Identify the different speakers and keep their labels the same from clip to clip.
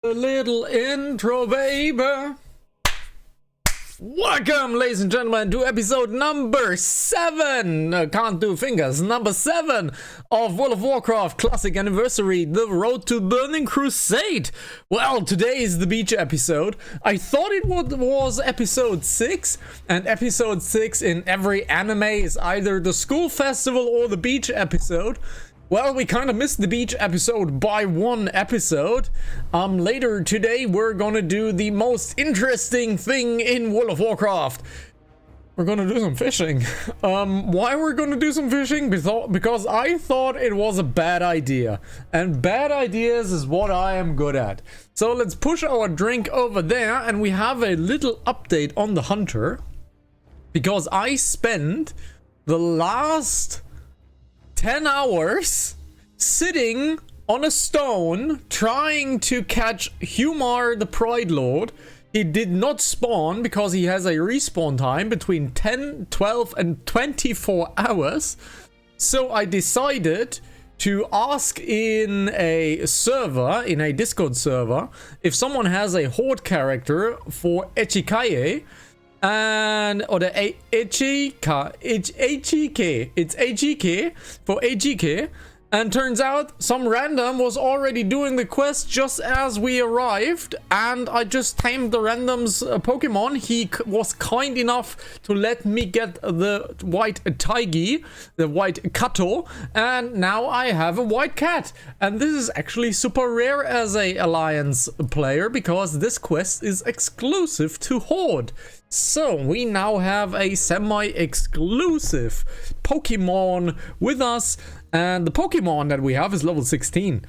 Speaker 1: A little intro, baby. Welcome, ladies and gentlemen, to episode number 7. Can't do fingers. Number 7 of World of Warcraft Classic Anniversary, The Road to Burning Crusade. Well, today is the beach episode. I thought it was episode 6, and episode 6 in every anime is either the school festival or the beach episode. Well, we kind of missed the beach episode by one episode. Later today, we're gonna do the most interesting thing in World of Warcraft. We're gonna do some fishing. Why we're gonna do some fishing? Because I thought it was a bad idea. And bad ideas is what I am good at. So let's push our drink over there, and we have a little update on the hunter. Because I spent the last 10 hours sitting on a stone trying to catch Humar the Pride Lord. He did not spawn because he has a respawn time between 10, 12 and 24 hours. So I decided to ask in a server, in a Discord server, if someone has a horde character for Echikaye. Or the AGK, it's AGK for AGK, and turns out some random was already doing the quest just as we arrived, and I just tamed the random's Pokemon. He was kind enough to let me get the white Taigi, the white Kato, and now I have a white cat. And this is actually super rare as a Alliance player because this quest is exclusive to Horde. So we now have a semi-exclusive Pokemon with us, and the Pokemon that we have is level 16,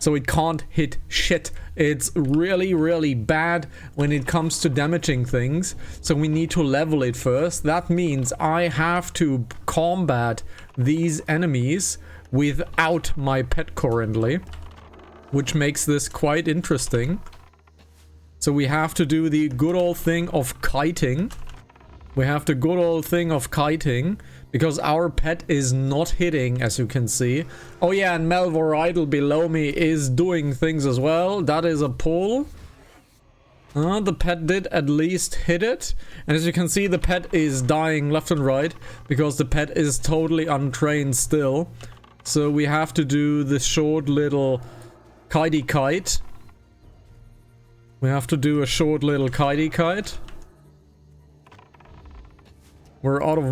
Speaker 1: so it can't hit shit. It's really bad when it comes to damaging things, so we need to level it first. That means I have to combat these enemies without my pet currently, which makes this quite interesting. So we have to do the good old thing of kiting. Because our pet is not hitting, as you can see. Oh yeah, and Melvor Idol below me is doing things as well. That is a pull. The pet did at least hit it. And as you can see, the pet is dying left and right because the pet is totally untrained still. So we have to do the short little kitey kite. We have to do a short little kitey kite. We're out of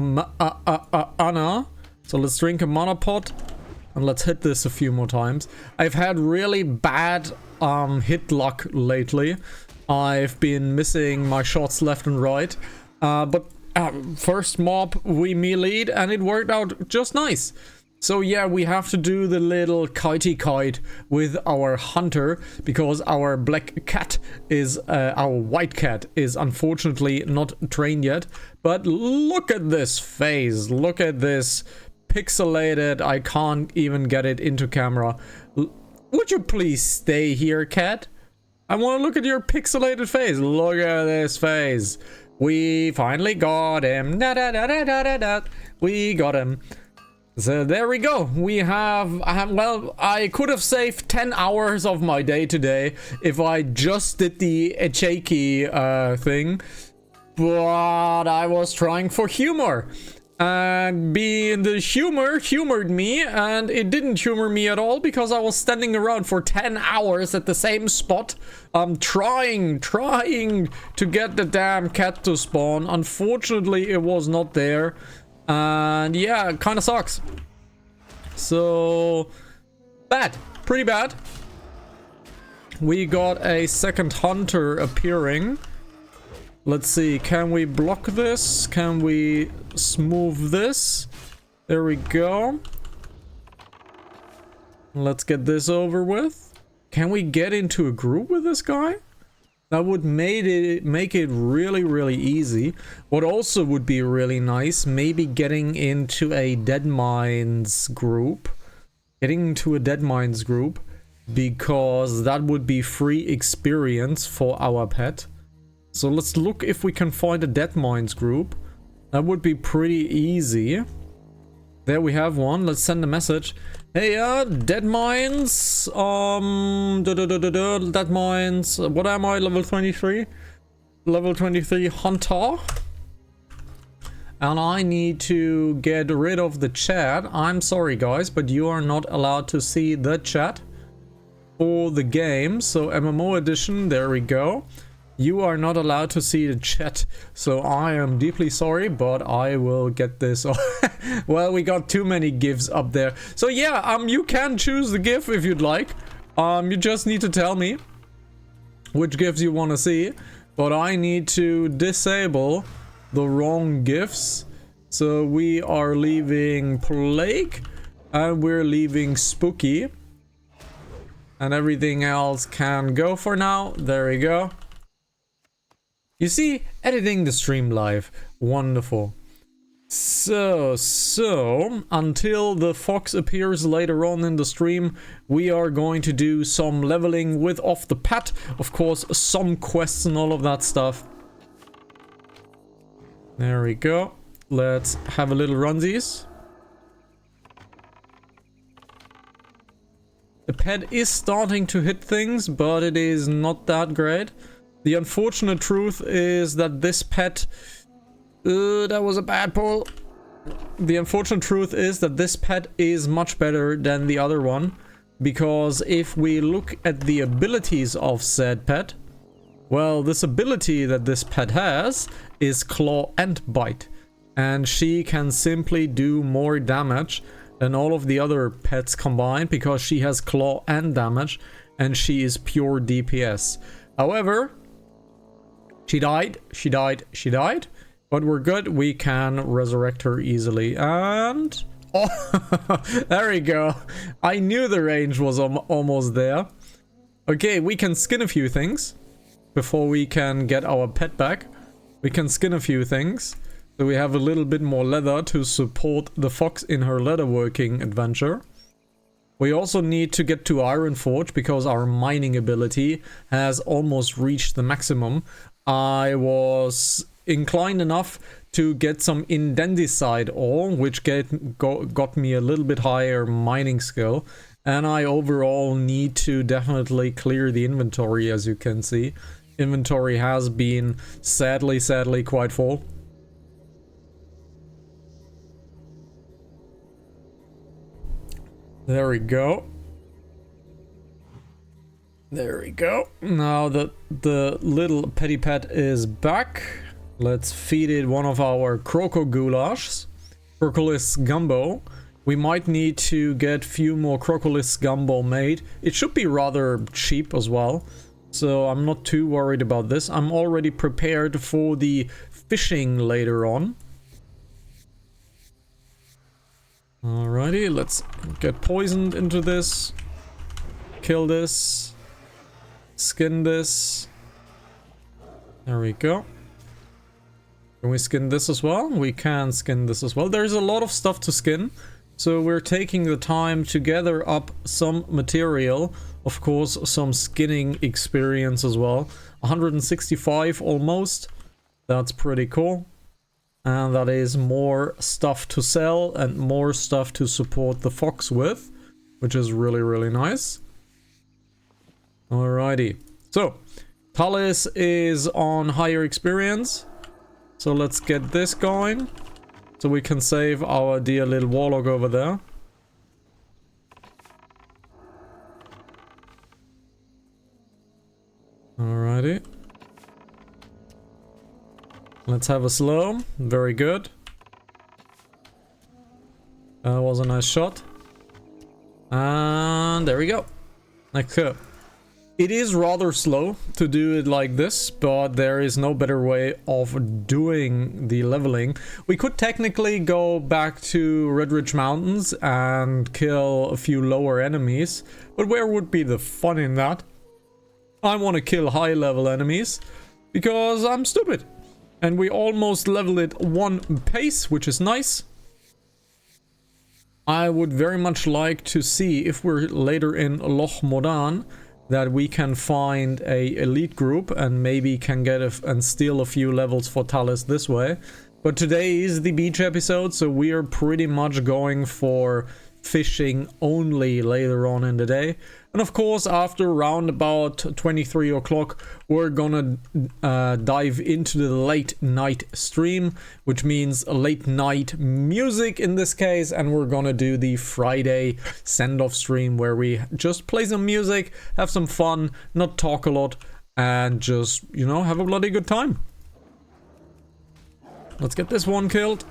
Speaker 1: mana, so let's drink a mana pot and let's hit this a few more times. I've had really bad hit luck lately. I've been missing my shots left and right, but first mob we melee'd and it worked out just nice. So yeah, we have to do the little kitey kite with our hunter because our black cat is, our white cat is unfortunately not trained yet. But look at this face, look at this pixelated, I can't even get it into camera. Would you please stay here, cat? I want to look at your pixelated face. Look at this face. We finally got him. We got him. So there we go. We well, I could have saved 10 hours of my day today if I just did the Echeki thing, but I was trying for humor, and being the humored me, and it didn't humor me at all because I was standing around for 10 hours at the same spot, trying to get the damn cat to spawn. Unfortunately, it was not there. And yeah, it kind of sucks. So bad, pretty bad. We got a second hunter appearing. Let's see, can we block this? Can we smooth this? There we go. Let's get this over with. Can we get into a group with this guy? That would make it really easy. What also would be really nice, maybe getting into a Dead Mines group. Because that would be free experience for our pet. So let's look if we can find a Dead Mines group. That would be pretty easy. There we have one. Let's send a message. Hey, dead mines, dead mines, what am I, level 23? Level 23 hunter. And I need to get rid of the chat. I'm sorry guys, but you are not allowed to see the chat for the game. So MMO edition, there we go. You are not allowed to see the chat, so I am deeply sorry, but I will get this. Well, we got too many GIFs up there. So yeah, you can choose the GIF if you'd like. You just need to tell me which GIFs you want to see, but I need to disable the wrong GIFs. So we are leaving Plague, and we're leaving Spooky, and everything else can go for now. There we go. You see, editing the stream live. Wonderful. So, until the fox appears later on in the stream, we are going to do some leveling with off the pet. Of course, some quests and all of that stuff. There we go. Let's have a little runsies. The pet is starting to hit things, but it is not that great. The unfortunate truth is that this pet... that was a bad pull. The unfortunate truth is that this pet is much better than the other one. Because if we look at the abilities of said pet... Well, this ability that this pet has is Claw and Bite. And she can simply do more damage than all of the other pets combined. Because she has Claw and damage. And she is pure DPS. However... She died, but we're good. We can resurrect her easily. And... Oh, there we go. I knew the range was almost there. Okay, we can skin a few things before we can get our pet back. We can skin a few things. So we have a little bit more leather to support the fox in her leatherworking adventure. We also need to get to Ironforge because our mining ability has almost reached the maximum. I was inclined enough to get some indenticide ore, which got me a little bit higher mining skill. And I overall need to definitely clear the inventory, as you can see. Inventory has been sadly quite full. There we go. There we go. Now that the little petty pet is back, let's feed it one of our croco goulash. Crocolis gumbo. We might need to get few more crocolis gumbo made. It should be rather cheap as well. So I'm not too worried about this. I'm already prepared for the fishing later on. Alrighty, let's get poisoned into this. Kill this. Skin this. There we go. Can we skin this as well? We can skin this as well. There's a lot of stuff to skin. So we're taking the time to gather up some material. Of course, some skinning experience as well. 165 almost. That's pretty cool. And that is more stuff to sell and more stuff to support the fox with. Which is really nice. Alrighty, so Talis is on higher experience, so let's get this going, so we can save our dear little warlock over there. Alrighty. Let's have a slow, very good. That was a nice shot. And there we go. Next up. It is rather slow to do it like this, but there is no better way of doing the leveling. We could technically go back to Red Ridge Mountains and kill a few lower enemies, but where would be the fun in that? I want to kill high level enemies because I'm stupid. And we almost leveled it one pace, which is nice. I would very much like to see if we're later in Loch Modan that we can find a elite group and maybe can get and steal a few levels for Talis this way. But today is the beach episode, so we are pretty much going for fishing only later on in the day. And of course, after around about 23 o'clock, we're gonna dive into the late night stream, which means late night music in this case. And we're gonna do the Friday send-off stream where we just play some music, have some fun, not talk a lot, and just, you know, have a bloody good time. Let's get this one killed.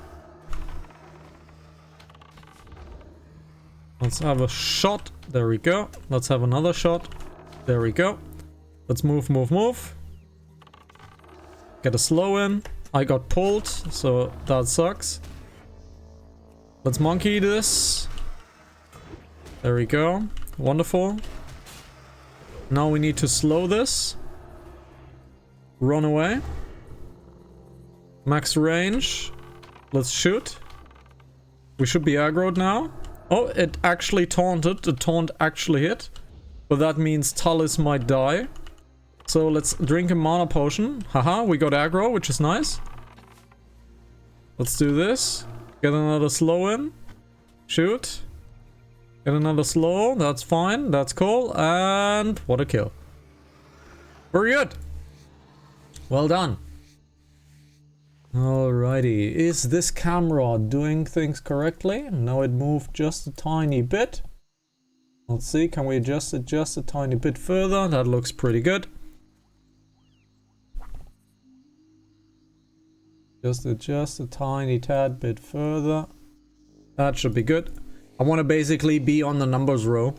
Speaker 1: Let's have a shot. There we go. Let's have another shot. There we go. Let's move, move, move. Get a slow in. I got pulled, so that sucks. Let's monkey this. There we go. Wonderful. Now we need to slow this. Run away. Max range. Let's shoot. We should be aggroed now. Oh, it actually taunted. The taunt actually hit. But that means Talus might die. So let's drink a mana potion. Haha, we got aggro, which is nice. Let's do this. Get another slow in. Shoot. Get another slow. That's fine. That's cool. And what a kill. Very good. Well done. Alrighty, is this camera doing things correctly? No, it moved just a tiny bit. Let's see, can we adjust it just a tiny bit further? That looks pretty good. Just adjust a tiny tad bit further. That should be good. I want to basically be on the numbers row.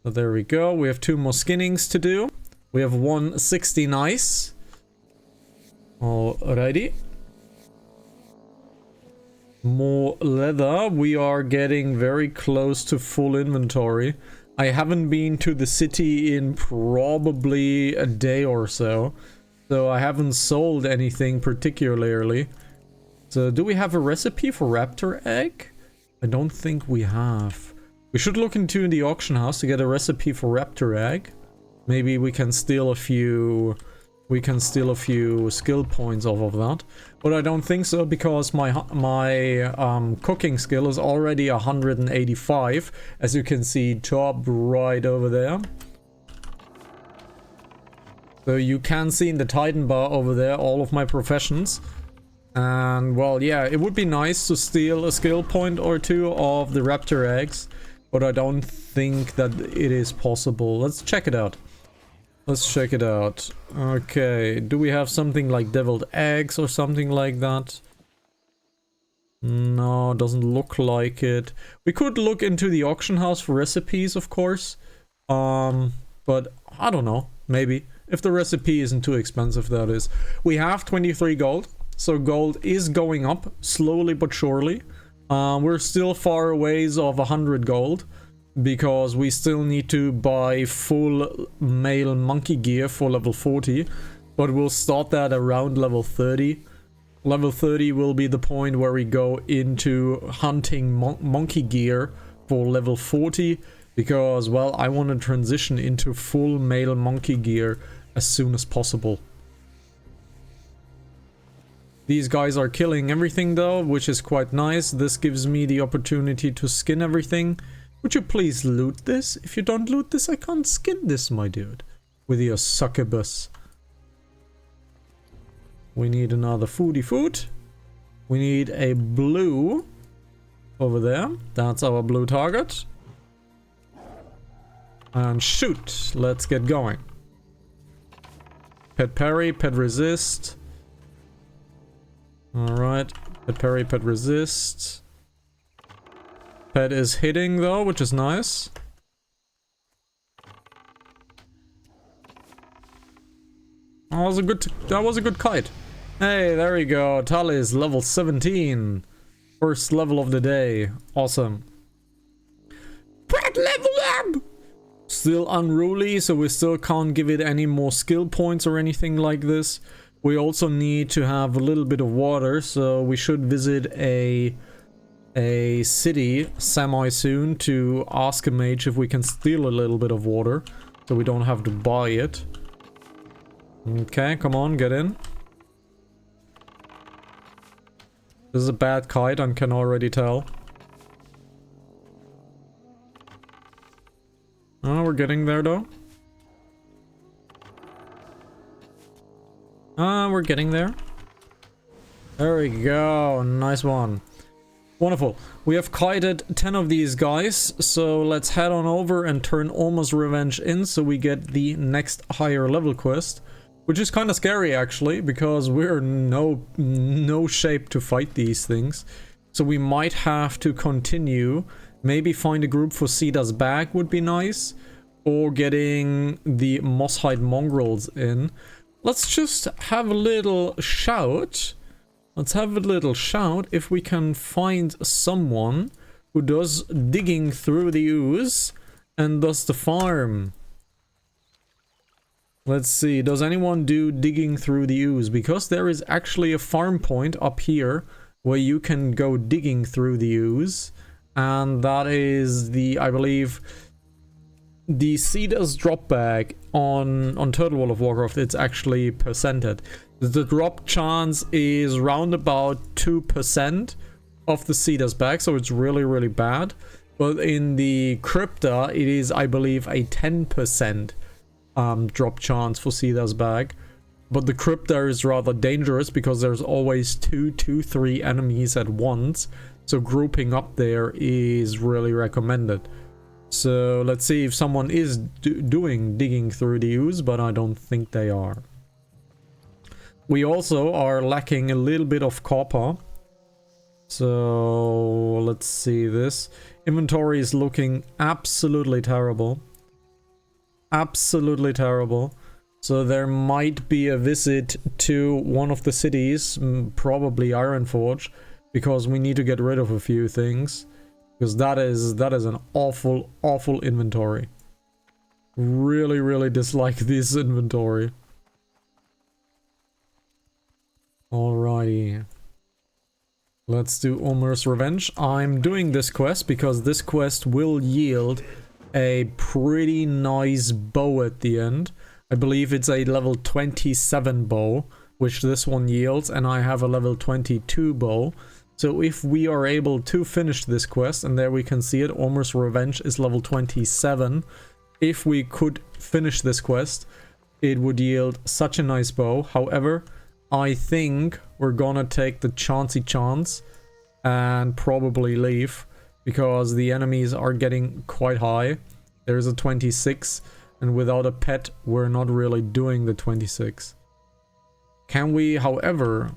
Speaker 1: So there we go, we have 2 more skinnings to do. We have 160 nice. Alrighty. More leather. We are getting very close to full inventory. I haven't been to the city in probably a day or so. So I haven't sold anything particularly. So do we have a recipe for raptor egg? I don't think we have. We should look into the auction house to get a recipe for raptor egg. Maybe we can steal a few... skill points off of that, but I don't think so because my cooking skill is already 185, as you can see top right over there. So you can see in the Titan bar over there all of my professions. And well, yeah, it would be nice to steal a skill point or 2 of the raptor eggs, but I don't think that it is possible. Let's check it out. Let's check it out. Okay, do we have something like deviled eggs or something like that? No, doesn't look like it. We could look into the auction house for recipes, of course. But I don't know, maybe. If the recipe isn't too expensive, that is. We have 23 gold, so gold is going up, slowly but surely. We're still far away of 100 gold. Because we still need to buy full male monkey gear for level 40. But we'll start that around level 30. Level 30 will be the point where we go into hunting monkey gear for level 40. Because, well, I want to transition into full male monkey gear as soon as possible. These guys are killing everything though, which is quite nice. This gives me the opportunity to skin everything. Would you please loot this? If you don't loot this, I can't skin this, my dude. With your succubus. We need another foodie food. We need a blue over there. That's our blue target. And shoot. Let's get going. Pet parry, pet resist. Alright. Pet parry, pet resist. Pet is hitting though, which is nice. Oh, that was a good kite. Hey, there we go. Tali is level 17. First level of the day. Awesome. Pet level up! Still unruly, so we still can't give it any more skill points or anything like this. We also need to have a little bit of water, so we should visit a city semi soon to ask a mage if we can steal a little bit of water so we don't have to buy it. Okay, come on, get in. This is a bad kite, I can already tell. we're getting there though. We're getting there. There we go. Nice one. Wonderful. We have kited 10 of these guys, so let's head on over and turn Almost Revenge in so we get the next higher level quest, which is kind of scary actually, because we're no shape to fight these things. So we might have to continue. Maybe find a group for Sida's bag would be nice, or getting the Mosshide mongrels in. Let's just have a little shout. Let's have a little shout if we can find someone who does digging through the ooze and does the farm. Let's see, does anyone do digging through the ooze? Because there is actually a farm point up here where you can go digging through the ooze. And that is the, I believe, the Sida's drop bag on Total World of Warcraft. It's actually percented. The drop chance is round about 2% of the Sida's bag, so it's really bad. But in the Crypta, it is, I believe, a 10% drop chance for Sida's bag. But the Crypta is rather dangerous because there's always 3 enemies at once. So grouping up there is really recommended. So let's see if someone is doing digging through the ooze, but I don't think they are. We also are lacking a little bit of copper. So let's see this. Inventory is looking absolutely terrible. Absolutely terrible. So there might be a visit to one of the cities, probably Ironforge, because we need to get rid of a few things. Because that is an awful inventory. Really dislike this inventory. Alrighty. Let's do Ulmer's Revenge. I'm doing this quest because this quest will yield a pretty nice bow at the end. I believe it's a level 27 bow, which this one yields, and I have a level 22 bow. So if we are able to finish this quest, and there we can see it, Ulmer's Revenge is level 27. If we could finish this quest, it would yield such a nice bow. However, I think we're gonna take the chancey chance and probably leave, because the enemies are getting quite high. There's a 26, and without a pet, we're not really doing the 26. Can we, however,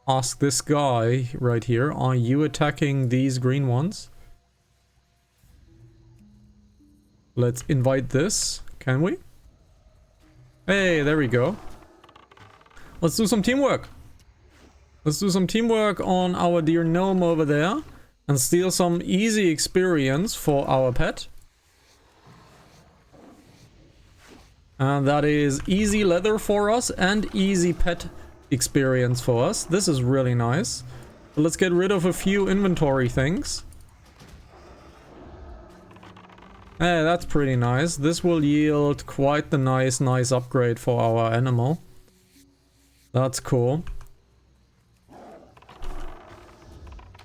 Speaker 1: ask this guy right here, are you attacking these green ones? Let's invite this. Can we? Hey, there we go. Let's do some teamwork. Let's do some teamwork on our dear gnome over there and steal some easy experience for our pet. And that is easy leather for us and easy pet experience for us. This is really nice. So let's get rid of a few inventory things. Hey, that's pretty nice. This will yield quite the nice upgrade for our animal. That's cool.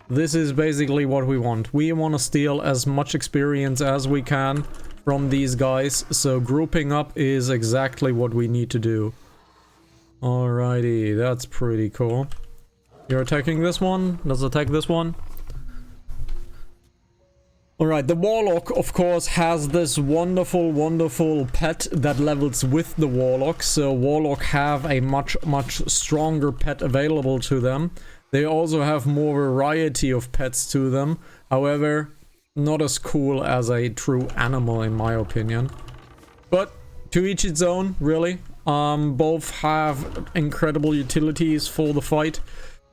Speaker 1: This is basically what we want. We want to steal as much experience as we can from these guys, so grouping up is exactly what we need to do. Alrighty, that's pretty cool. You're attacking this one? Let's attack this one. Alright, the Warlock, of course, has this wonderful pet that levels with the Warlock, so Warlock have a much stronger pet available to them. They also have more variety of pets to them, however, not as cool as a true animal in my opinion. But to each its own, really. Both have incredible utilities for the fight,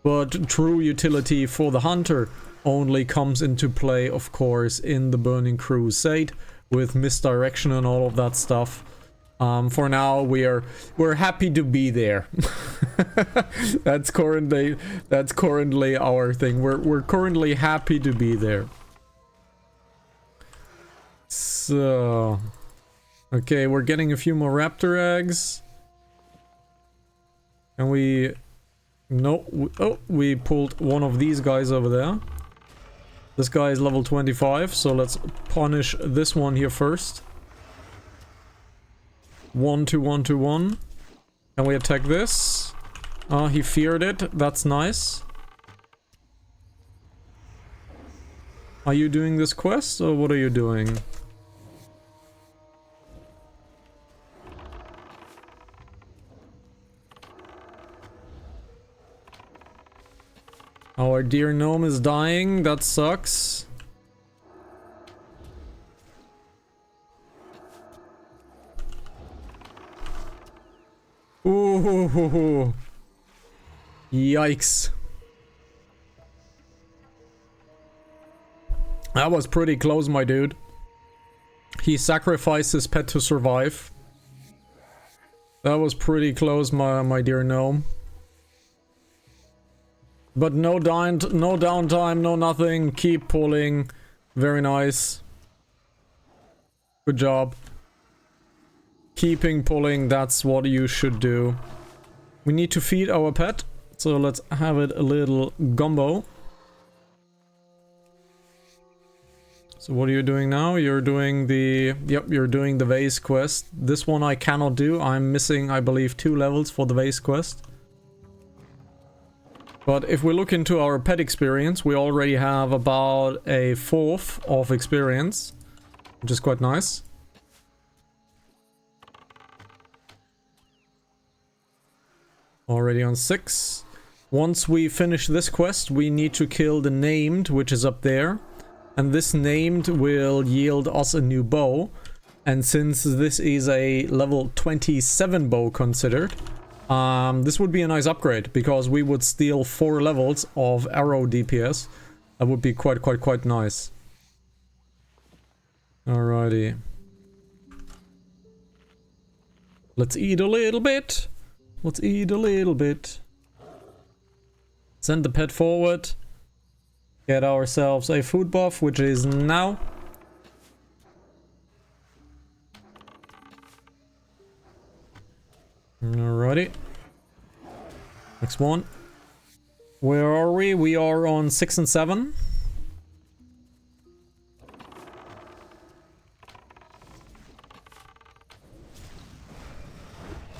Speaker 1: but true utility for the hunter only comes into play, of course, in the Burning Crusade with misdirection and all of that stuff. For now, we're happy to be there. That's currently our thing. We're currently happy to be there. So, okay, we're getting a few more raptor eggs. And we... No, oh, we pulled one of these guys over there. This guy is level 25, so let's punish this one here first. 1 to 1 to 1. Can we attack this? Oh, he feared it. That's nice. Are you doing this quest or what are you doing? Our dear gnome is dying. That sucks. Ooh. Yikes. That was pretty close, my dude. He sacrificed his pet to survive. That was pretty close, my dear gnome. But no downtime, no nothing. Keep pulling. Very nice. Good job. Keeping pulling, that's what you should do. We need to feed our pet. So let's have it a little gumbo. So what are you doing now? You're doing the... Yep, you're doing the vase quest. This one I cannot do. I'm missing, I believe, 2 levels for the vase quest. But if we look into our pet experience, we already have about a 4th of experience, which is quite nice. Already on 6. Once we finish this quest, we need to kill the named, which is up there. And this named will yield us a new bow. And since this is a level 27 bow considered, this would be a nice upgrade, because we would steal 4 levels of arrow DPS. That would be quite nice. Alrighty. Let's eat a little bit. Let's eat a little bit. Send the pet forward. Get ourselves a food buff, which is now. Alrighty. Next one. Where are we? We are on 6 and 7.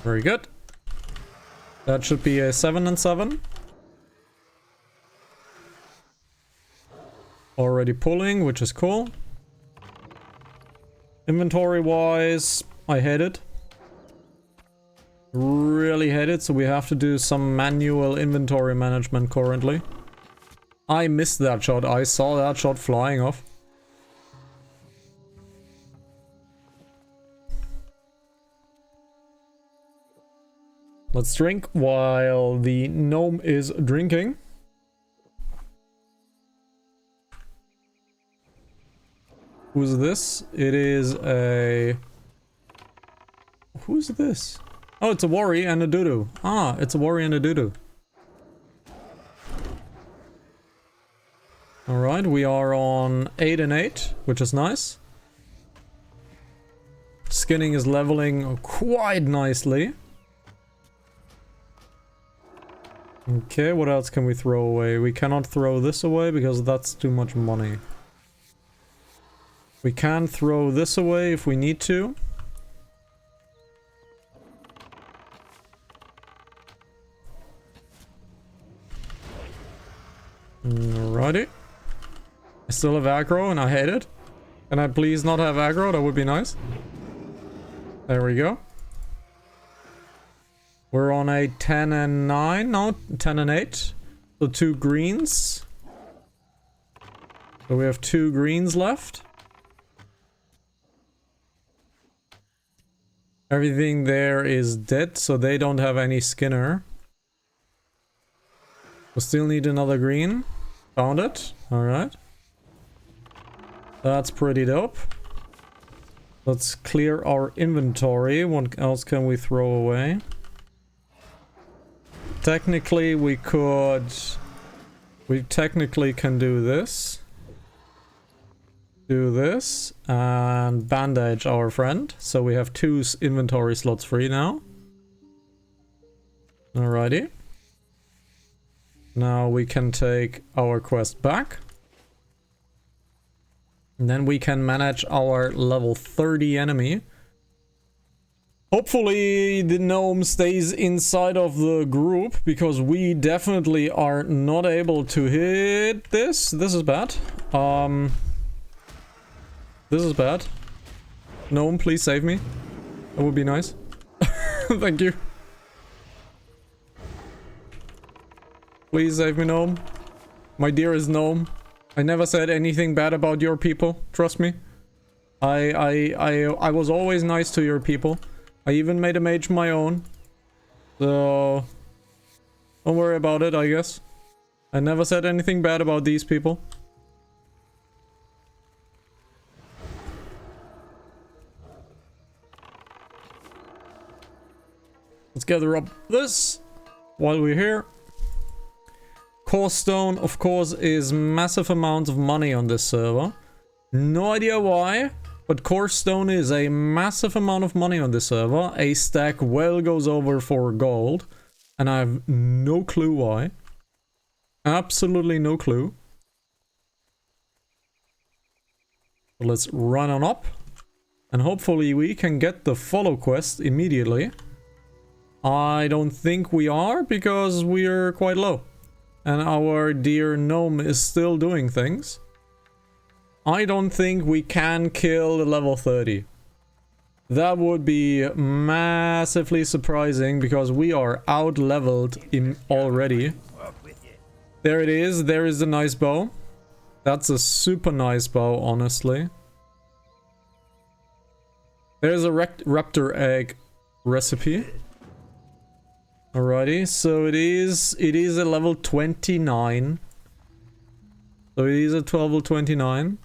Speaker 1: Very good. That should be a 7 and 7. Already pulling, which is cool. Inventory wise, I hate it. Really hate it, so we have to do some manual inventory management currently. I missed that shot. I saw that shot flying off. Let's drink while the gnome is drinking. Who's this? It is a... Who's this? Oh, it's a worry and a doo-doo. Ah, it's a worry and a doo-doo. Alright, we are on 8 and 8, which is nice. Skinning is leveling quite nicely. Okay, what else can we throw away? We cannot throw this away because that's too much money. We can throw this away if we need to. Alrighty. I still have aggro and I hate it. Can I please not have aggro? That would be nice. There we go. We're on a 10 and 9. No, 10 and 8. So 2 greens. So we have 2 greens left. Everything there is dead, so they don't have any skinner. We still need another green. Found it. Alright. That's pretty dope. Let's clear our inventory. What else can we throw away? Technically, we could... We technically can do this. Do this. And bandage our friend. So we have 2 inventory slots free now. Alrighty. Now we can take our quest back. And then we can manage our level 30 enemy. Hopefully the gnome stays inside of the group, because we definitely are not able to hit this. This is bad. This is bad. Gnome, please save me. That would be nice. Thank you. Please save me, gnome. My dearest gnome. I never said anything bad about your people. Trust me. I was always nice to your people. I even made a mage my own. So don't worry about it, I guess. I never said anything bad about these people. Let's gather up this while we're here. Core stone, of course, is massive amounts of money on this server. No idea why, but core stone is a massive amount of money on this server. A stack well goes over for gold, and I have no clue why. Absolutely no clue. So let's run on up, and hopefully we can get the follow quest immediately. I don't think we are, because we are quite low. And our dear gnome is still doing things. I don't think we can kill the level 30. That would be massively surprising, because we are out-leveled already. There it is. There is a nice bow. That's a super nice bow, honestly. There's a raptor egg recipe. Alrighty, so it is a level 29. So it is a level 29.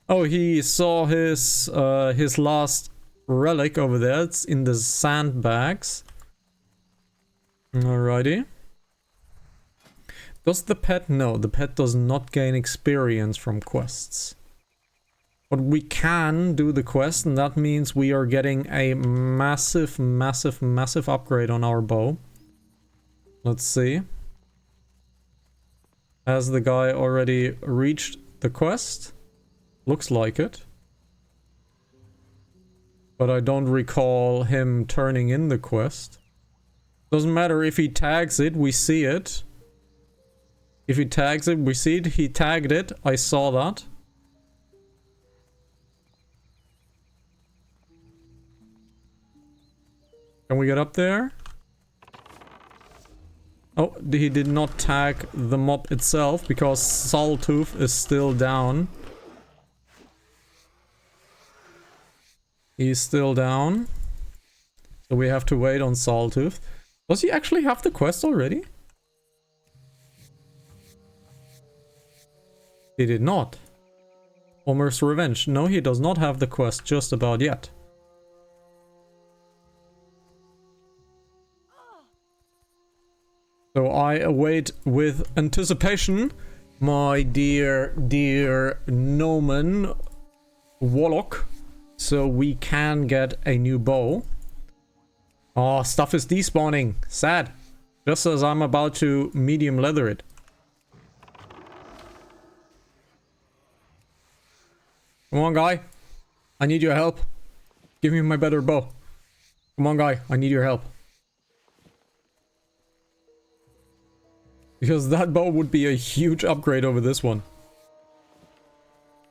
Speaker 1: Oh, he saw his last relic over there. It's in the sandbags. Alrighty. Does the pet? No, the pet does not gain experience from quests. But we can do the quest, and that means we are getting a massive, massive, massive upgrade on our bow. Let's see. Has the guy already reached the quest? Looks like it. But I don't recall him turning in the quest. Doesn't matter if he tags it, we see it. If he tags it, we see it. He tagged it. I saw that. Can we get up there? Oh, he did not tag the mob itself, because Sawtooth is still down. He's still down. So we have to wait on Sawtooth. Does he actually have the quest already? He did not. Homer's Revenge. No, he does not have the quest just about yet. So I await with anticipation my dear Gnomon Warlock, so we can get a new bow. Oh, stuff is despawning. Sad. Just as I'm about to medium leather it. Come on, guy. I need your help. Give me my better bow. Come on, guy. I need your help. Because that bow would be a huge upgrade over this one.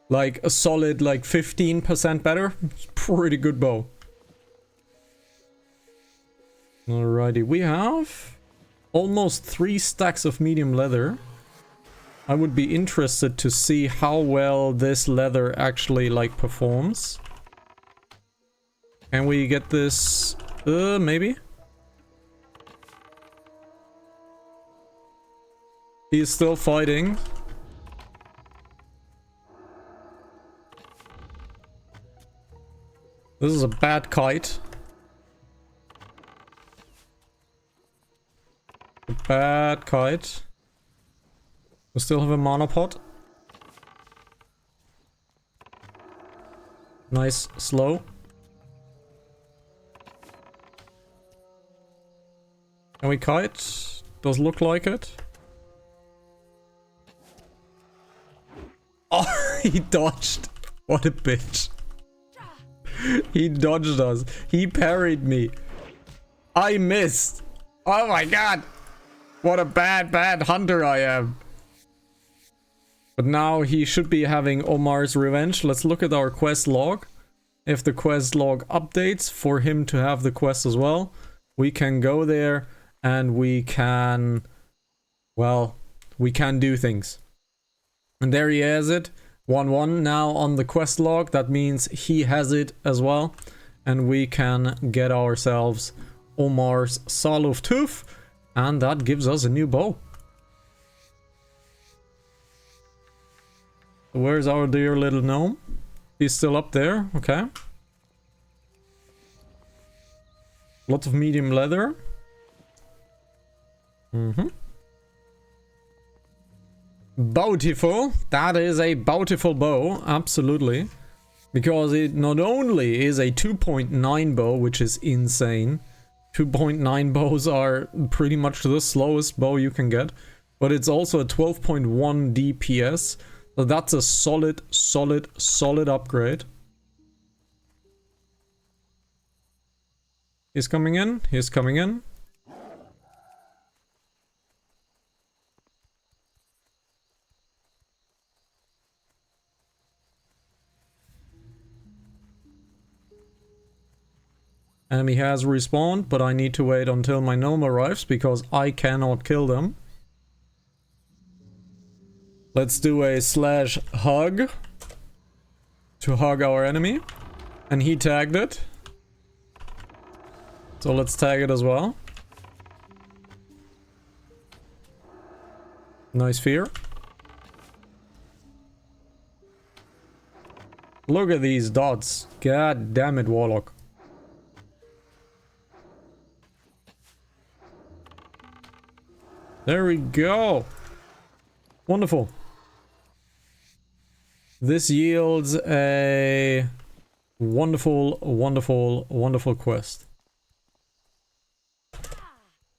Speaker 1: Like a solid like 15% better. It's pretty good bow. Alrighty, we have almost 3 stacks of medium leather. I would be interested to see how well this leather actually like performs. Can we get this? Maybe? He's still fighting. This is a bad kite. A bad kite. We still have a mana pot. Nice, slow. Can we kite? Does look like it. Oh, he dodged. What a bitch. He dodged us. He parried me. I missed. Oh my god. What a bad hunter I am. But now he should be having Omar's revenge. Let's look at our quest log. If the quest log updates for him to have the quest as well, we can go there and we can, well, we can do things. And there he has it. 1-1 now on the quest log. That means he has it as well. And we can get ourselves Omar's Saal of Tooth. And that gives us a new bow. Where's our dear little gnome? He's still up there. Okay. Lots of medium leather. Beautiful. That is a beautiful bow. Absolutely. Because it not only is a 2.9 bow, which is insane. 2.9 bows are pretty much the slowest bow you can get. But it's also a 12.1 DPS. So that's a solid upgrade. He's coming in. He's coming in. Enemy has respawned, but I need to wait until my gnome arrives because I cannot kill them. Let's do a /hug to hug our enemy. And he tagged it. So let's tag it as well. Nice fear. Look at these dots. God damn it, Warlock. There we go. Wonderful. This yields a wonderful quest.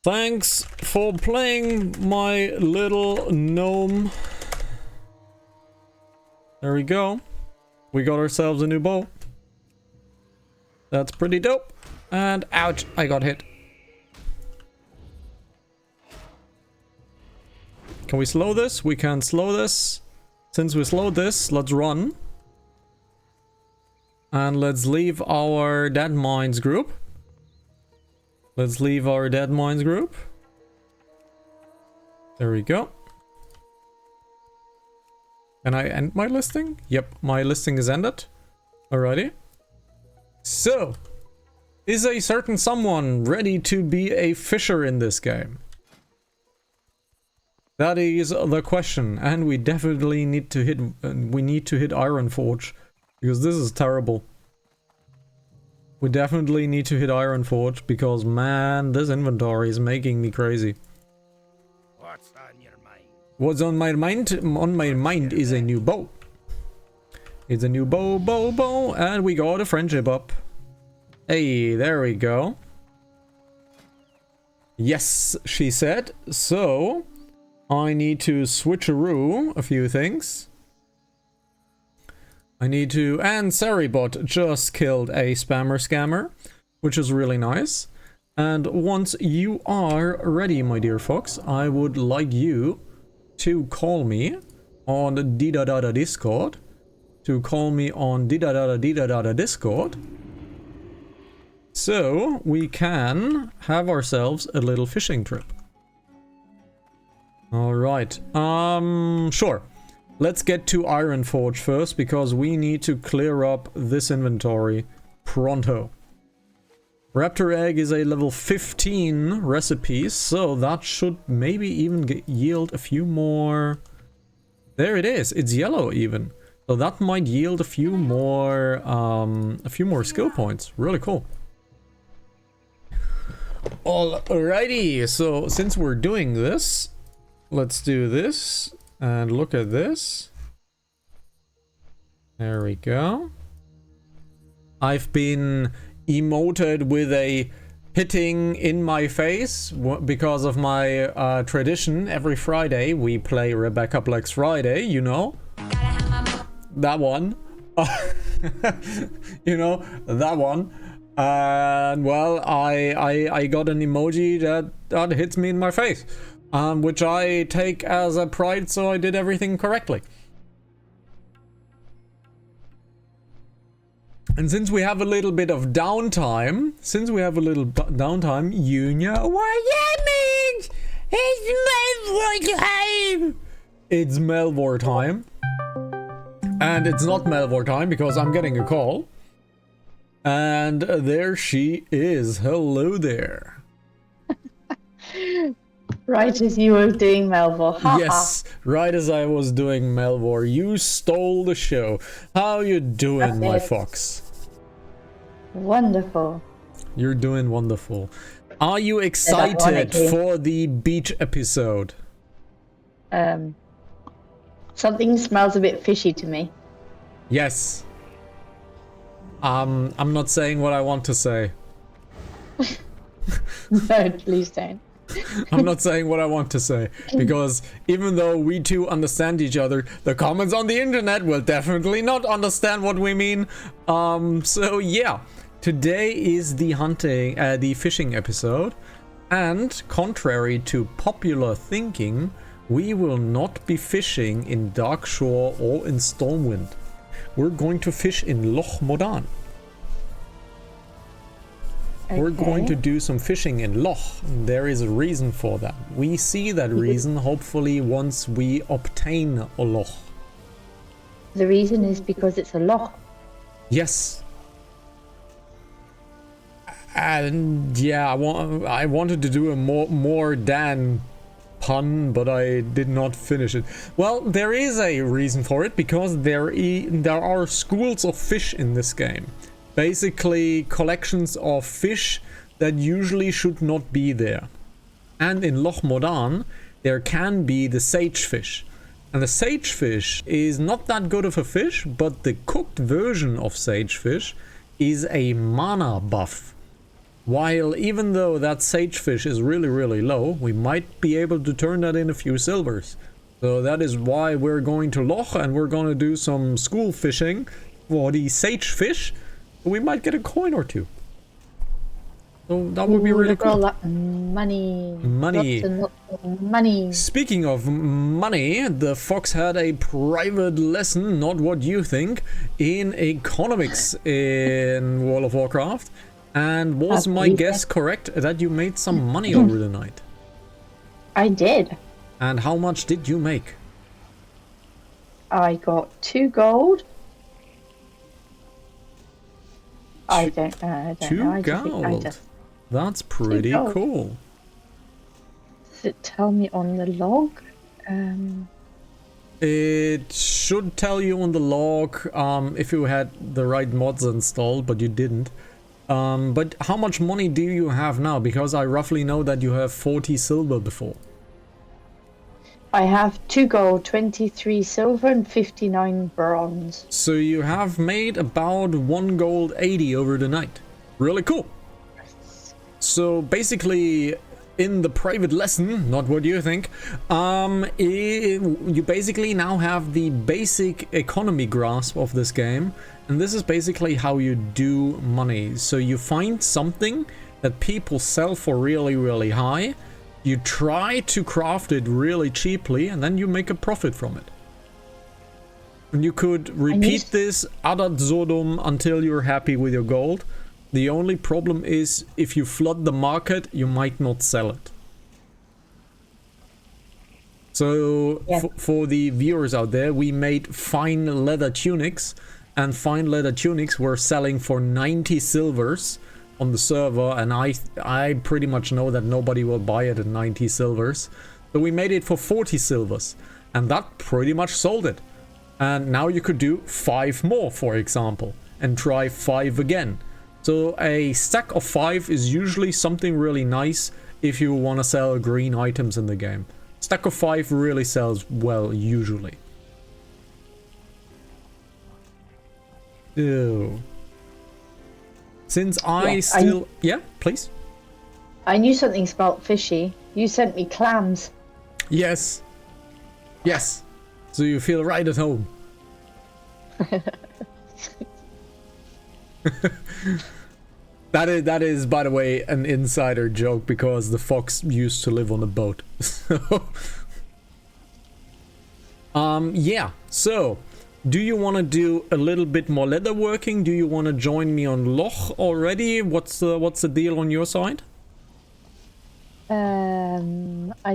Speaker 1: Thanks for playing, my little gnome. There we go. We got ourselves a new bow. That's pretty dope. And ouch, I got hit. Can we slow this? We can slow this. Since we slowed this, let's run. And let's leave our Dead Mines group. Let's leave our Dead Mines group. There we go. Can I end my listing? Yep, my listing is ended. Alrighty. So, is a certain someone ready to be a fisher in this game? That is the question, and we definitely need to hit. We need to hit Ironforge because this is terrible. We definitely need to hit Ironforge because, man, this inventory is making me crazy.
Speaker 2: What's on your mind?
Speaker 1: What's on my mind? On my mind is a new bow. It's a new bow, and we got a friendship up. Hey, there we go. Yes, she said. So I need to switcheroo a few things. I need to... And Saribot just killed a spammer scammer, which is really nice. And once you are ready, my dear fox, I would like you to call me on Didadada Discord. To call me on Didadada Discord. So we can have ourselves a little fishing trip. Alright, sure. Let's get to Ironforge first, because we need to clear up this inventory pronto. Raptor Egg is a level 15 recipe, so that should maybe even yield a few more... There it is, it's yellow even. So that might yield a few more skill points. Really cool. Alrighty, so since we're doing this... Let's do this, and look at this. There we go. I've been emoted with a hitting in my face because of my tradition. Every Friday we play Rebecca Black's Friday, you know. That one. You know, that one. And well, I got an emoji that hits me in my face, which I take as a pride, so I did everything correctly. And since we have a little bit of downtime, Junior, what that means? It's Melvor time! It's Melvor time. And it's not Melvor time because I'm getting a call. And there she is. Hello there.
Speaker 3: Right as you were doing Melvor.
Speaker 1: Yes, right as I was doing Melvor. You stole the show. How you doing, my fox?
Speaker 3: Wonderful.
Speaker 1: You're doing wonderful. Are you excited for the beach episode?
Speaker 3: Something smells a bit fishy to me.
Speaker 1: Yes. I'm not saying what I want to say.
Speaker 3: No, please don't.
Speaker 1: I'm not saying what I want to say, because even though we two understand each other, the comments on the internet will definitely not understand what we mean. So yeah, today is the fishing episode, and contrary to popular thinking, we will not be fishing in Darkshore or in Stormwind. We're going to fish in Loch Modan. Okay. We're going to do some fishing in Loch. There is a reason for that. We see that reason hopefully once we obtain a Loch.
Speaker 3: The reason is because it's a Loch.
Speaker 1: Yes. And yeah, I wanted to do a more than pun, but I did not finish it. Well, there is a reason for it, because there are schools of fish in this game. Basically, collections of fish that usually should not be there. And in Loch Modan, there can be the sagefish. And the sagefish is not that good of a fish, but the cooked version of sagefish is a mana buff. While even though that sagefish is really, really low, we might be able to turn that in a few silvers. So that is why we're going to Loch, and we're going to do some school fishing for the sagefish. We might get a coin or two. So that would be really cool.
Speaker 3: Money.
Speaker 1: Money.
Speaker 3: Lots and lots of money.
Speaker 1: Speaking of money, the fox had a private lesson, not what you think, in economics in World of Warcraft. And was my guess correct that you made some money over the night?
Speaker 3: I did.
Speaker 1: And how much did you make?
Speaker 3: I got 2 gold. I don't know.
Speaker 1: 2 gold. That's pretty cool.
Speaker 3: Does it tell me on the log?
Speaker 1: It should tell you on the log if you had the right mods installed, but you didn't. But how much money do you have now? Because I roughly know that you have 40 silver before.
Speaker 3: I have 2 gold, 23 silver, and 59 bronze.
Speaker 1: So you have made about 1 gold 80 over the night. Really cool. So basically, in the private lesson, not what you think, you basically now have the basic economy grasp of this game. And this is basically how you do money. So you find something that people sell for really, really high. You try to craft it really cheaply, and then you make a profit from it. And you could repeat this ad absurdum until you're happy with your gold. The only problem is if you flood the market, you might not sell it. So for the viewers out there, we made fine leather tunics, and fine leather tunics were selling for 90 silvers on the server, and I pretty much know that nobody will buy it at 90 silvers. So we made it for 40 silvers, and that pretty much sold it. And now you could do 5 more, for example, and try 5 again. So a stack of 5 is usually something really nice if you want to sell green items in the game. Stack of 5 really sells well, usually. Ew. Since yeah, please.
Speaker 3: I knew something smelt fishy. You sent me clams.
Speaker 1: Yes. Yes. So you feel right at home. That is, by the way, an insider joke because the fox used to live on a boat. Yeah. So, do you want to do a little bit more leatherworking? Do you want to join me on Loch already? What's the deal on your side?
Speaker 3: I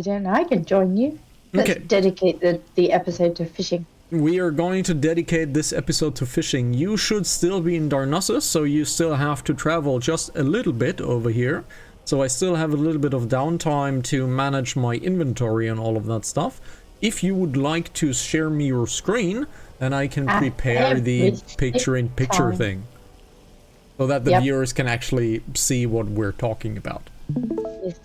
Speaker 3: don't know. I can join you. Let's dedicate the episode to fishing.
Speaker 1: We are going to dedicate this episode to fishing. You should still be in Darnassus, so you still have to travel just a little bit over here. So I still have a little bit of downtime to manage my inventory and all of that stuff. If you would like to share me your screen, then I can prepare the picture-in-picture thing. So that the viewers can actually see what we're talking about.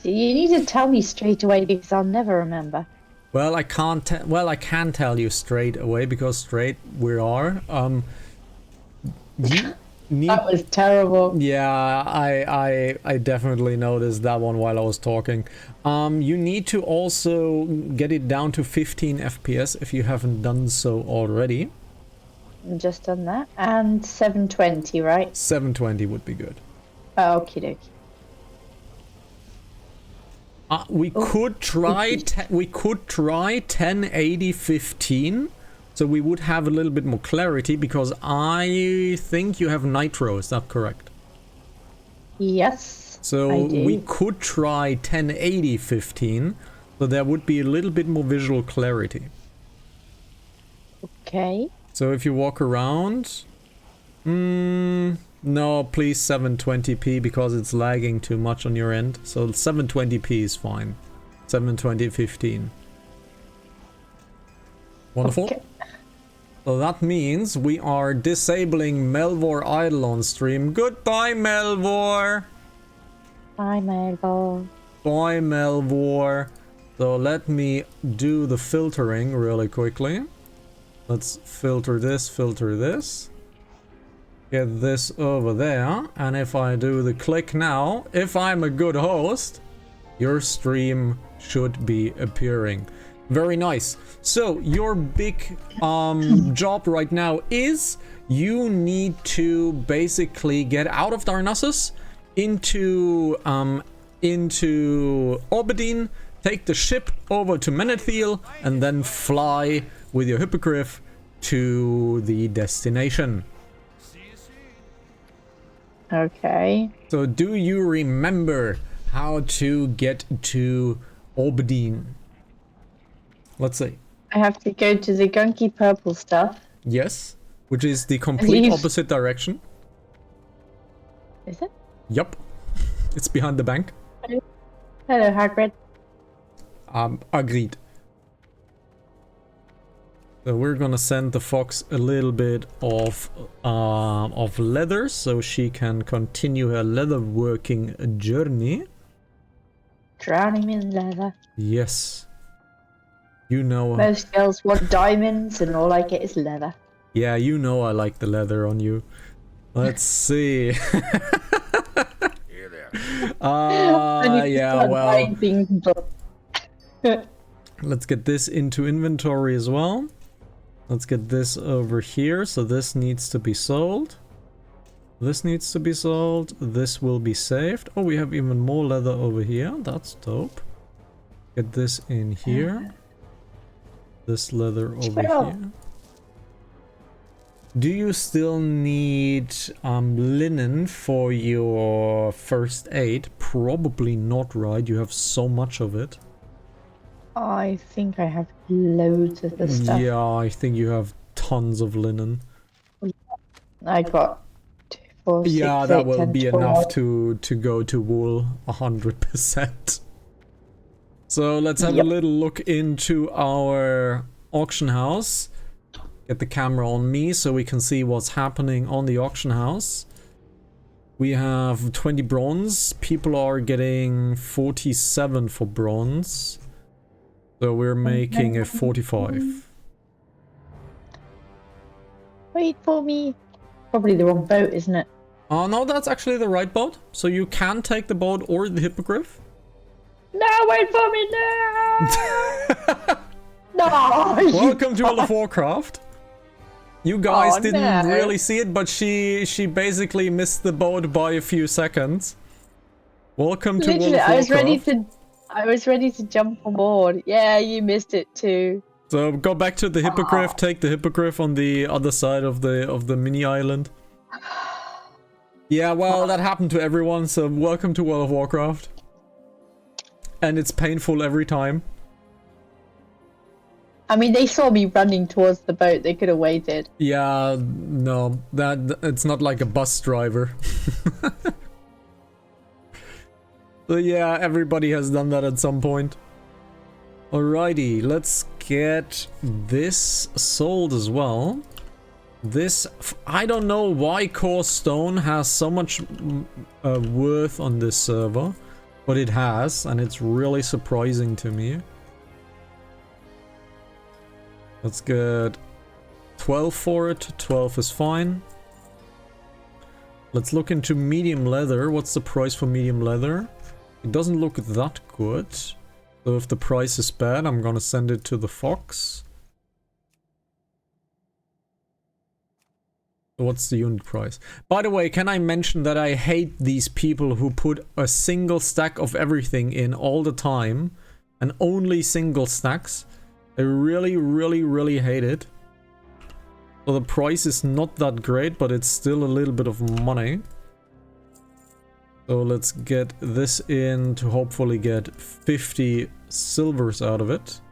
Speaker 3: You need to tell me straight away because I'll never remember.
Speaker 1: Well, I can't. Well, I can tell you straight away because straight we are. You need...
Speaker 3: That was terrible.
Speaker 1: Yeah, I definitely noticed that one while I was talking. You need to also get it down to 15 FPS if you haven't done so already.
Speaker 3: I've just done that, and 720, right?
Speaker 1: 720 would be good.
Speaker 3: Okie dokie.
Speaker 1: We could try 1080 15, so we would have a little bit more clarity because I think you have nitro. Is that correct?
Speaker 3: Yes.
Speaker 1: So we could try 1080 15, so there would be a little bit more visual clarity.
Speaker 3: Okay.
Speaker 1: So if you walk around, no, please 720p because it's lagging too much on your end. So 720p is fine. 720 15. Wonderful. Okay. So that means we are disabling Melvor idle on stream. Goodbye, Melvor.
Speaker 3: Bye, Melvor.
Speaker 1: Bye, Melvor. So let me do the filtering really quickly. Let's filter this, get this over there, and if I do the click now, if I'm a good host, your stream should be appearing. Very nice. So your big job right now is you need to basically get out of Darnassus into Oberdeen, take the ship over to Menethil, and then fly with your hippogriff to the destination.
Speaker 3: Okay.
Speaker 1: So do you remember how to get to Oberdeen? Let's see.
Speaker 3: I have to go to the gunky purple stuff.
Speaker 1: Yes, which is the complete opposite direction.
Speaker 3: Is it?
Speaker 1: Yup. It's behind the bank.
Speaker 3: Hello, Hagrid.
Speaker 1: Agreed. So we're gonna send the fox a little bit of leather so she can continue her leather working journey.
Speaker 3: Drown him in leather.
Speaker 1: Yes. You know.
Speaker 3: Most girls want diamonds and all I get is leather.
Speaker 1: Yeah, you know I like the leather on you. Let's see.
Speaker 2: Here there.
Speaker 1: Yeah, well. Let's get this into inventory as well. Let's get this over here. So this needs to be sold. This needs to be sold. This will be saved. Oh, we have even more leather over here. That's dope. Get this in here. This leather over here. Do you still need linen for your first aid? Probably not, right? You have so much of it.
Speaker 3: I think I have loads of the stuff.
Speaker 1: Yeah, I think you have tons of linen.
Speaker 3: I got 2, 4, 6,
Speaker 1: yeah,
Speaker 3: 8,
Speaker 1: that will
Speaker 3: 10,
Speaker 1: be
Speaker 3: 12.
Speaker 1: enough to go to wool 100%. So let's have a little look into our auction house. Get the camera on me so we can see what's happening on the auction house. We have 20 bronze. People are getting 47 for bronze. So we're making a 45.
Speaker 3: Wait for me. Probably the wrong boat, isn't it?
Speaker 1: Oh, no, that's actually the right boat. So you can take the boat or the hippogriff.
Speaker 3: No, wait for me now! No!
Speaker 1: Welcome to World of Warcraft. You guys
Speaker 3: Oh,
Speaker 1: didn't
Speaker 3: no.
Speaker 1: really see it, but she basically missed the boat by a few seconds. Welcome to World
Speaker 3: Literally,
Speaker 1: of Warcraft.
Speaker 3: I was ready to jump on board. Yeah, you missed it too.
Speaker 1: So go back to the hippogriff, take the hippogriff on the other side of the mini island. Yeah, well, that happened to everyone, so welcome to World of Warcraft. And it's painful every time.
Speaker 3: I mean, they saw me running towards the boat. They could have waited.
Speaker 1: Yeah, no, it's not like a bus driver. So yeah, everybody has done that at some point. Alrighty, let's get this sold as well. This, I don't know why Core Stone has so much worth on this server, but it has, and it's really surprising to me. Let's get 12 for it. 12 is fine. Let's look into medium leather. What's the price for medium leather? It doesn't look that good. So if the price is bad, I'm gonna send it to the Fox. What's the unit price? By the way, can I mention that I hate these people who put a single stack of everything in all the time and only single stacks? I really, really, really hate it. So the price is not that great, but it's still a little bit of money. So let's get this in to hopefully get 50 silvers out of it.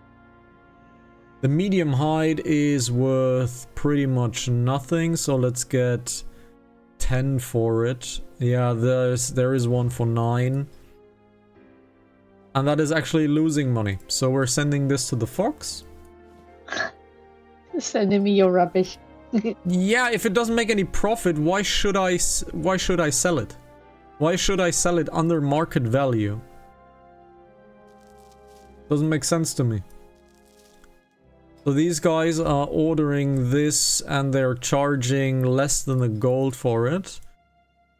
Speaker 1: The medium hide is worth pretty much nothing, so let's get 10 for it. Yeah, there is one for 9. And that is actually losing money. So we're sending this to the Fox.
Speaker 3: Sending me your rubbish.
Speaker 1: Yeah, if it doesn't make any profit, why should I sell it? Why should I sell it under market value? Doesn't make sense to me. So these guys are ordering this and they're charging less than the gold for it.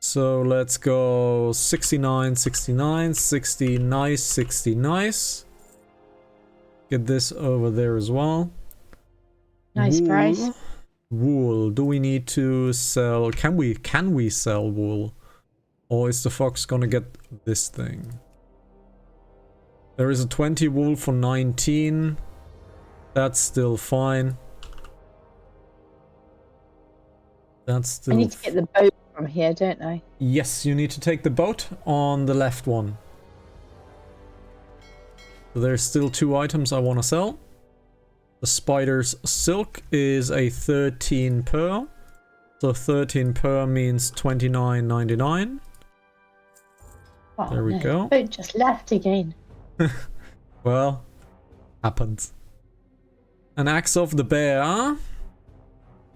Speaker 1: So let's go 69, 69, 60 nice, 60 nice. Get this over there as well.
Speaker 3: Nice
Speaker 1: Wool.
Speaker 3: price.
Speaker 1: Wool. Do we need to sell? Can we sell wool? Or is the Fox gonna get this thing? There is a 20 wool for 19. That's still fine. That's still...
Speaker 3: I need to get the boat from here, don't I?
Speaker 1: Yes, you need to take the boat on the left one. So there's still 2 items I want to sell. The spider's silk is a 13 per. So 13 per means 29.99.
Speaker 3: Oh,
Speaker 1: there we go.
Speaker 3: The boat just left again.
Speaker 1: Well, happens. An axe of the bear.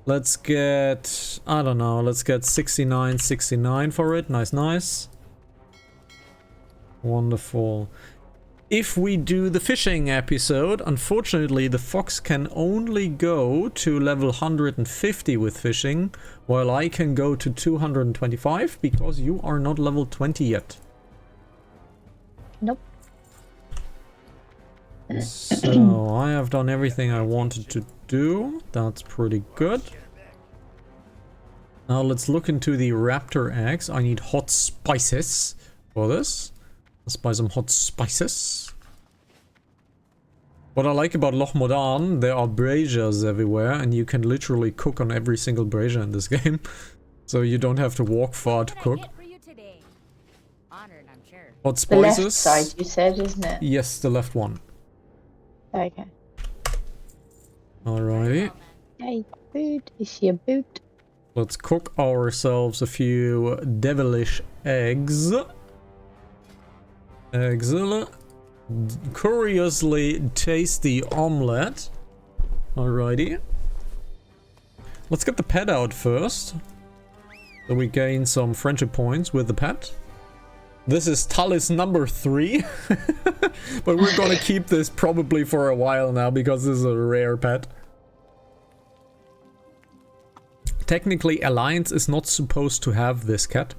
Speaker 1: Let's get, I don't know, let's get 69 for it. Nice, nice. Wonderful. If we do the fishing episode, unfortunately the Fox can only go to level 150 with fishing, while I can go to 225 because you are not level 20 yet.
Speaker 3: Nope.
Speaker 1: So I have done everything I wanted to do. That's pretty good. Now let's look into the raptor eggs. I need hot spices for this. Let's buy some hot spices. What I like about Loch Modan, there are braziers everywhere and you can literally cook on every single brazier in this game. So you don't have to walk far to cook. Hot spices.
Speaker 3: The left side you said, isn't it?
Speaker 1: Yes, the left one.
Speaker 3: Okay.
Speaker 1: Alrighty.
Speaker 3: Hey, food. Is she a boot?
Speaker 1: Let's cook ourselves a few devilish eggs. Curiously tasty omelette. Alrighty. Let's get the pet out first. So we gain some friendship points with the pet. This is Talis number 3. But we're gonna keep this probably for a while now because this is a rare pet. Technically, Alliance is not supposed to have this cat,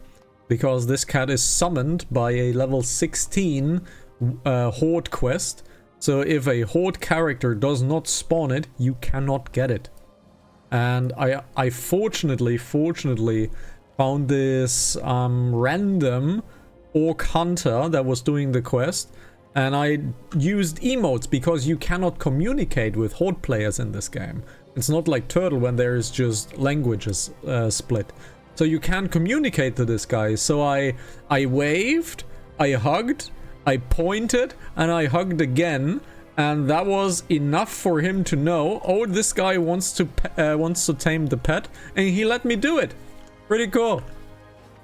Speaker 1: because this cat is summoned by a level 16 Horde quest. So if a Horde character does not spawn it, you cannot get it. And I fortunately found this random orc hunter that was doing the quest, and I used emotes because you cannot communicate with horde players in this game. It's not like Turtle when there is just languages split. So you can't communicate to this guy. So I waved, I hugged, I pointed, and I hugged again. And that was enough for him to know, oh, this guy wants to tame the pet, and he let me do it. Pretty cool.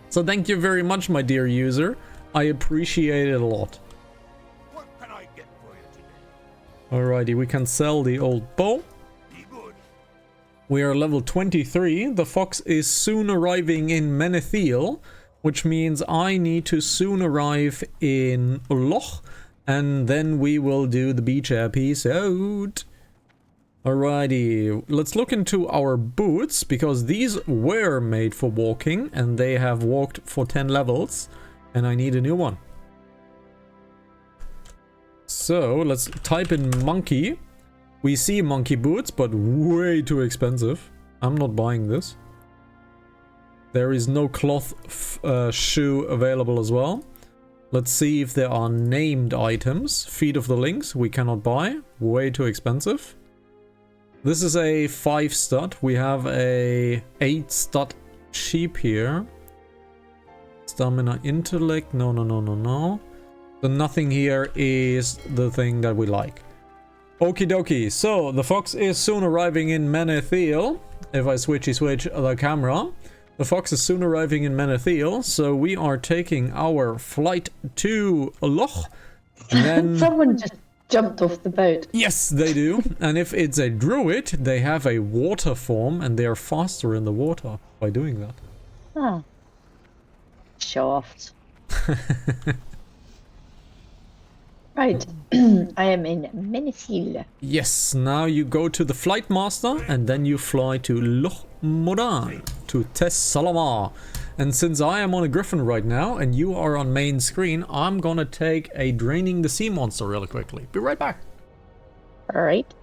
Speaker 1: So thank you very much, my dear user. I appreciate it a lot.
Speaker 2: What can I get for you today?
Speaker 1: Alrighty, we can sell the old bow.
Speaker 2: Be good.
Speaker 1: We are level 23. The fox is soon arriving in Menethil, which means I need to soon arrive in Loch. And then we will do the beach episode. Alrighty, let's look into our boots, because these were made for walking, and they have walked for 10 levels, and I need a new one. So, let's type in monkey. We see monkey boots, but way too expensive. I'm not buying this. There is no cloth shoe available as well. Let's see if there are named items. Feet of the Lynx, we cannot buy. Way too expensive. This is a 5 stud. We have a 8 stud sheep here. Stamina, intellect. No. So nothing here is the thing that we like. Okie dokie. So the fox is soon arriving in Menethil. If I switch the camera. The fox is soon arriving in Menethil, so we are taking our flight to Loch. And then...
Speaker 3: Someone just jumped off the boat.
Speaker 1: Yes, they do. And if it's a druid, they have a water form, and they are faster in the water by doing that.
Speaker 3: Ah. Shaft. Right. I am in Menethil.
Speaker 1: Yes, now you go to the flight master, and then you fly to Loch Moran, to Tes Salama. And since I am on a griffin right now, and you are on main screen, I'm gonna take a Draining the Sea monster really quickly. Be right back.
Speaker 3: Alright.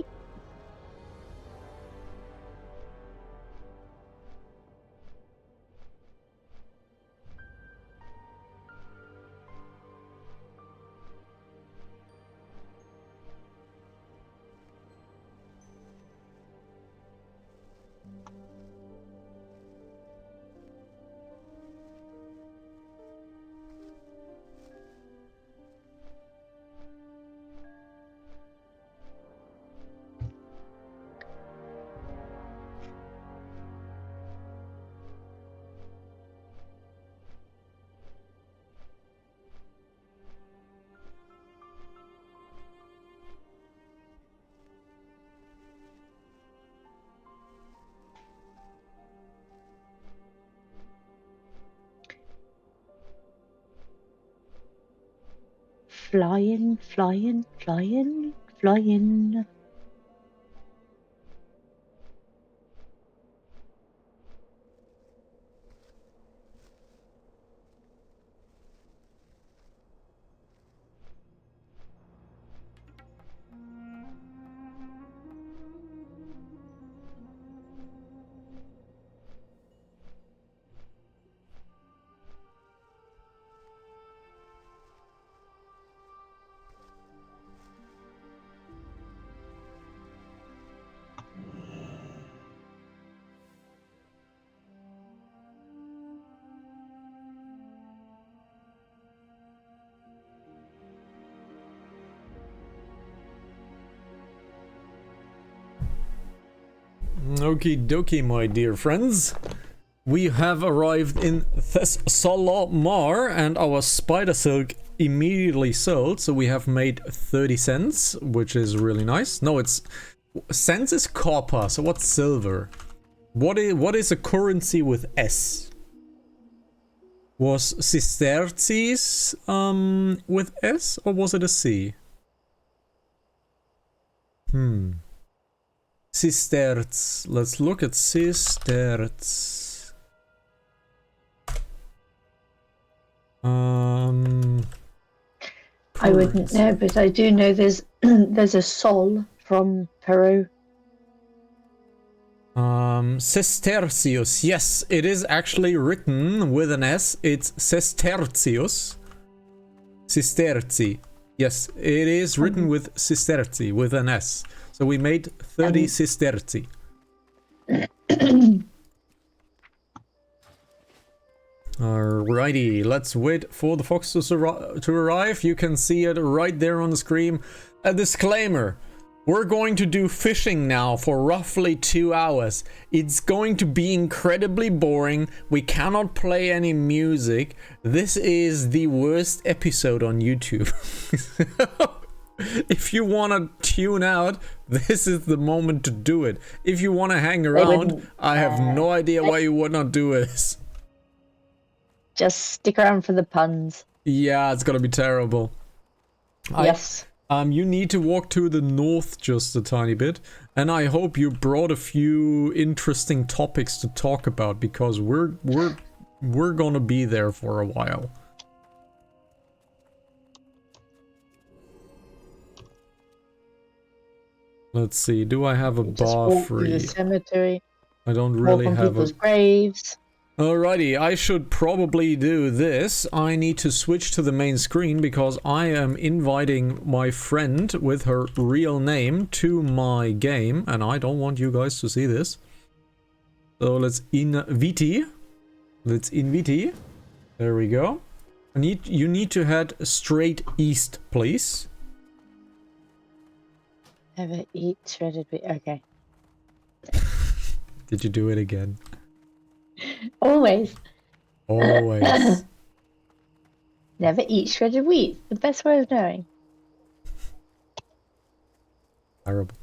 Speaker 3: Flying.
Speaker 1: Okie dokie, my dear friends. We have arrived in Thessalamar, and our spider silk immediately sold, so we have made 30 cents, which is really nice. No, it's... Cents is copper, so what's silver? What is a currency with S? Was sesterces with S, or was it a C? Sesterts. Let's look at sesterts.
Speaker 3: I wouldn't know, but I do know there's there's a sol from Peru.
Speaker 1: Sestertius. Yes, it is actually written with an S. It's Sestertius. Sesterzi. Yes, it is written with Sesterzi, with an S. So we made 30 Sesterzi. Alrighty, let's wait for the fox to arrive. You can see it right there on the screen. A disclaimer. We're going to do fishing now for roughly 2 hours. It's going to be incredibly boring. We cannot play any music. This is the worst episode on YouTube. If you want to tune out, this is the moment to do it. If you want to hang around, I have no idea why you would not do this.
Speaker 3: Just stick around for the puns.
Speaker 1: Yeah, it's gonna be terrible.
Speaker 3: Yes.
Speaker 1: You need to walk to the north just a tiny bit, and I hope you brought a few interesting topics to talk about, because we're gonna be there for a while. Let's see. Do I have a bar free?
Speaker 3: The cemetery.
Speaker 1: I don't really have
Speaker 3: people's graves.
Speaker 1: Alrighty, I should probably do this. I need to switch to the main screen because I am inviting my friend with her real name to my game, and I don't want you guys to see this. So let's invite. Let's invite. There we go. You need to head straight east, please.
Speaker 3: Never eat shredded wheat. Okay.
Speaker 1: Did you do it again?
Speaker 3: Always.
Speaker 1: Always.
Speaker 3: Never eat shredded wheat. The best way of knowing.
Speaker 1: Terrible.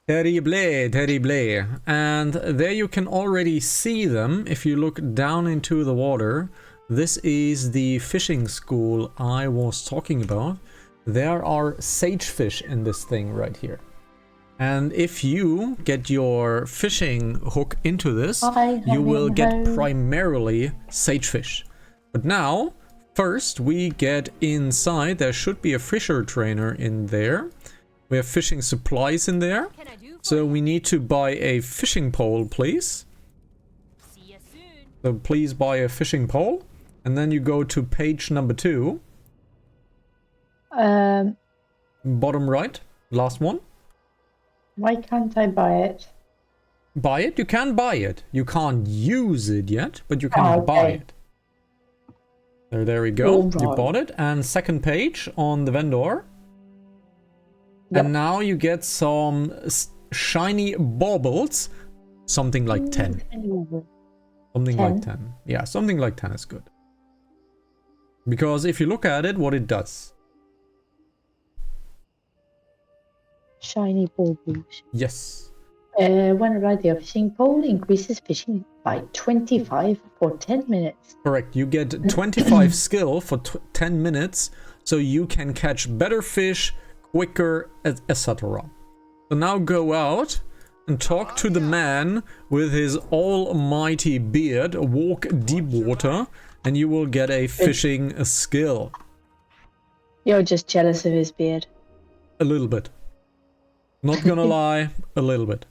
Speaker 1: Terrible, terrible. And there you can already see them if you look down into the water. This is the fishing school I was talking about. There are sagefish in this thing right here. And if you get your fishing hook into this, you will get primarily sagefish. But now, first we get inside. There should be a fisher trainer in there. We have fishing supplies in there. So we need to buy a fishing pole, please.
Speaker 4: See you soon.
Speaker 1: So please buy a fishing pole. And then you go to page number 2. Bottom right, last one.
Speaker 3: Why can't I buy it?
Speaker 1: Buy it? You can buy it. You can't use it yet, but you can buy it. There we go.
Speaker 3: Right.
Speaker 1: You bought it. And second page on the vendor.
Speaker 3: Yep.
Speaker 1: And now you get some shiny baubles. Something like 10. Something
Speaker 3: 10?
Speaker 1: like 10. Yeah, something like 10 is good. Because if you look at it, what it does.
Speaker 3: Shiny baubles.
Speaker 1: Yes.
Speaker 3: When I ride the fishing pole, increases fishing by 25 for 10 minutes.
Speaker 1: Correct. You get 25 skill for 10 minutes, so you can catch better fish, quicker, etc. So now go out and talk to the man with his almighty beard, walk deep water, and you will get a fishing skill.
Speaker 3: You're just jealous of his beard.
Speaker 1: A little bit. Not gonna lie, a little bit.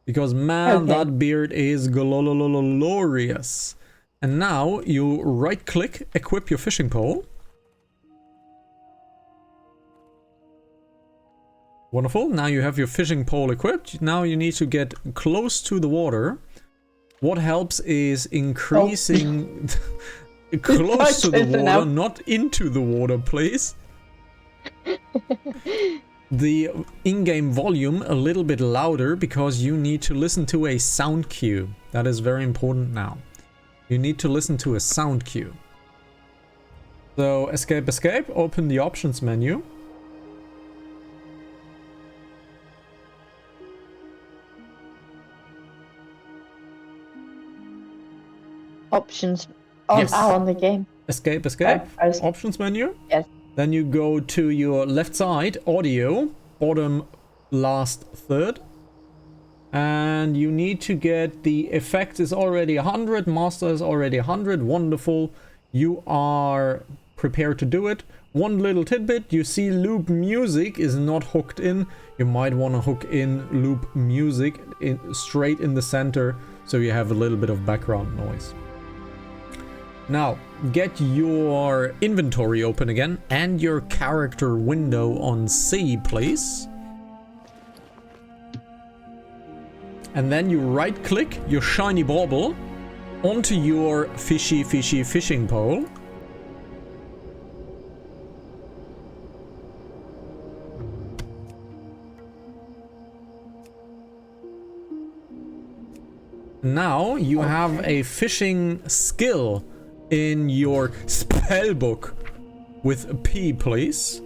Speaker 1: Because man, that beard is glorious. And now you right click, equip your fishing pole. Wonderful. Now you have your fishing pole equipped. Now you need to get close to the water. What helps is increasing close to the water, not into the water, please. The in-game volume a little bit louder because you need to listen to a sound cue. That is very important now. You need to listen to a sound cue. So escape, escape, open the options menu.
Speaker 3: Options on the game.
Speaker 1: Escape, escape, options menu.
Speaker 3: Yes.
Speaker 1: Then you go to your left side, audio, bottom last third. And you need to get the effect is already 100, master is already 100, wonderful. You are prepare to do it. One little tidbit, you see loop music is not hooked in. You might want to hook in loop music straight in the center so you have a little bit of background noise. Now, get your inventory open again and your character window on C, please. And then you right click your shiny bauble onto your fishy fishing pole. Now you have a fishing skill in your spell book with a P, please.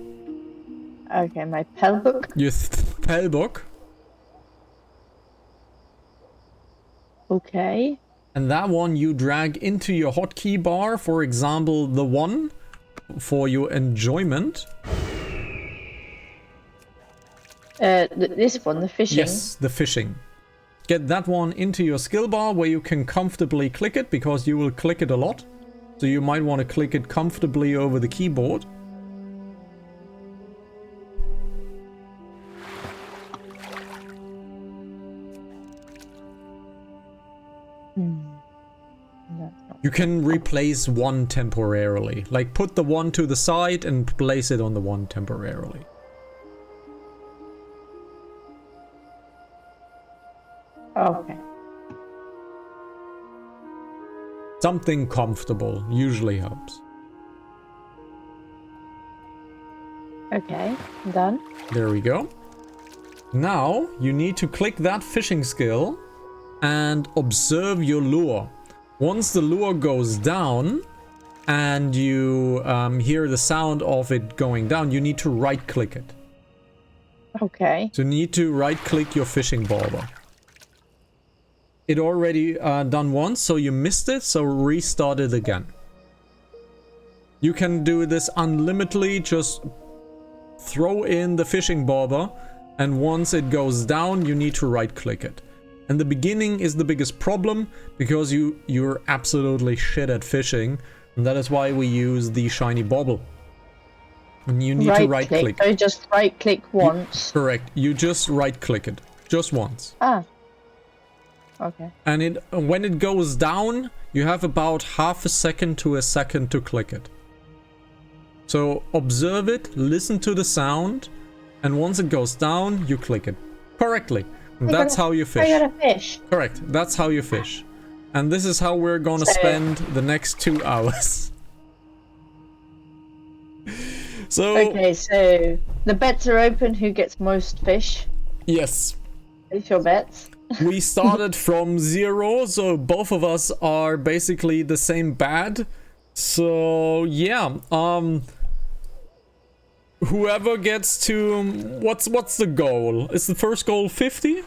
Speaker 3: Okay, my spell book.
Speaker 1: Your spell book.
Speaker 3: Okay.
Speaker 1: And that one you drag into your hotkey bar, for example, the one for your enjoyment.
Speaker 3: This one, the fishing.
Speaker 1: Yes, the fishing. Get that one into your skill bar where you can comfortably click it, because you will click it a lot. So you might want to click it comfortably over the keyboard. You can replace one temporarily. Like put the one to the side and place it on the one temporarily.
Speaker 3: Okay.
Speaker 1: Something comfortable usually helps.
Speaker 3: Okay, done.
Speaker 1: There we go. Now you need to click that fishing skill and observe your lure. Once the lure goes down and you hear the sound of it going down, you need to right click it.
Speaker 3: Okay.
Speaker 1: So you need to right click your fishing bobber. It already done once, so you missed it, so restart it again. You can do this unlimitedly, just throw in the fishing bobber, and once it goes down, you need to right click it. And the beginning is the biggest problem, because you're absolutely shit at fishing, and that is why we use the shiny bobble. And you need to right click.
Speaker 3: So just right click once.
Speaker 1: Correct, you just right click it, just once.
Speaker 3: Ah. Okay.
Speaker 1: And when it goes down, you have about half a second to a second to click it. So observe it, listen to the sound, and once it goes down, you click it correctly. And that's how you fish.
Speaker 3: I got a fish.
Speaker 1: Correct, that's how you fish. And this is how we're gonna spend the next 2 hours. So
Speaker 3: okay, so the bets are open. Who gets most fish?
Speaker 1: yes,
Speaker 3: Place your bets.
Speaker 1: we started from 0, so both of us are basically the same bad. So yeah, whoever gets to what's the goal? Is the first goal 50?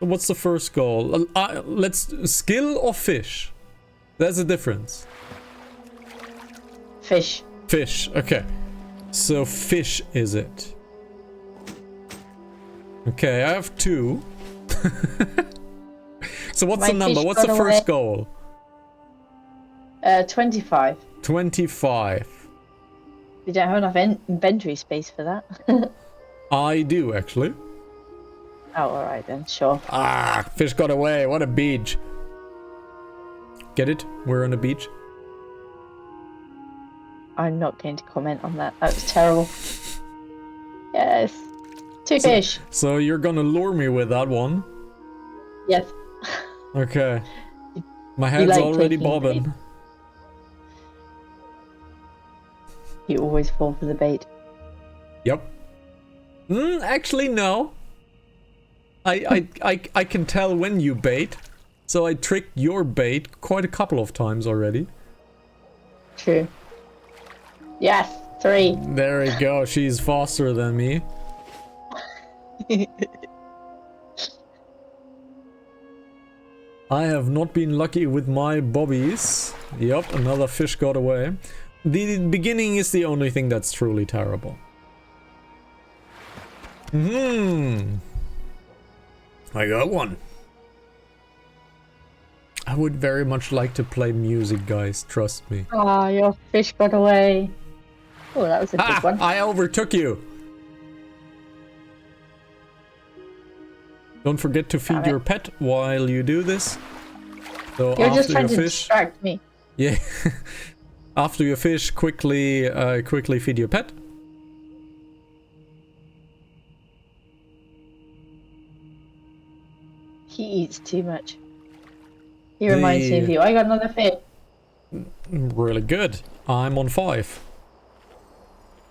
Speaker 1: What's the first goal? Let's skill or fish. There's a difference.
Speaker 3: Fish.
Speaker 1: Fish. Okay. So fish is it. Okay, I have 2. So what's the number? What's the first goal?
Speaker 3: 25.
Speaker 1: 25.
Speaker 3: We don't have enough inventory space for that.
Speaker 1: I do, actually.
Speaker 3: Oh, alright then, sure.
Speaker 1: Ah, fish got away. What a beach. Get it? We're on a beach.
Speaker 3: I'm not going to comment on that. That was terrible. Yes. 2 fish.
Speaker 1: So you're gonna lure me with that one.
Speaker 3: Yes.
Speaker 1: Okay. My head's
Speaker 3: like
Speaker 1: already
Speaker 3: taking
Speaker 1: bobbing.
Speaker 3: bait. You always fall for the bait.
Speaker 1: Yep. Actually, no. I can tell when you bait. So I tricked your bait quite a couple of times already.
Speaker 3: True. Yes, 3.
Speaker 1: There we go. She's faster than me. I have not been lucky with my bobbies. Yep, another fish got away. The beginning is the only thing that's truly terrible. I got one. I would very much like to play music, guys. Trust me.
Speaker 3: Ah, your fish got away. Oh, that was a good one.
Speaker 1: I overtook you. Don't forget to feed your pet while you do this. So
Speaker 3: You're just
Speaker 1: after
Speaker 3: trying
Speaker 1: your
Speaker 3: to
Speaker 1: fish,
Speaker 3: distract me.
Speaker 1: yeah. After your fish, quickly feed your pet.
Speaker 3: He eats too much. He reminds me of you. I got another fish.
Speaker 1: Really good. I'm on 5.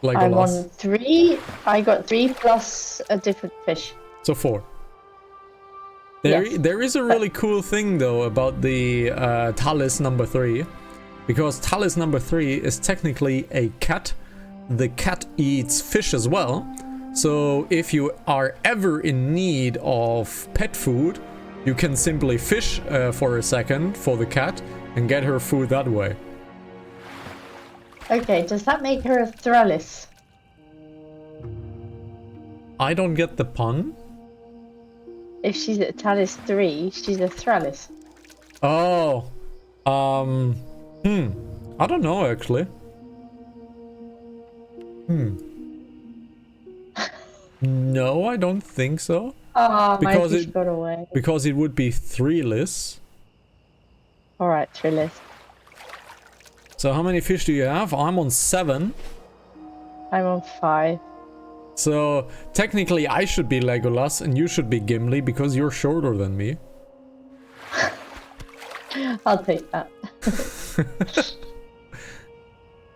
Speaker 3: I'm
Speaker 1: Legolas.
Speaker 3: on 3. I got 3 plus a different fish.
Speaker 1: So 4.
Speaker 3: Yes.
Speaker 1: There is a really cool thing though about the Talus number 3, because Talus number 3 is technically a cat. The cat eats fish as well, so if you are ever in need of pet food, you can simply fish for a second for the cat and get her food that way.
Speaker 3: Okay, does that make her a Thrallis?
Speaker 1: I don't get the pun.
Speaker 3: If she's at Talis 3, she's a Thrallis.
Speaker 1: Oh, I don't know actually. No, I don't think so.
Speaker 3: Ah, my
Speaker 1: Because
Speaker 3: fish
Speaker 1: it-
Speaker 3: got away.
Speaker 1: Because it would be 3-less.
Speaker 3: Alright, Trillis.
Speaker 1: So how many fish do you have? I'm on 7.
Speaker 3: I'm on 5.
Speaker 1: So technically I should be Legolas and you should be Gimli because you're shorter than me.
Speaker 3: I'll take that.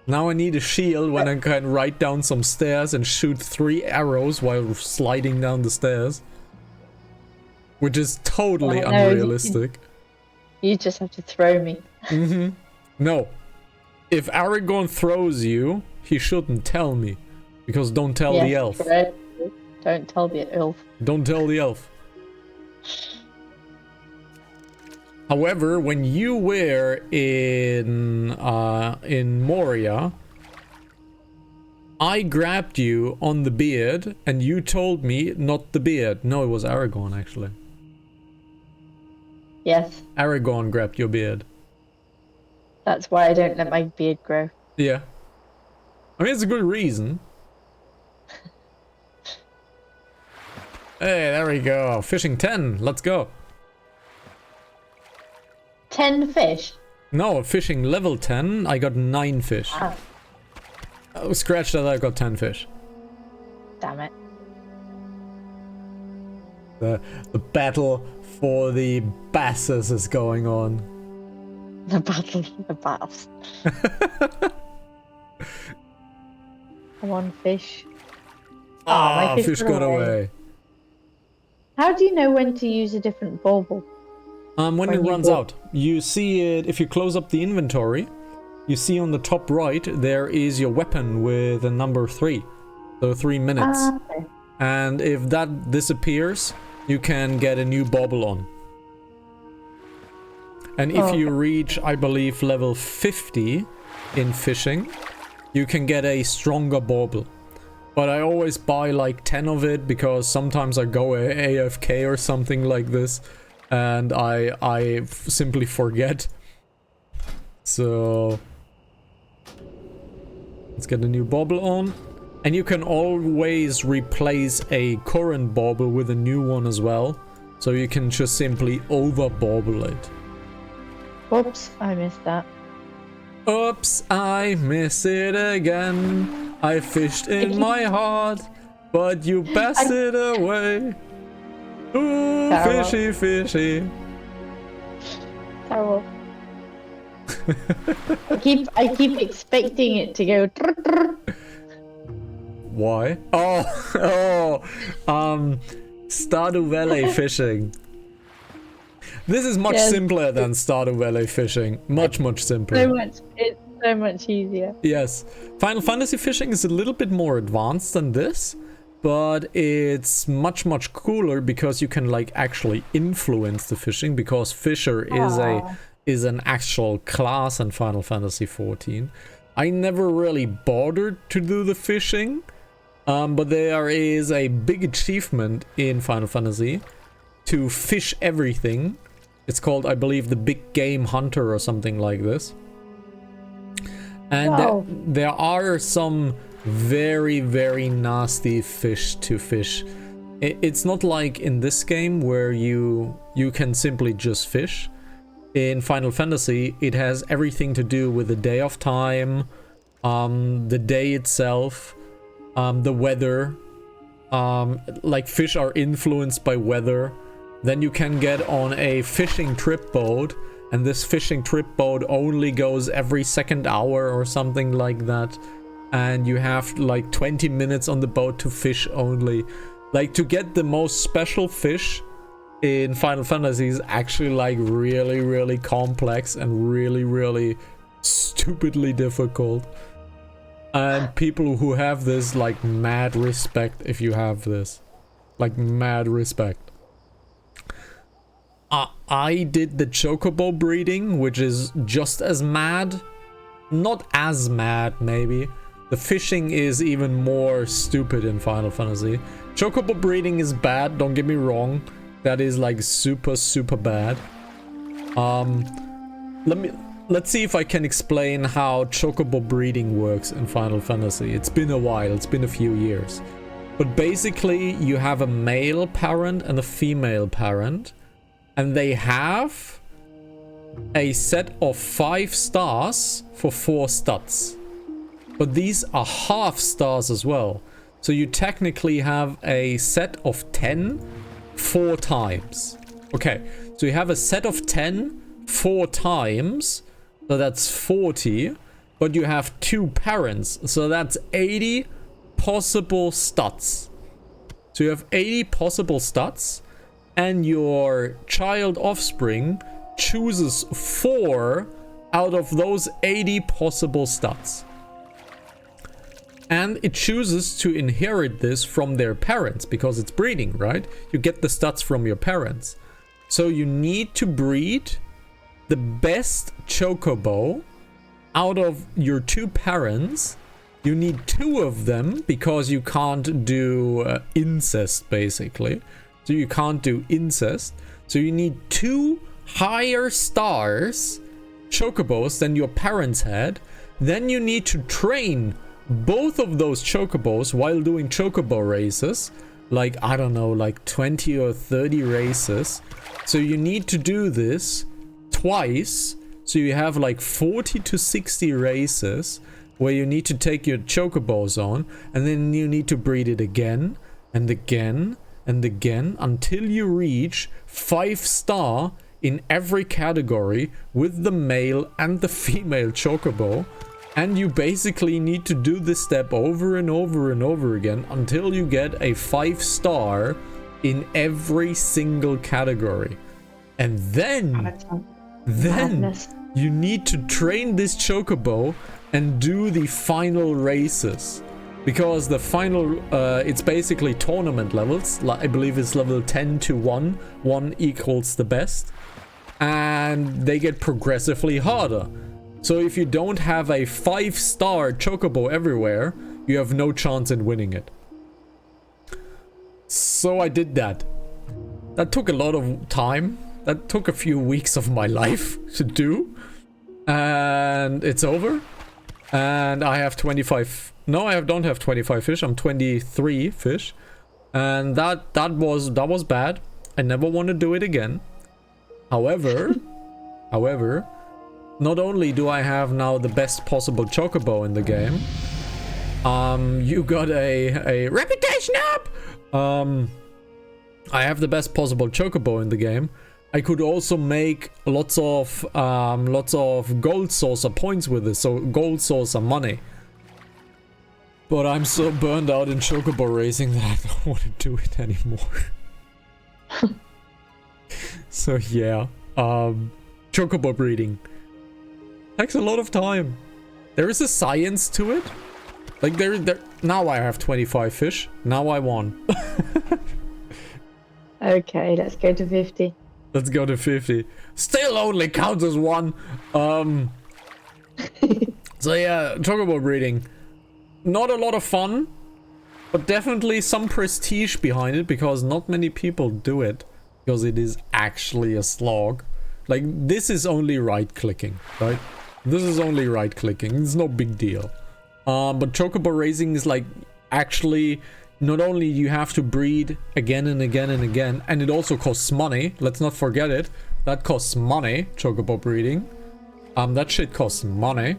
Speaker 1: Now I need a shield when I can ride down some stairs and shoot 3 arrows while sliding down the stairs. Which is totally
Speaker 3: Oh, no,
Speaker 1: unrealistic.
Speaker 3: You just have to throw me.
Speaker 1: No. If Aragorn throws you, he shouldn't tell me. Because don't tell the
Speaker 3: Yes,
Speaker 1: elf.
Speaker 3: right. Don't tell the elf.
Speaker 1: Don't tell the elf. However, when you were in Moria, I grabbed you on the beard, and you told me not the beard. No, it was Aragorn actually.
Speaker 3: Yes,
Speaker 1: Aragorn grabbed your beard.
Speaker 3: that's why I don't let my beard grow.
Speaker 1: Yeah. I mean, it's a good reason. Hey, there we go. Fishing 10. Let's go.
Speaker 3: 10 fish?
Speaker 1: No, fishing level 10. I got 9 fish.
Speaker 3: Ah,
Speaker 1: Oh, scratch that, I got 10 fish.
Speaker 3: damn it.
Speaker 1: The battle for the basses is going on.
Speaker 3: The battle of the baths. One fish.
Speaker 1: Ah,
Speaker 3: my
Speaker 1: fish got away.
Speaker 3: How do you know when to use a different bauble?
Speaker 1: When
Speaker 3: When
Speaker 1: it
Speaker 3: you
Speaker 1: runs
Speaker 3: walk.
Speaker 1: out. You see it, if you close up the inventory, you see on the top right, there is your weapon with a number 3. So 3 minutes.
Speaker 3: Okay.
Speaker 1: And if that disappears, you can get a new bauble on. And if you reach, I believe, level 50 in fishing, you can get a stronger bauble. But I always buy like 10 of it because sometimes I go AFK or something like this and I simply forget. So let's get a new bauble on. And you can always replace a current bauble with a new one as well. So you can just simply over bauble it.
Speaker 3: Oops, I missed that.
Speaker 1: Oops, I miss it again. I fished in my heart, but you passed it away. Ooh,
Speaker 3: Terrible.
Speaker 1: fishy, fishy.
Speaker 3: Terrible. I keep expecting it to go. Trrr, trrr.
Speaker 1: Why? Oh, Stardew Valley fishing. This is much
Speaker 3: Yes.
Speaker 1: simpler than Stardew Valley fishing. Much simpler.
Speaker 3: It's so much easier.
Speaker 1: Yes. Final Fantasy fishing is a little bit more advanced than this, but it's much cooler because you can like actually influence the fishing because Fisher is an actual class in Final Fantasy 14. I never really bothered to do the fishing, but there is a big achievement in Final Fantasy to fish everything It's called, I believe, the Big Game Hunter or something like this. And
Speaker 3: Wow.
Speaker 1: there are some very, very nasty fish to fish. It's not like in this game where you can simply just fish. In Final Fantasy, it has everything to do with the day of time, the day itself, the weather. Like fish are influenced by weather. Then you can get on a fishing trip boat, and this fishing trip boat only goes every second hour or something like that. And you have like 20 minutes on the boat to fish only. Like, to get the most special fish in Final Fantasy is actually like really, really complex and really, really stupidly difficult. And people who have this, like, mad respect if you have this. Like, mad respect. I did the chocobo breeding, which is just as mad. Not as mad, maybe. The fishing is even more stupid in Final Fantasy. Chocobo breeding is bad, don't get me wrong. That is like super, super bad. Let's see if I can explain how chocobo breeding works in Final Fantasy. It's been a while, it's been a few years. But basically, you have a male parent and a female parent. And they have a set of 5 stars for 4 stats. But these are half stars as well. So you technically have a set of 10 4 times. Okay, so you have a set of 10 4 times. So that's 40. But you have 2 parents. So that's 80 possible stats. So you have 80 possible stats. And your child offspring chooses 4 out of those 80 possible stats. And it chooses to inherit this from their parents because it's breeding, right? You get the stats from your parents. So you need to breed the best chocobo out of your 2 parents. You need 2 of them because you can't do incest, basically. So you can't do incest. So you need 2 higher stars chocobos than your parents had. Then you need to train both of those chocobos while doing chocobo races. Like, I don't know, like 20 or 30 races. So you need to do this twice. So you have like 40 to 60 races where you need to take your chocobos on. And then you need to breed it again and again and again until you reach 5-star in every category with the male and the female chocobo. And you basically need to do this step over and over and over again until you get a 5-star in every single category. And then you need to train this chocobo and do the final races. Because the final, it's basically tournament levels. I believe it's level 10 to 1. 1 equals the best. And they get progressively harder. So if you don't have a 5-star chocobo everywhere, you have no chance in winning it. So I did that. That took a lot of time. That took a few weeks of my life to do. And it's over. And I have 25... No, I don't have 25 fish. I'm 23 fish. And that was bad. I never want to do it again. However, not only do I have now the best possible chocobo in the game, you got a reputation up. I have the best possible chocobo in the game. I could also make lots of gold saucer points with it, so gold saucer money. But I'm so burned out in chocobo racing that I don't want to do it anymore. So yeah, chocobo breeding takes a lot of time. There is a science to it. Like there now I have 25 fish. Now I won.
Speaker 3: Okay, let's go to 50.
Speaker 1: Let's go to 50. Still only counts as 1. So yeah, chocobo breeding. Not a lot of fun, but definitely some prestige behind it because not many people do it because it is actually a slog. Like, this is only right-clicking, right? This is only right-clicking. It's no big deal. But chocobo raising is like, actually, not only you have to breed again and again and again, and it also costs money. Let's not forget it. That costs money, chocobo breeding. That shit costs money.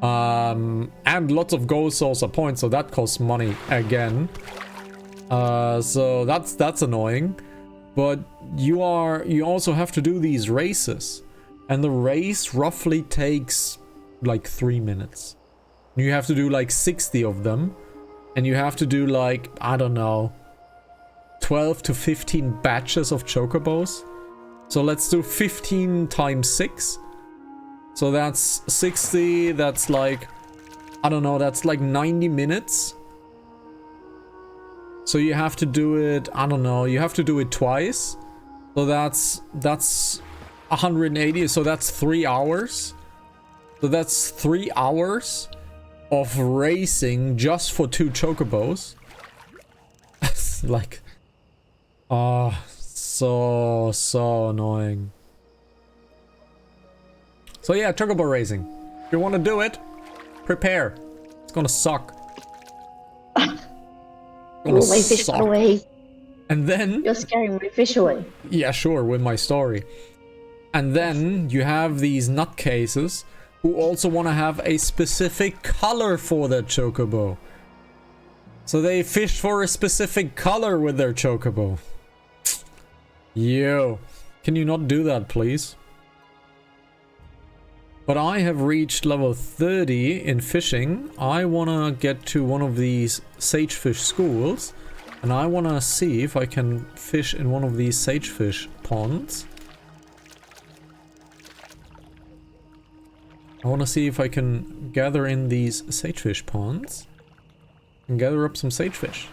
Speaker 1: And lots of gold saucer points, so that costs money again. So that's annoying. But you also have to do these races. And the race roughly takes like 3 minutes. You have to do like 60 of them. And you have to do like, I don't know, 12 to 15 batches of chocobos. So let's do 15 times 6. So that's 60, that's like, I don't know, that's like 90 minutes. So you have to do it, I don't know, you have to do it twice. So that's 180, so that's 3 hours. So that's 3 hours of racing just for 2 chocobos. Like, oh, so annoying. So yeah, chocobo racing. If you want to do it, prepare. It's gonna suck.
Speaker 3: Roll my fish away.
Speaker 1: And then...
Speaker 3: You're scaring my fish away.
Speaker 1: Yeah, sure, with my story. And then you have these nutcases who also want to have a specific color for their chocobo. So they fish for a specific color with their chocobo. Yo, can you not do that, please? But I have reached level 30 in fishing. I want to get to one of these sagefish schools. And I want to see if I can fish in one of these sagefish ponds. I want to see if I can gather in these sagefish ponds. And gather up some sagefish.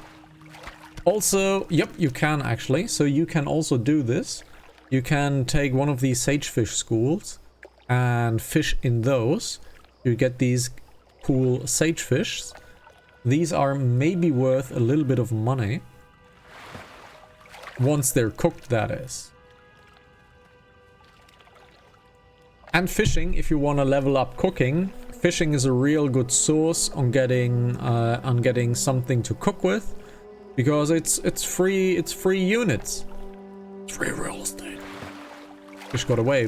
Speaker 1: Also, yep, you can actually. So you can also do this. You can take one of these sagefish schools and fish in those. You get these cool sagefish. These are maybe worth a little bit of money. Once they're cooked, that is. And fishing, if you want to level up cooking, fishing is a real good source on getting something to cook with. Because it's free units. It's free real estate. Fish got away.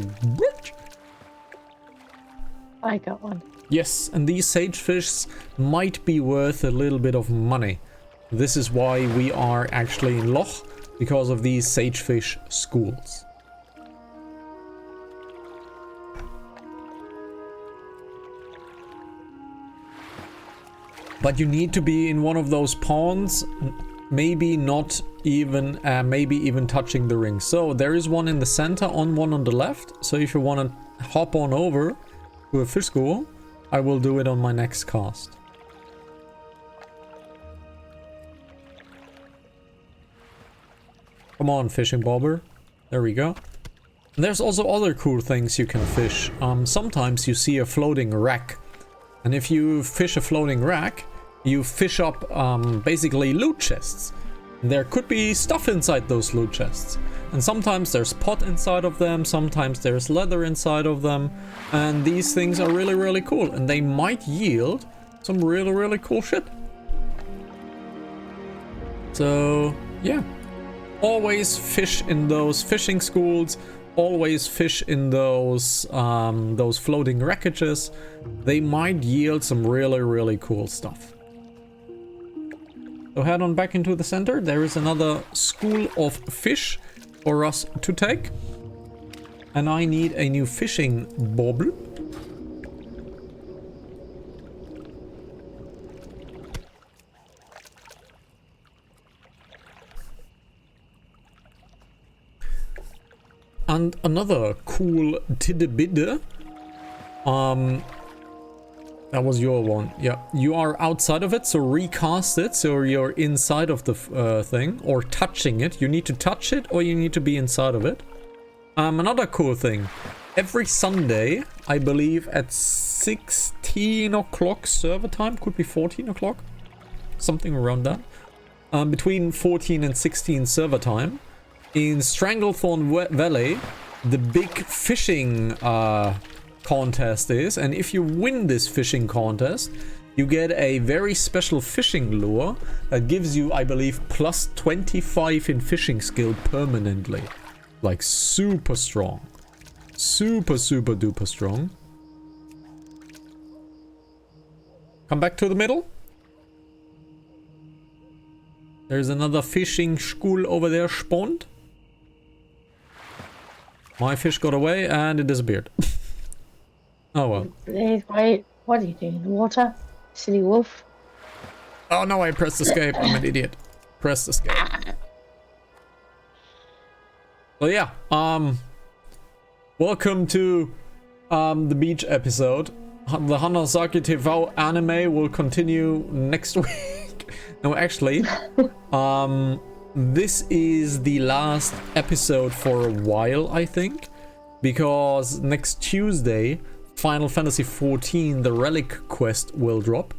Speaker 3: I got one.
Speaker 1: Yes, and these sagefish might be worth a little bit of money. This is why we are actually in Loch, because of these sagefish schools. But you need to be in one of those ponds, maybe not even, maybe even touching the ring. So there is one in the center, one on the left. So if you want to hop on over to a fish school, I will do it on my next cast. Come on, fishing bobber. There we go. And there's also other cool things you can fish. Sometimes you see a floating rack. And if you fish a floating rack, you fish up basically loot chests. There could be stuff inside those loot chests. And sometimes there's pot inside of them, sometimes there's leather inside of them. And these things are really, really cool. And they might yield some really, really cool shit. So, yeah. Always fish in those fishing schools. Always fish in those floating wreckages. They might yield some really, really cool stuff. So head on back into the center. There is another school of fish for us to take. And I need a new fishing bobble. And another cool tidbit. That was your one. Yeah, you are outside of it, so recast it so you're inside of the thing, or touching it. You need to touch it, or you need to be inside of it. Another cool thing. Every Sunday, I believe at 16 o'clock server time, could be 14 o'clock, something around that. Between 14 and 16 server time, in Stranglethorn Valley, the big fishing contest is. And if you win this fishing contest, you get a very special fishing lure that gives you, I believe, plus 25 in fishing skill permanently. Like super strong. Super duper strong. Come back to the middle. There's another fishing school over there spawned. My fish got away and it disappeared. Oh well.
Speaker 3: Wait, what are you doing in the water? Silly wolf.
Speaker 1: Oh no, I pressed escape. I'm an idiot. Pressed escape. Well, yeah. Welcome to the beach episode. The Hanasaki TV anime will continue next week. No, actually, this is the last episode for a while, I think, because next Tuesday, Final Fantasy XIV, the Relic quest will drop.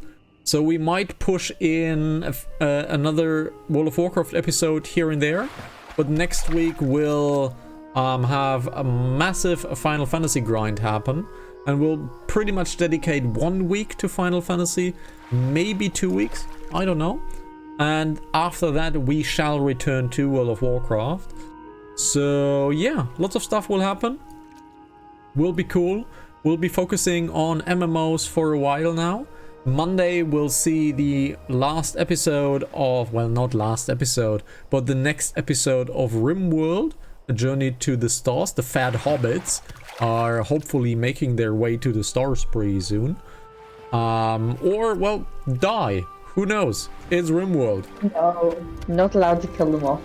Speaker 1: So we might push in another World of Warcraft episode here and there, but next week we'll have a massive Final Fantasy grind happen, and we'll pretty much dedicate 1 week to Final Fantasy, maybe 2 weeks, I don't know. And after that we shall return to World of Warcraft. So yeah, lots of stuff will happen. Will be cool. We'll be focusing on MMOs for a while now. Monday we'll see the last episode of, well, not last episode, but the next episode of RimWorld, A Journey to the Stars. The fat hobbits are hopefully making their way to the stars pretty soon. Or, well, die. Who knows? It's RimWorld.
Speaker 3: No, not allowed to kill them off.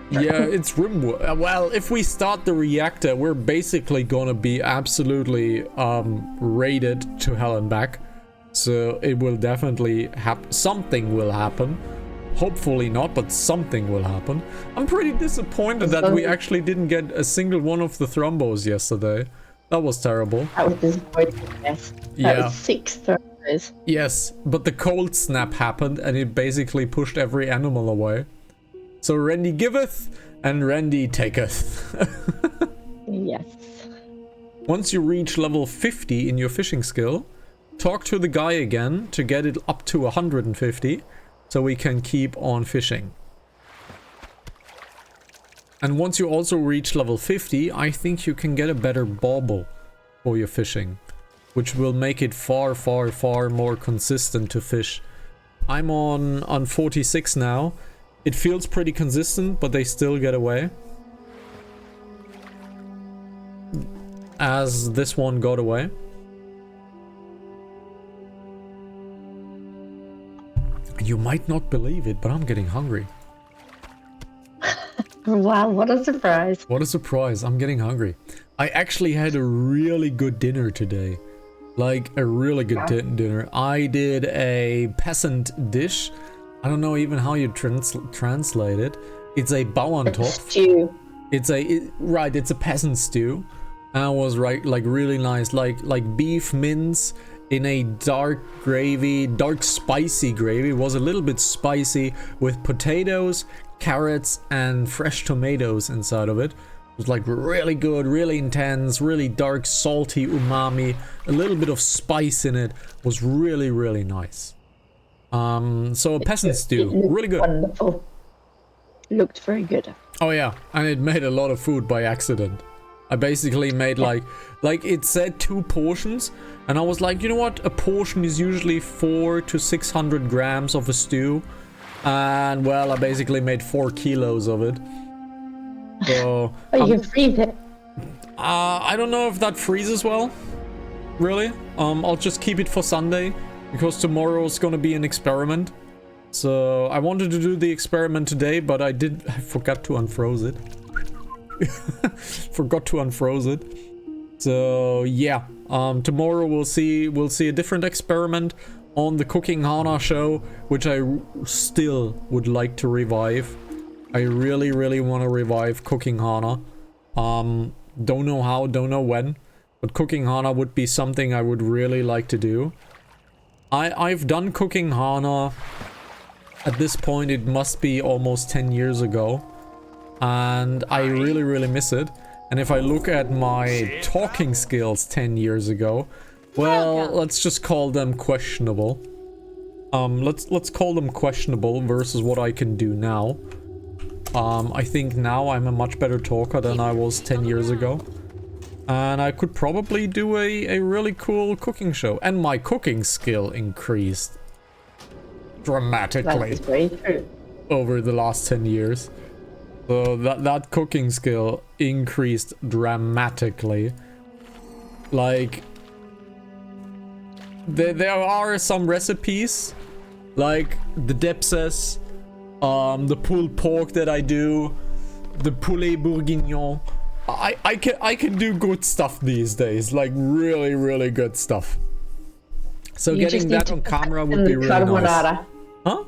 Speaker 1: Yeah, it's RimWorld. Well, if we start the reactor, we're basically gonna be absolutely raided to hell and back. So it will definitely happen. Something will happen. Hopefully not, but something will happen. I'm pretty disappointed that we actually didn't get a single one of the thrombos yesterday. That was terrible.
Speaker 3: That was disappointing, yes.
Speaker 1: Yeah.
Speaker 3: That was 6 throws.
Speaker 1: Yes, but the cold snap happened and it basically pushed every animal away. So Randy giveth and Randy taketh.
Speaker 3: Yes.
Speaker 1: Once you reach level 50 in your fishing skill, talk to the guy again to get it up to 150, so we can keep on fishing. And once you also reach level 50, I think you can get a better bauble for your fishing, which will make it far more consistent to fish. I'm on 46 now. It feels pretty consistent, but they still get away. As this one got away. You might not believe it, but I'm getting hungry.
Speaker 3: Wow, what a surprise.
Speaker 1: What a surprise, I'm getting hungry. I actually had a really good dinner today. Like, a really good dinner. I did a peasant dish. I don't know even how you translate it. It's a Bauerntopf.
Speaker 3: Stew.
Speaker 1: It's a peasant stew. And it was like really nice, like beef mince in a dark gravy, dark spicy gravy. It was a little bit spicy with potatoes, carrots, and fresh tomatoes inside of it. It was like really good, really intense, really dark, salty umami. A little bit of spice in it. Was really nice. So a peasant stew, really good.
Speaker 3: Wonderful. Looked very good.
Speaker 1: Oh yeah, and it made a lot of food by accident. I basically made like it said 2 portions, and I was like, you know what? A portion is usually 400 to 600 grams of a stew, and well, I basically made 4 kilos of it. So
Speaker 3: Oh, you can freeze it.
Speaker 1: I don't know if that freezes well. Really? I'll just keep it for Sunday, because tomorrow's gonna be an experiment. So I wanted to do the experiment today, but I forgot to unfroze it. Forgot to unfroze it. So yeah, tomorrow we'll see a different experiment on the Cooking Hana show, which I still would like to revive. I really want to revive Cooking Hana. Don't know how, don't know when, but Cooking Hana would be something I would really like to do. I've done Cooking Hana. At this point it must be almost 10 years ago, and I really miss it. And if I look at my talking skills 10 years ago, well, let's just call them questionable. Let's call them questionable versus what I can do now. I think now I'm a much better talker than I was 10 years ago. And I could probably do a really cool cooking show. And my cooking skill increased dramatically.
Speaker 3: That's very true.
Speaker 1: Over the last 10 years. So that cooking skill increased dramatically. Like, there are some recipes, like the depses, the pulled pork that I do, the poulet bourguignon. I can do good stuff these days, like really, really good stuff. So
Speaker 3: You
Speaker 1: getting
Speaker 3: just need
Speaker 1: that
Speaker 3: to
Speaker 1: on camera
Speaker 3: perfect
Speaker 1: would be
Speaker 3: the
Speaker 1: really nice.
Speaker 3: carbonara.
Speaker 1: Huh?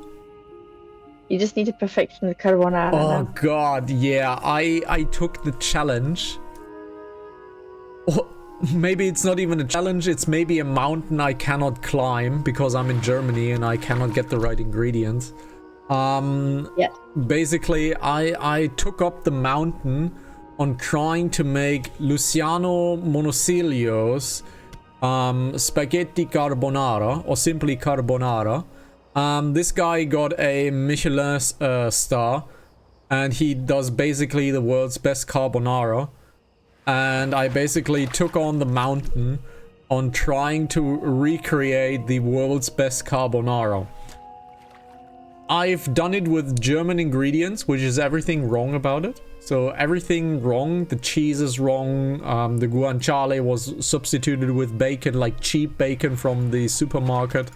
Speaker 3: You just need to perfection the carbonara.
Speaker 1: Oh
Speaker 3: now.
Speaker 1: god, yeah, I took the challenge. Oh, maybe it's not even a challenge, it's maybe a mountain I cannot climb because I'm in Germany and I cannot get the right ingredients.
Speaker 3: Yeah.
Speaker 1: Basically, I took up the mountain on trying to make Luciano Monosilio's spaghetti carbonara, or simply carbonara. This guy got a Michelin star, and he does basically the world's best carbonara. And I basically took on the mountain on trying to recreate the world's best carbonara. I've done it with German ingredients, which is everything wrong about it. So everything wrong, the cheese is wrong, the guanciale was substituted with bacon, like cheap bacon from the supermarket.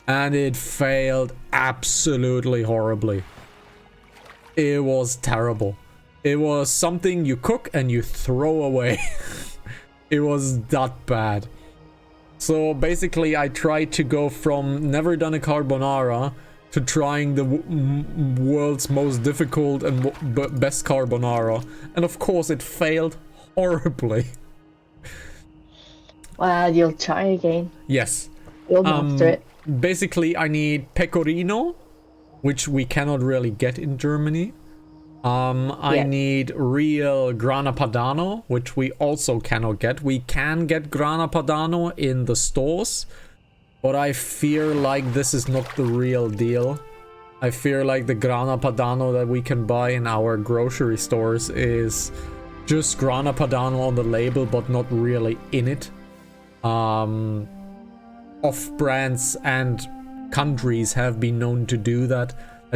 Speaker 1: And it failed absolutely horribly. It was terrible. It was something you cook and you throw away. It was that bad. So basically I tried to go from never done a carbonara to trying the world's most difficult and best carbonara. And of course it failed horribly.
Speaker 3: Well, you'll try again.
Speaker 1: Yes.
Speaker 3: You'll master it.
Speaker 1: Basically I need pecorino, which we cannot really get in Germany. I need real grana padano, which we also cannot get. We can get grana padano in the stores, but I fear like this is not the real deal. I fear like the grana padano that we can buy in our grocery stores is just grana padano on the label, but not really in it. Off-brands and countries have been known to do that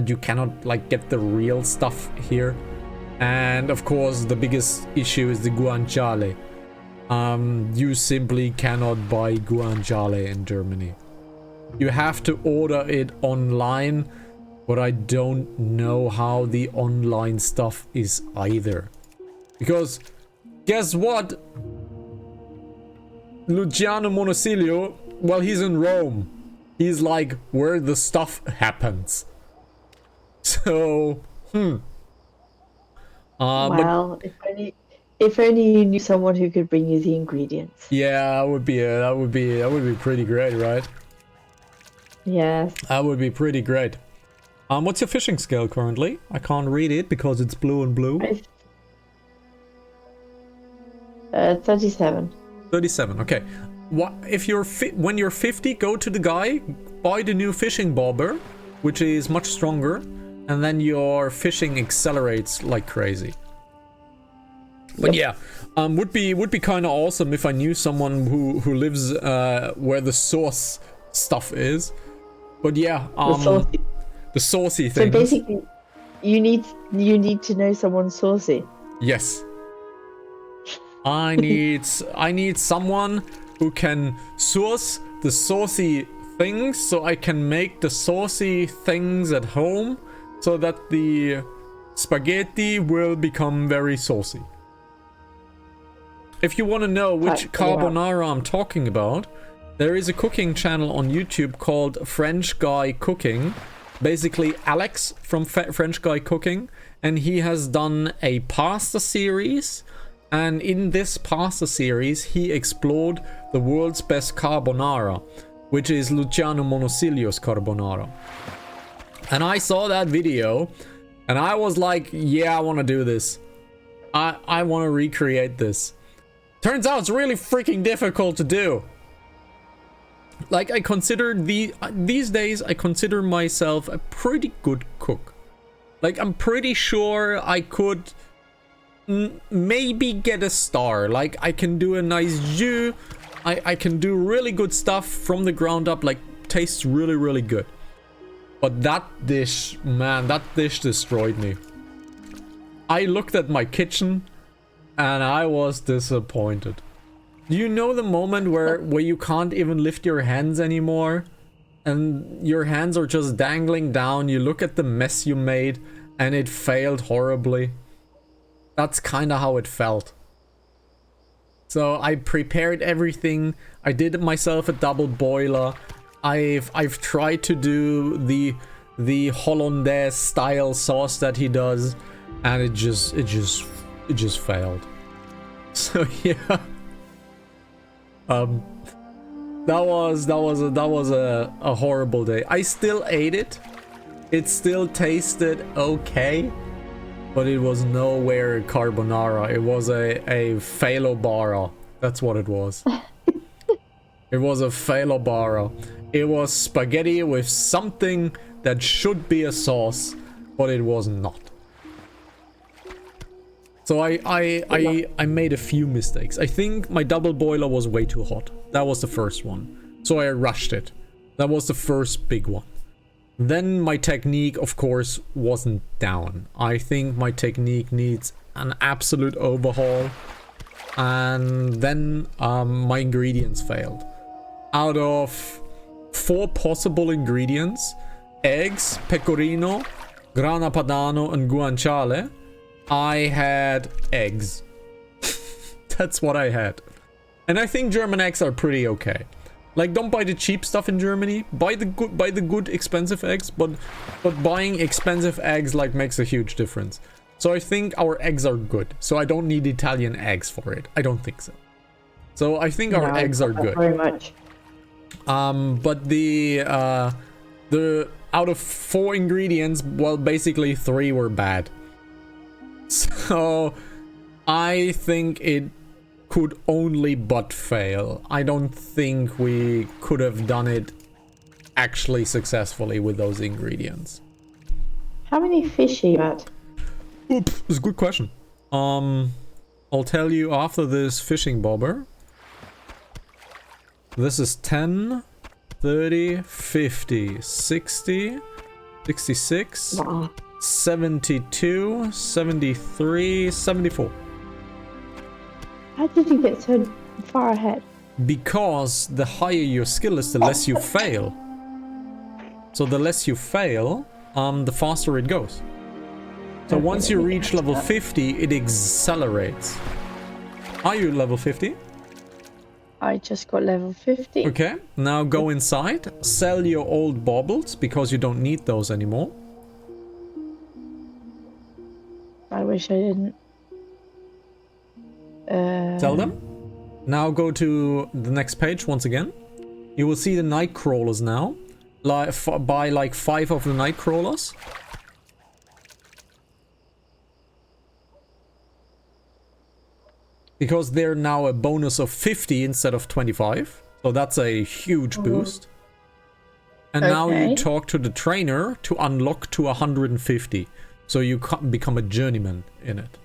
Speaker 1: you cannot like get the real stuff here. And of course the biggest issue is the guanciale. You simply cannot buy guanciale in Germany. You have to order it online, but I don't know how the online stuff is either. Because guess what? Luciano Monosilio, well, he's in Rome. He's like where the stuff happens. So,
Speaker 3: Well, if only you knew someone who could bring you the ingredients.
Speaker 1: Yeah, that would be pretty great, right?
Speaker 3: Yes.
Speaker 1: That would be pretty great. What's your fishing scale currently? I can't read it because it's blue and blue.
Speaker 3: 37.
Speaker 1: 37. Okay. What if you're when you're 50? Go to the guy, buy the new fishing bobber, which is much stronger. And then your fishing accelerates like crazy. But yeah, would be kind of awesome if I knew someone who lives where the source stuff is. But yeah, the saucy things.
Speaker 3: So basically, you need to know someone saucy.
Speaker 1: Yes. I need someone who can source the saucy things, so I can make the saucy things at home. So that the spaghetti will become very saucy. If you want to know which carbonara I'm talking about, there is a cooking channel on YouTube called French Guy Cooking. Basically Alex from French Guy Cooking. And he has done a pasta series. And in this pasta series, he explored the world's best carbonara, which is Luciano Monosilio's carbonara. And I saw that video and I was like, yeah, I want to do this. I want to recreate this. Turns out it's really freaking difficult to do. Like, I consider these days, I consider myself a pretty good cook. Like, I'm pretty sure I could maybe get a star. Like, I can do a nice jus. I can do really good stuff from the ground up. Like, tastes really, really good. But that dish, man, that dish destroyed me. I looked at my kitchen and I was disappointed. Do you know the moment where you can't even lift your hands anymore? And your hands are just dangling down. You look at the mess you made and it failed horribly. That's kind of how it felt. So I prepared everything. I did myself a double boiler. I've tried to do the Hollandaise style sauce that he does, and it just failed. So yeah. That was a horrible day. I still ate it. It still tasted okay, but it was nowhere carbonara. It was a failobara. That's what it was. It was a failobara. It was spaghetti with something that should be a sauce, but it was not. So I made a few mistakes. I think my double boiler was way too hot. That was the first one. So I rushed it. That was the first big one. Then my technique, of course, wasn't down. I think my technique needs an absolute overhaul. And then my ingredients failed. Out of 4 possible ingredients, eggs, pecorino, grana padano, and guanciale, I had eggs. That's what I had. And I think German eggs are pretty okay. Like, don't buy the cheap stuff in Germany. Buy the good expensive eggs, but buying expensive eggs like makes a huge difference. So I think our eggs are good. So I don't need Italian eggs for it. I don't think so. So I think our eggs are good.
Speaker 3: Very much.
Speaker 1: But the out of 4 ingredients, well, basically 3 were bad. So I think it could only but fail. I don't think we could have done it actually successfully with those ingredients.
Speaker 3: How many fish are you at?
Speaker 1: Oops, it's a good question. I'll tell you after this fishing bobber. This is 10, 30, 50, 60, 66,
Speaker 3: Wow.
Speaker 1: 72, 73, 74.
Speaker 3: How did you get so far ahead?
Speaker 1: Because the higher your skill is, the less you fail. So the less you fail, the faster it goes. So
Speaker 3: Okay,
Speaker 1: once you
Speaker 3: let me
Speaker 1: reach
Speaker 3: catch
Speaker 1: level
Speaker 3: up.
Speaker 1: 50, it accelerates. Are you level 50?
Speaker 3: I just got level 50.
Speaker 1: Okay, now go inside, sell your old baubles, because you don't need those anymore.
Speaker 3: I wish I didn't.
Speaker 1: Sell them. Now go to the next page once again. You will see the night crawlers now. Buy like 5 of the night crawlers. Because they're now a bonus of 50 instead of 25. So that's a huge boost. And now you
Speaker 3: Okay.
Speaker 1: talk to the trainer to unlock to 150. So you become a journeyman in it.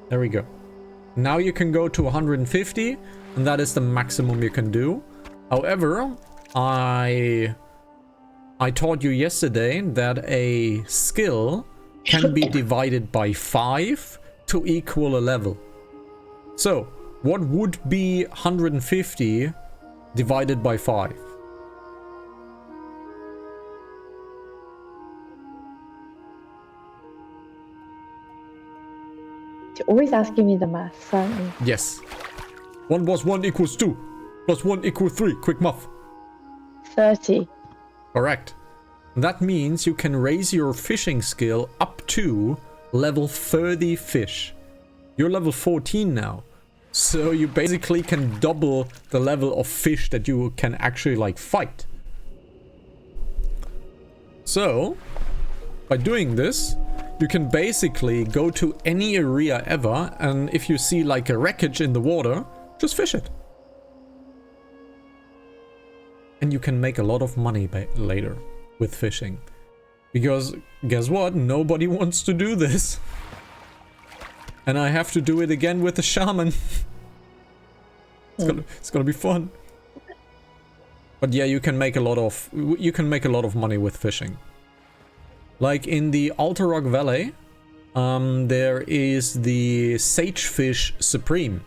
Speaker 1: There we go. Now you can go to 150, and that is the maximum you can do. However, I taught you yesterday that a skill can be divided by 5 to equal a level. So, what would be 150 divided by 5?
Speaker 3: You're always asking me the maths, aren't you?
Speaker 1: Yes. 1 plus 1 equals 2. Plus 1 equals 3. Quick math.
Speaker 3: 30.
Speaker 1: Correct. That means you can raise your fishing skill up to level 30 fish. You're level 14 now. So you basically can double the level of fish that you can actually like fight. So, by doing this, you can basically go to any area ever, and if you see like a wreckage in the water, just fish it. And you can make a lot of money later with fishing. Because, guess what? Nobody wants to do this. And I have to do it again with the shaman. It's gonna be fun. But yeah, you can make a lot of money with fishing. Like in the Alta Rock Valley, there is the Sagefish Supreme.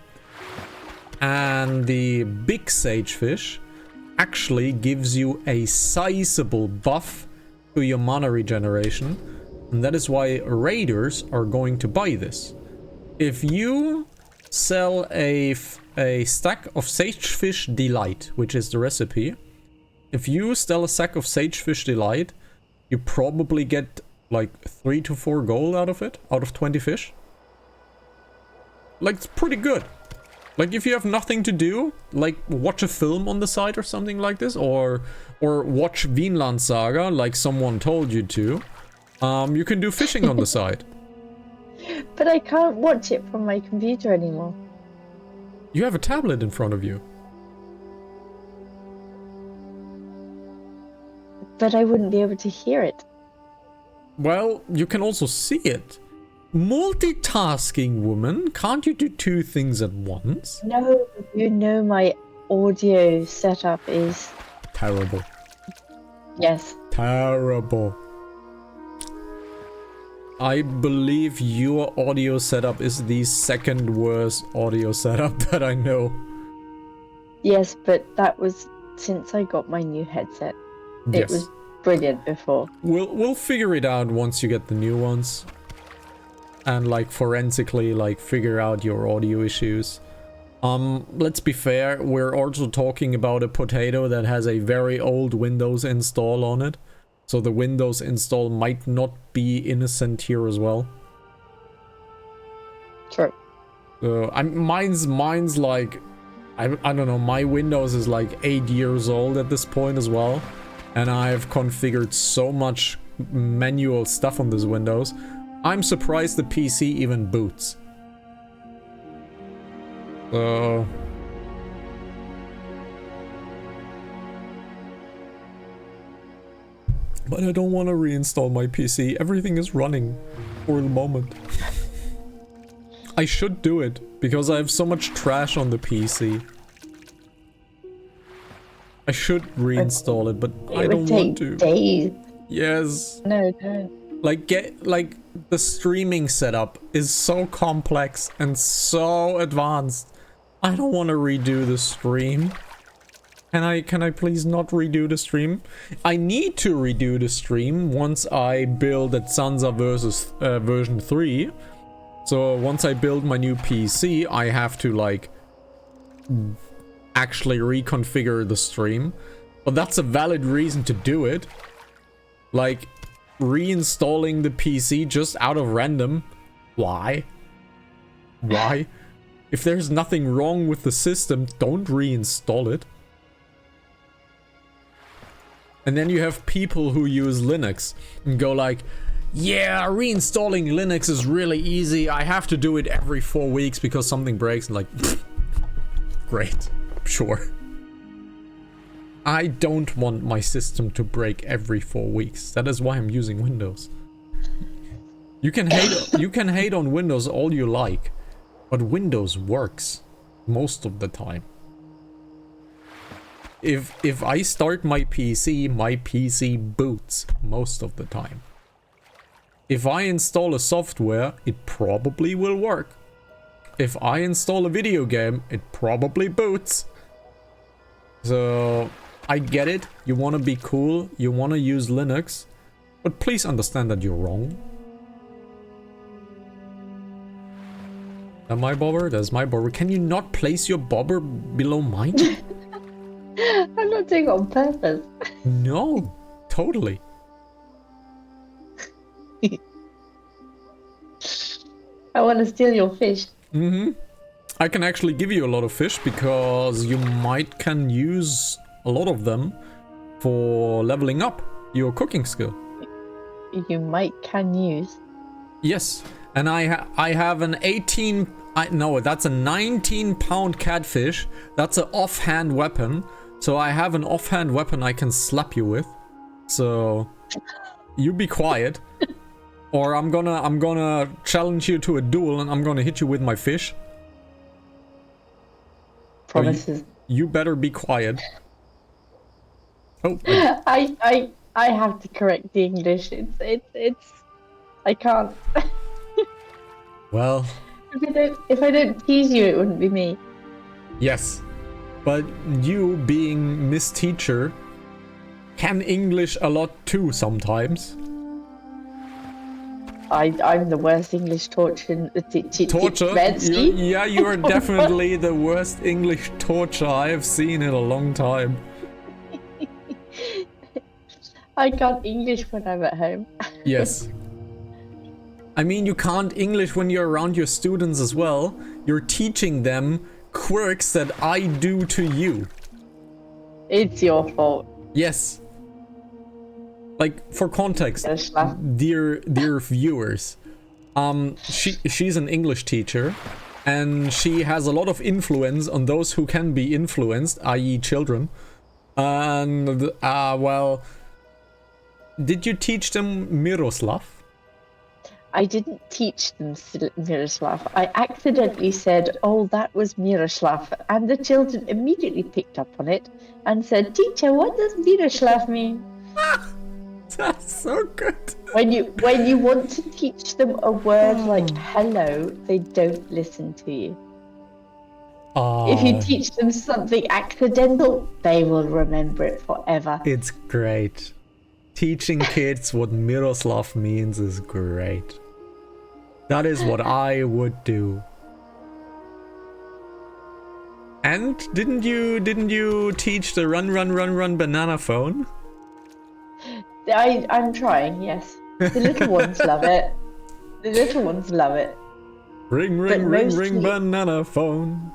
Speaker 1: And the big Sagefish actually gives you a sizable buff to your mana regeneration. And that is why raiders are going to buy this. If you sell a stack of Sagefish Delight, which is the recipe, if you sell a sack of Sagefish Delight, you probably get like 3 to 4 gold out of it, out of 20 fish. Like, it's pretty good. Like, if you have nothing to do, like watch a film on the side or something like this, or watch Vinland Saga like someone told you to, you can do fishing on the side.
Speaker 3: But I can't watch it from my computer anymore.
Speaker 1: You have a tablet in front of you.
Speaker 3: But I wouldn't be able to hear it.
Speaker 1: Well, you can also see it. Multitasking, woman. Can't you do 2 things at once?
Speaker 3: No, you know my audio setup is...
Speaker 1: Terrible.
Speaker 3: Yes.
Speaker 1: Terrible. I believe your audio setup is the second worst audio setup that I know.
Speaker 3: Yes, but that was since I got my new headset. It
Speaker 1: Yes.
Speaker 3: was brilliant before.
Speaker 1: We'll figure it out once you get the new ones. And like forensically like figure out your audio issues. Let's be fair, we're also talking about a potato that has a very old Windows install on it. So the Windows install might not be innocent here as well.
Speaker 3: True.
Speaker 1: Mine's like, I don't know, my Windows is like 8 years old at this point as well. And I've configured so much manual stuff on this Windows. I'm surprised the PC even boots. So... But I don't want to reinstall my PC. Everything is running for the moment. I should do it, because I have so much trash on the PC. I should reinstall it, but I don't want to.
Speaker 3: It would take days.
Speaker 1: Yes.
Speaker 3: No, don't.
Speaker 1: Like, the streaming setup is so complex and so advanced. I don't want to redo the stream. Can I please not redo the stream? I need to redo the stream once I build at Sansa versus version 3. So once I build my new PC, I have to like actually reconfigure the stream. But that's a valid reason to do it. Like reinstalling the PC just out of random. Why? Why? If there's nothing wrong with the system, don't reinstall it. And then you have people who use Linux and go like, yeah, reinstalling Linux is really easy. I have to do it every 4 weeks because something breaks. And like, great, sure. I don't want my system to break every 4 weeks. That is why I'm using Windows. You can hate on Windows all you like, but Windows works most of the time. If I start my PC boots most of the time. If I install a software, it probably will work. If I install a video game, it probably boots. So, I get it. You want to be cool. You want to use Linux. But please understand that you're wrong. That my bobber? That's my bobber. Can you not place your bobber below mine?
Speaker 3: I'm not doing it on purpose.
Speaker 1: No, totally.
Speaker 3: I want to steal your fish.
Speaker 1: Mm-hmm. I can actually give you a lot of fish because you can use a lot of them for leveling up your cooking skill.
Speaker 3: you might can use.
Speaker 1: Yes, and I have an 18. No, that's a 19-pound catfish. That's an offhand weapon. So I have an offhand weapon I can slap you with. So you be quiet, or I'm gonna challenge you to a duel, and I'm gonna hit you with my fish.
Speaker 3: Promises.
Speaker 1: You better be quiet. Oh,
Speaker 3: I have to correct the English. It's I can't.
Speaker 1: well,
Speaker 3: If I don't tease you, it wouldn't be me.
Speaker 1: yes, but you being Miss Teacher can English a lot too sometimes.
Speaker 3: I'm the worst English torture.
Speaker 1: Torture? Yeah, you are definitely the worst English torture I have seen in a long time.
Speaker 3: I can't English when I'm at home.
Speaker 1: Yes. I mean, you can't English when you're around your students as well. You're teaching them quirks that I do to you.
Speaker 3: It's your fault.
Speaker 1: Yes. Like, for context, dear viewers, she's an English teacher, and she has a lot of influence on those who can be influenced, i.e. children. And, well, did you teach them Miroslav?
Speaker 3: I didn't teach them Miroslav. I accidentally said, "Oh, that was Miroslav," and the children immediately picked up on it and said, "Teacher, what does Miroslav mean?"
Speaker 1: That's so good.
Speaker 3: When you want to teach them a word like hello, they don't listen to you. If you teach them something accidental, they will remember it forever.
Speaker 1: It's great. Teaching kids what Miroslav means is great. That is what I would do. And didn't you teach the run banana phone?
Speaker 3: I'm trying, yes. The little ones love it. The little ones love it.
Speaker 1: Ring banana phone.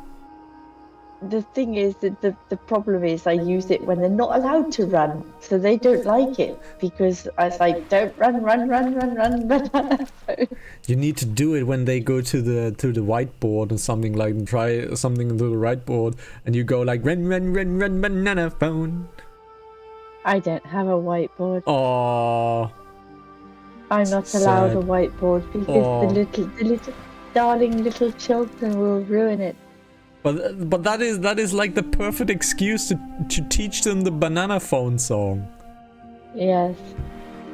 Speaker 3: The thing is that the problem is I use it when they're not allowed to run, so they don't like it because I was like, don't run, banana phone.
Speaker 1: You need to do it when they go to the whiteboard or something, like try something to the whiteboard, and you go like run banana phone.
Speaker 3: I don't have a whiteboard.
Speaker 1: Aww.
Speaker 3: I'm not allowed a whiteboard because the little darling little children will ruin it.
Speaker 1: But that is like the perfect excuse to teach them the banana phone song.
Speaker 3: Yes.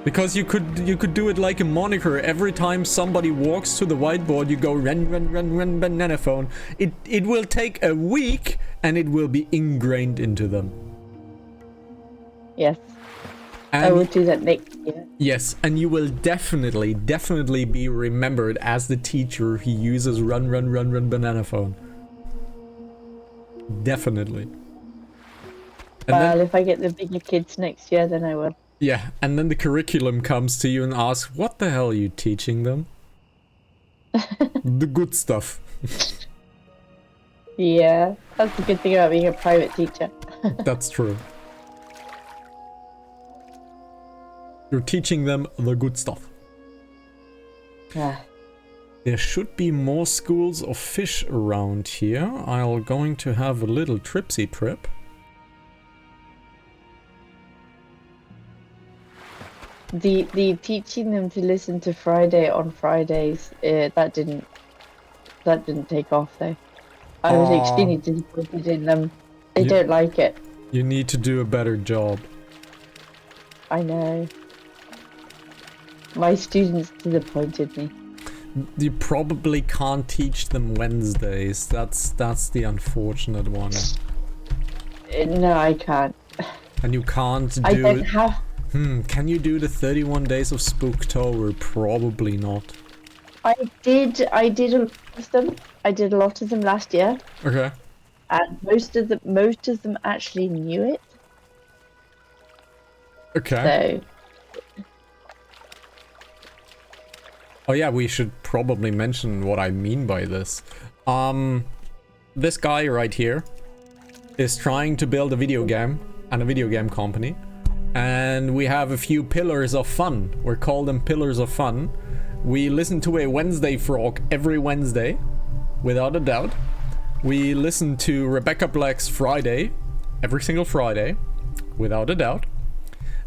Speaker 1: Because you could do it like a moniker. Every time somebody walks to the whiteboard, you go run banana phone. It will take a week and it will be ingrained into them.
Speaker 3: Yes.
Speaker 1: And
Speaker 3: I will do that next year.
Speaker 1: Yes, and you will definitely be remembered as the teacher who uses run banana phone. Definitely. And
Speaker 3: well,
Speaker 1: then,
Speaker 3: if I get the bigger kids next year, then I will.
Speaker 1: yeah, and then the curriculum comes to you and asks, what the hell are you teaching them? The good stuff.
Speaker 3: Yeah, that's the good thing about being a private teacher.
Speaker 1: That's true. You're teaching them the good stuff.
Speaker 3: Yeah.
Speaker 1: There should be more schools of fish around here. I'm going to have a little tripsy trip.
Speaker 3: The teaching them to listen to Friday on Fridays, that didn't take off though. I was extremely disappointed in them. They don't like it.
Speaker 1: You need to do a better job.
Speaker 3: I know. My students disappointed me.
Speaker 1: You probably can't teach them Wednesdays. That's the unfortunate one.
Speaker 3: No, I can't.
Speaker 1: And you can't do...
Speaker 3: I don't have...
Speaker 1: Can you do the 31 days of Spooktober? Probably not.
Speaker 3: I did a lot of them. I did a lot of them last year.
Speaker 1: Okay.
Speaker 3: And most of them actually knew it.
Speaker 1: Okay.
Speaker 3: So...
Speaker 1: Oh yeah, we should probably mention what I mean by this. This guy right here is trying to build a video game and a video game company, And we have a few pillars of fun. We call them pillars of fun. We listen to a Wednesday Frog every Wednesday, without a doubt. We listen to Rebecca Black's Friday, every single Friday, without a doubt.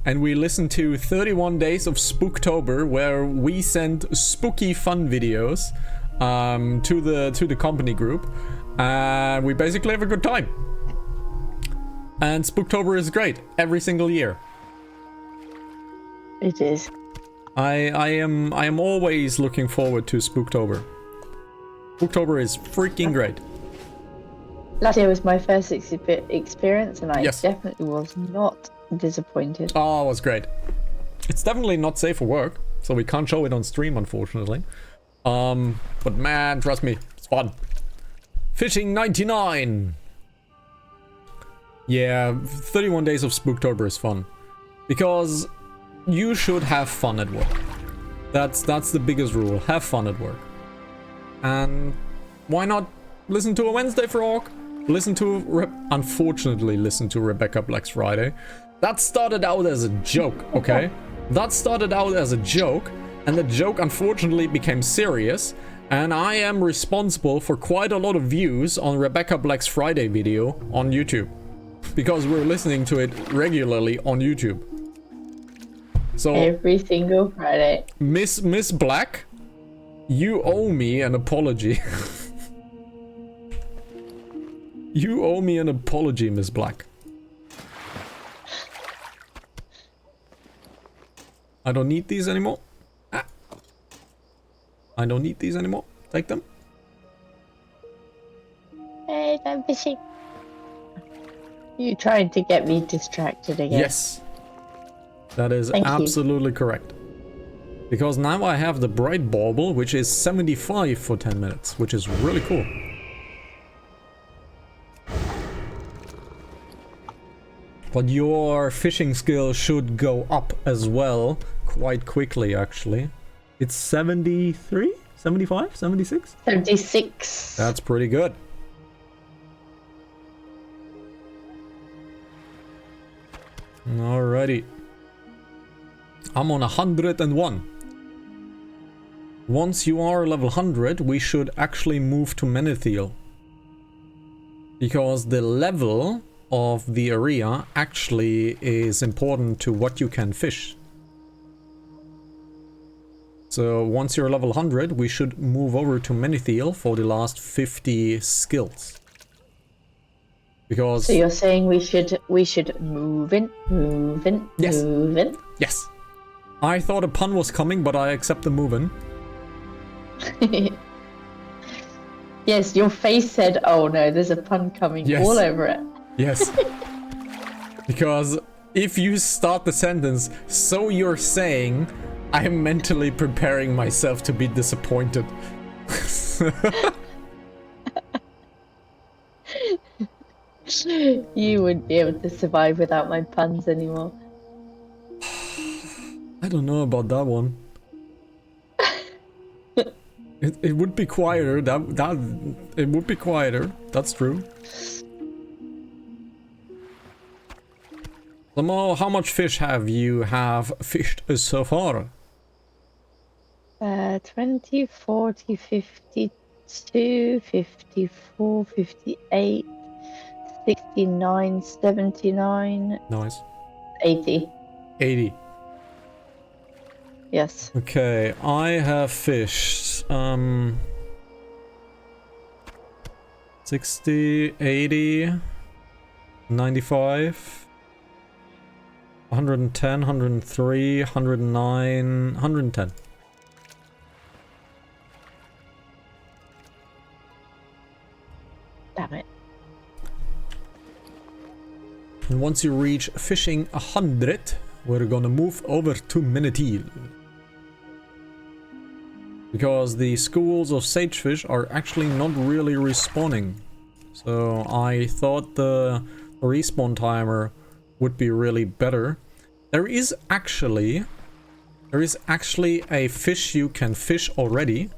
Speaker 1: And we listen to 31 Days of Spooktober, where we send spooky fun videos to the company group. And we basically have a good time. And Spooktober is great every single year.
Speaker 3: It is.
Speaker 1: I am always looking forward to Spooktober. Spooktober is freaking great.
Speaker 3: Last year was my first experience, and I
Speaker 1: Yes.
Speaker 3: definitely was not disappointed.
Speaker 1: Oh, it was great. It's definitely not safe for work, so we can't show it on stream, unfortunately. But man, trust me, it's fun. Fishing 99. Yeah, 31 Days of Spooktober is fun. Because you should have fun at work. That's the biggest rule. Have fun at work. And why not listen to a Wednesday Frog? Unfortunately, listen to Rebecca Black's Friday. That started out as a joke, okay? That started out as a joke, and the joke unfortunately became serious. And I am responsible for quite a lot of views on Rebecca Black's Friday video on YouTube. Because we're listening to it regularly on YouTube. So
Speaker 3: Every single Friday.
Speaker 1: Miss Black, you owe me an apology. You owe me an apology, Miss Black. I don't need these anymore. Ah. I don't need these anymore. Take them.
Speaker 3: Hey, I'm fishing. You trying to get me distracted again?
Speaker 1: Yes. That is
Speaker 3: Thank you.
Speaker 1: absolutely correct. Because now I have the bright bauble, which is 75 for 10 minutes, which is really cool. But your fishing skill should go up as well quite quickly, actually. It's 73? 75? 76?
Speaker 3: 76.
Speaker 1: That's pretty good. Alrighty. I'm on 101. Once you are level 100, we should actually move to Menethil. Because the level of the area actually is important to what you can fish. So once you're level 100, we should move over to Menethil for the last 50 skills. Because
Speaker 3: So you're saying we should move in.
Speaker 1: Yes.
Speaker 3: Move in.
Speaker 1: yes, I thought a pun was coming, but I accept the moving.
Speaker 3: Yes, your face said, "Oh no, there's a pun coming,"
Speaker 1: Yes.
Speaker 3: all over it.
Speaker 1: Yes. Because if you start the sentence, so you're saying, I am mentally preparing myself to be disappointed.
Speaker 3: You wouldn't be able to survive without my puns anymore.
Speaker 1: I don't know about that one. It would be quieter. It would be quieter. That's true. Samo, how much fish have you fished so far?
Speaker 3: 20, 40, 52, 54, 58, 69, 79,
Speaker 1: Nice.
Speaker 3: 80.
Speaker 1: 80.
Speaker 3: Yes.
Speaker 1: Okay, I have fished 60, 80, 95, 110, 103, 109, 110.
Speaker 3: Damn it.
Speaker 1: And once you reach fishing 100, we're gonna move over to Menethil. Because the schools of sagefish are actually not really respawning. So I thought the respawn timer would be really better. There is actually a fish you can fish already,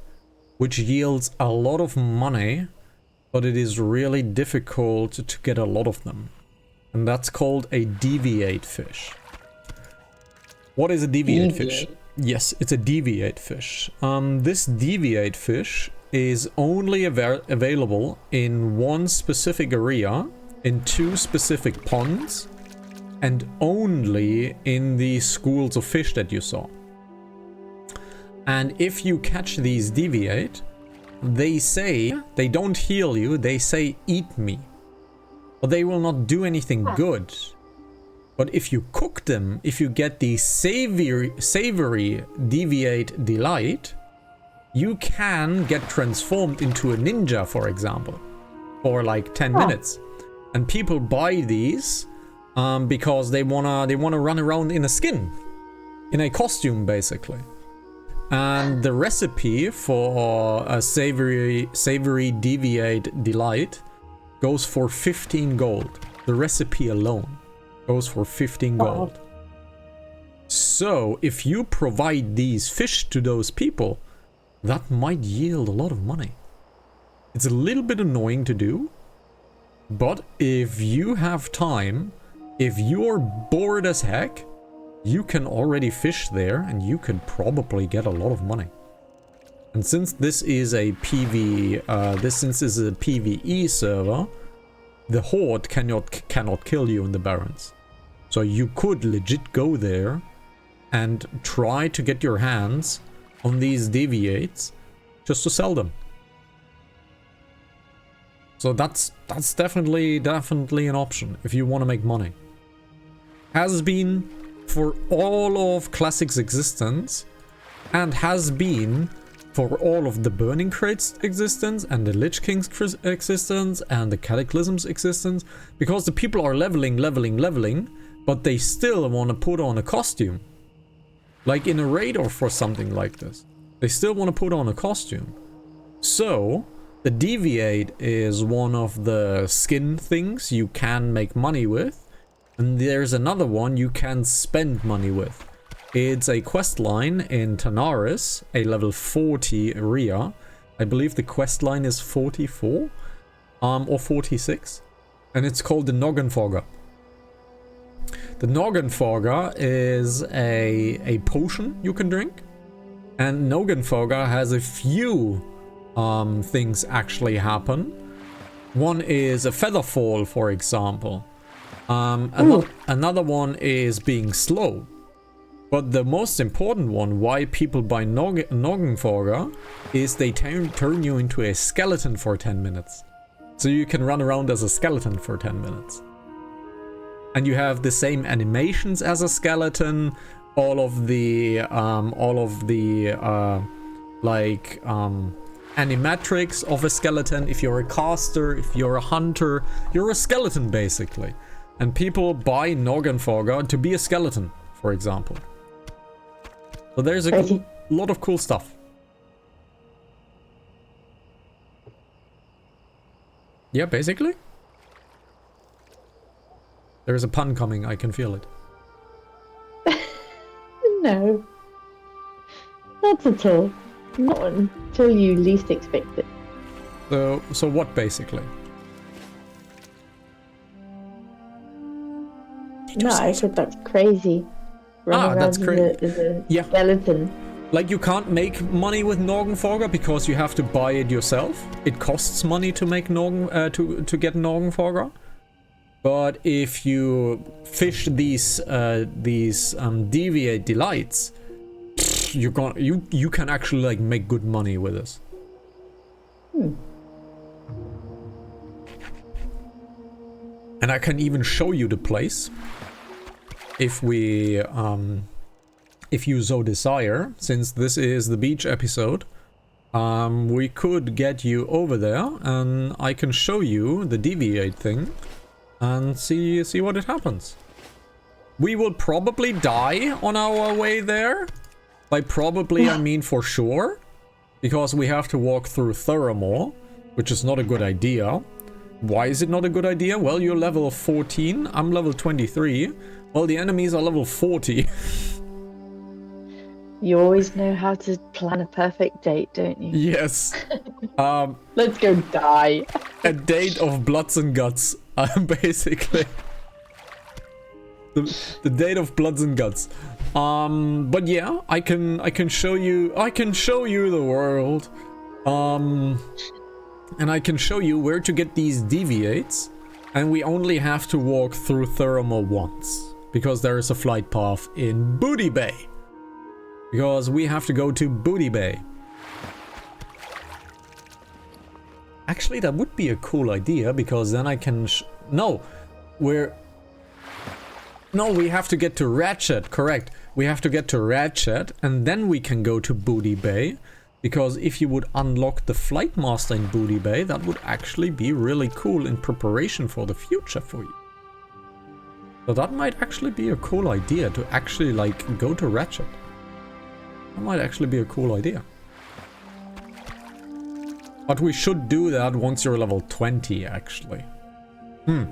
Speaker 1: which yields a lot of money, but it is really difficult to get a lot of them. And that's called a deviate fish. What is a deviate fish? Yes, it's a deviate fish. This deviate fish is only available in one specific area, in 2 specific ponds, and only in the schools of fish that you saw. And if you catch these deviate, they say, they don't heal you, they say eat me. But they will not do anything good. But if you cook them, if you get the savory deviate delight, you can get transformed into a ninja, for example, for like 10 minutes. And people buy these because they wanna run around in a skin, in a costume, basically. And the recipe for a savory deviate delight goes for 15 gold. The recipe alone goes for 15 gold. So if you provide these fish to those people, that might yield a lot of money. It's a little bit annoying to do, but if you have time, if you're bored as heck, you can already fish there and you can probably get a lot of money. And since this is a PvE server, the Horde cannot kill you in the Barrens. So you could legit go there and try to get your hands on these deviates just to sell them. So that's definitely an option if you want to make money. Has been for all of Classic's existence, and has been for all of the Burning Crate's existence, and the Lich King's existence, and the Cataclysm's existence, because the people are leveling, but they still want to put on a costume. Like in a raid or for something like this. They still want to put on a costume. So, the Deviate is one of the skin things you can make money with. And there's another one you can spend money with. It's a quest line in Tanaris, a level 40 area. I believe the quest line is 44 or 46. And it's called the Noggenfogger. The Noggenfogger is a potion you can drink. And Noggenfogger has a few things actually happen. One is a feather fall, for example. Another one is being slow. But the most important one, why people buy Noggenfogger, is they turn you into a skeleton for 10 minutes. So you can run around as a skeleton for 10 minutes. And you have the same animations as a skeleton, all of the animatrix of a skeleton. If you're a caster, if you're a hunter, you're a skeleton basically. And people buy Noggenfogger to be a skeleton, for example. So there's a lot of cool stuff. Yeah, basically. There's a pun coming, I can feel it.
Speaker 3: No. Not at all. Not until you least expect it.
Speaker 1: So what basically?
Speaker 3: No, I said that's crazy.
Speaker 1: That's crazy.
Speaker 3: As a skeleton.
Speaker 1: Like you can't make money with Noggenfogger because you have to buy it yourself. It costs money to make to get Noggenfogger. But if you fish these deviate delights, you can actually like make good money with this. And I can even show you the place if we if you so desire, since this is the beach episode. We could get you over there and I can show you the deviate thing and see what it happens. We will probably die on our way there. By probably I mean for sure, because we have to walk through Thuramore, which is not a good idea. Why is it not a good idea? Well, you're level 14, I'm level 23. Well, the enemies are level 40.
Speaker 3: You always know how to plan a perfect date, don't you?
Speaker 1: Yes.
Speaker 3: Let's go die.
Speaker 1: A date of bloods and guts, basically. The date of bloods and guts. But yeah, I can show you the world. And I can show you where to get these deviates. And we only have to walk through Theramore once, because there is a flight path in Booty Bay. Because we have to go to Booty Bay. Actually, that would be a cool idea, because then I can... No, we have to get to Ratchet, correct. We have to get to Ratchet, and then we can go to Booty Bay. Because if you would unlock the Flight Master in Booty Bay, that would actually be really cool in preparation for the future for you. So that might actually be a cool idea, to actually, like, go to Ratchet. That might actually be a cool idea. But we should do that once you're level 20, actually. Do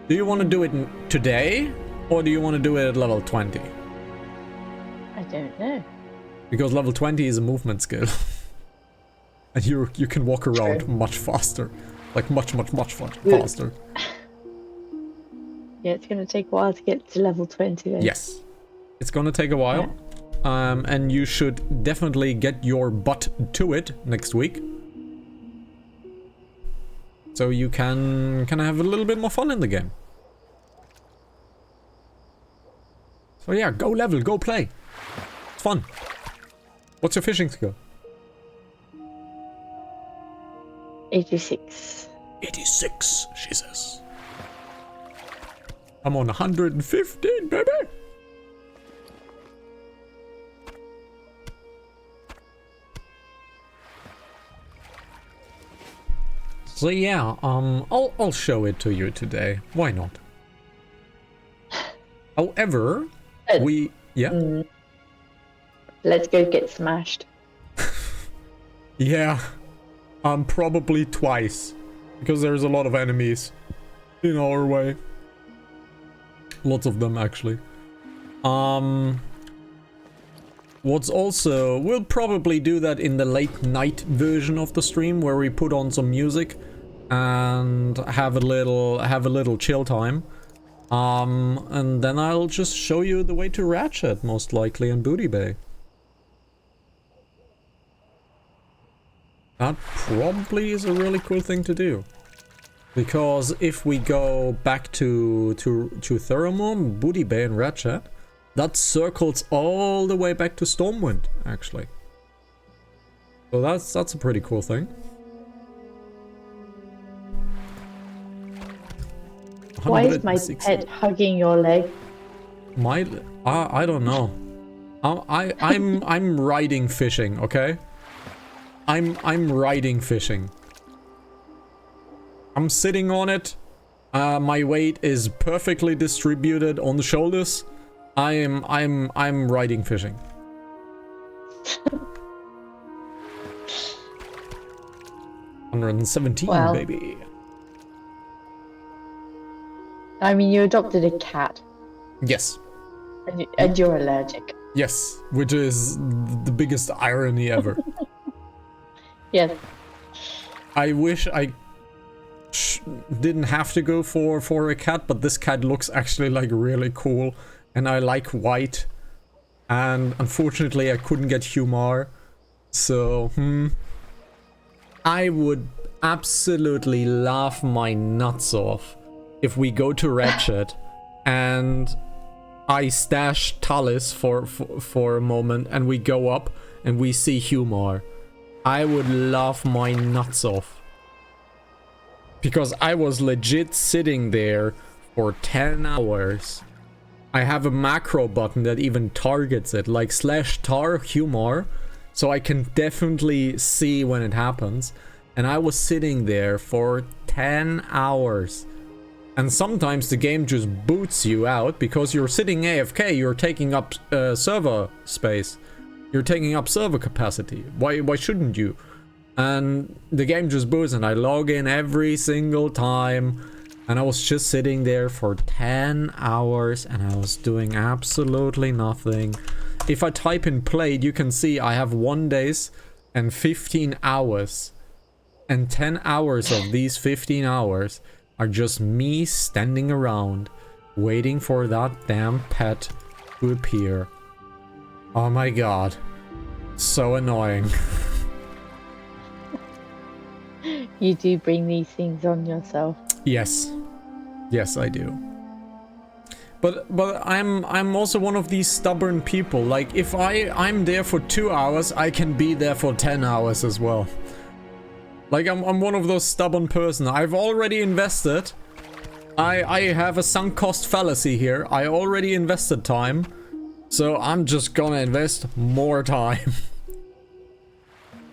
Speaker 1: you want to do it today? Or do you want to do it at level 20?
Speaker 3: I don't know.
Speaker 1: Because level 20 is a movement skill. And you can walk around much faster. Like much faster.
Speaker 3: Yeah, it's going to take a while to get to level 20 then.
Speaker 1: Yes. It's going to take a while. Yeah. And you should definitely get your butt to it next week. So you can have a little bit more fun in the game. So yeah, go level, go play. It's fun. What's your fishing skill?
Speaker 3: 86.
Speaker 1: 86, she says. I'm on 115, baby. So yeah, I'll show it to you today. Why not? However,
Speaker 3: Let's go get smashed.
Speaker 1: Yeah. Probably twice. Because there's a lot of enemies in our way. Lots of them, actually. What's also... We'll probably do that in the late night version of the stream, where we put on some music and have a little chill time. And then I'll just show you the way to Ratchet, most likely, in Booty Bay. That probably is a really cool thing to do. Because if we go back to Theramore, Booty Bay and Ratchet, that circles all the way back to Stormwind, actually. So that's a pretty cool thing.
Speaker 3: Why is my pet hugging your leg?
Speaker 1: I don't know. I'm riding fishing, okay? I'm riding fishing. I'm sitting on it. My weight is perfectly distributed on the shoulders. I'm riding fishing. $117,
Speaker 3: well,
Speaker 1: baby.
Speaker 3: I mean, you adopted a cat.
Speaker 1: Yes.
Speaker 3: And you're allergic.
Speaker 1: Yes, which is the biggest irony ever.
Speaker 3: Yes.
Speaker 1: I wish I didn't have to go for a cat, but this cat looks actually like really cool, and I like white, and unfortunately I couldn't get Humar, so I would absolutely laugh my nuts off if we go to Ratchet and I stash Talis for a moment and we go up and we see Humar. I would laugh my nuts off. Because I was legit sitting there for 10 hours. I have a macro button that even targets it, like /tar Humar, so I can definitely see when it happens. And I was sitting there for 10 hours. And sometimes the game just boots you out because you're sitting AFK, you're taking up server space. You're taking up server capacity. Why shouldn't you? And the game just boots and I log in every single time. And I was just sitting there for 10 hours and I was doing absolutely nothing. If I type in played, you can see I have 1 day and 15 hours. And 10 hours of these 15 hours are just me standing around waiting for that damn pet to appear. Oh my god. So annoying.
Speaker 3: You do bring these things on yourself.
Speaker 1: Yes. Yes, I do. But I'm also one of these stubborn people. Like, if I'm there for 2 hours, I can be there for 10 hours as well. Like, I'm one of those stubborn person. I've already invested. I have a sunk cost fallacy here. I already invested time. So I'm just gonna invest more time.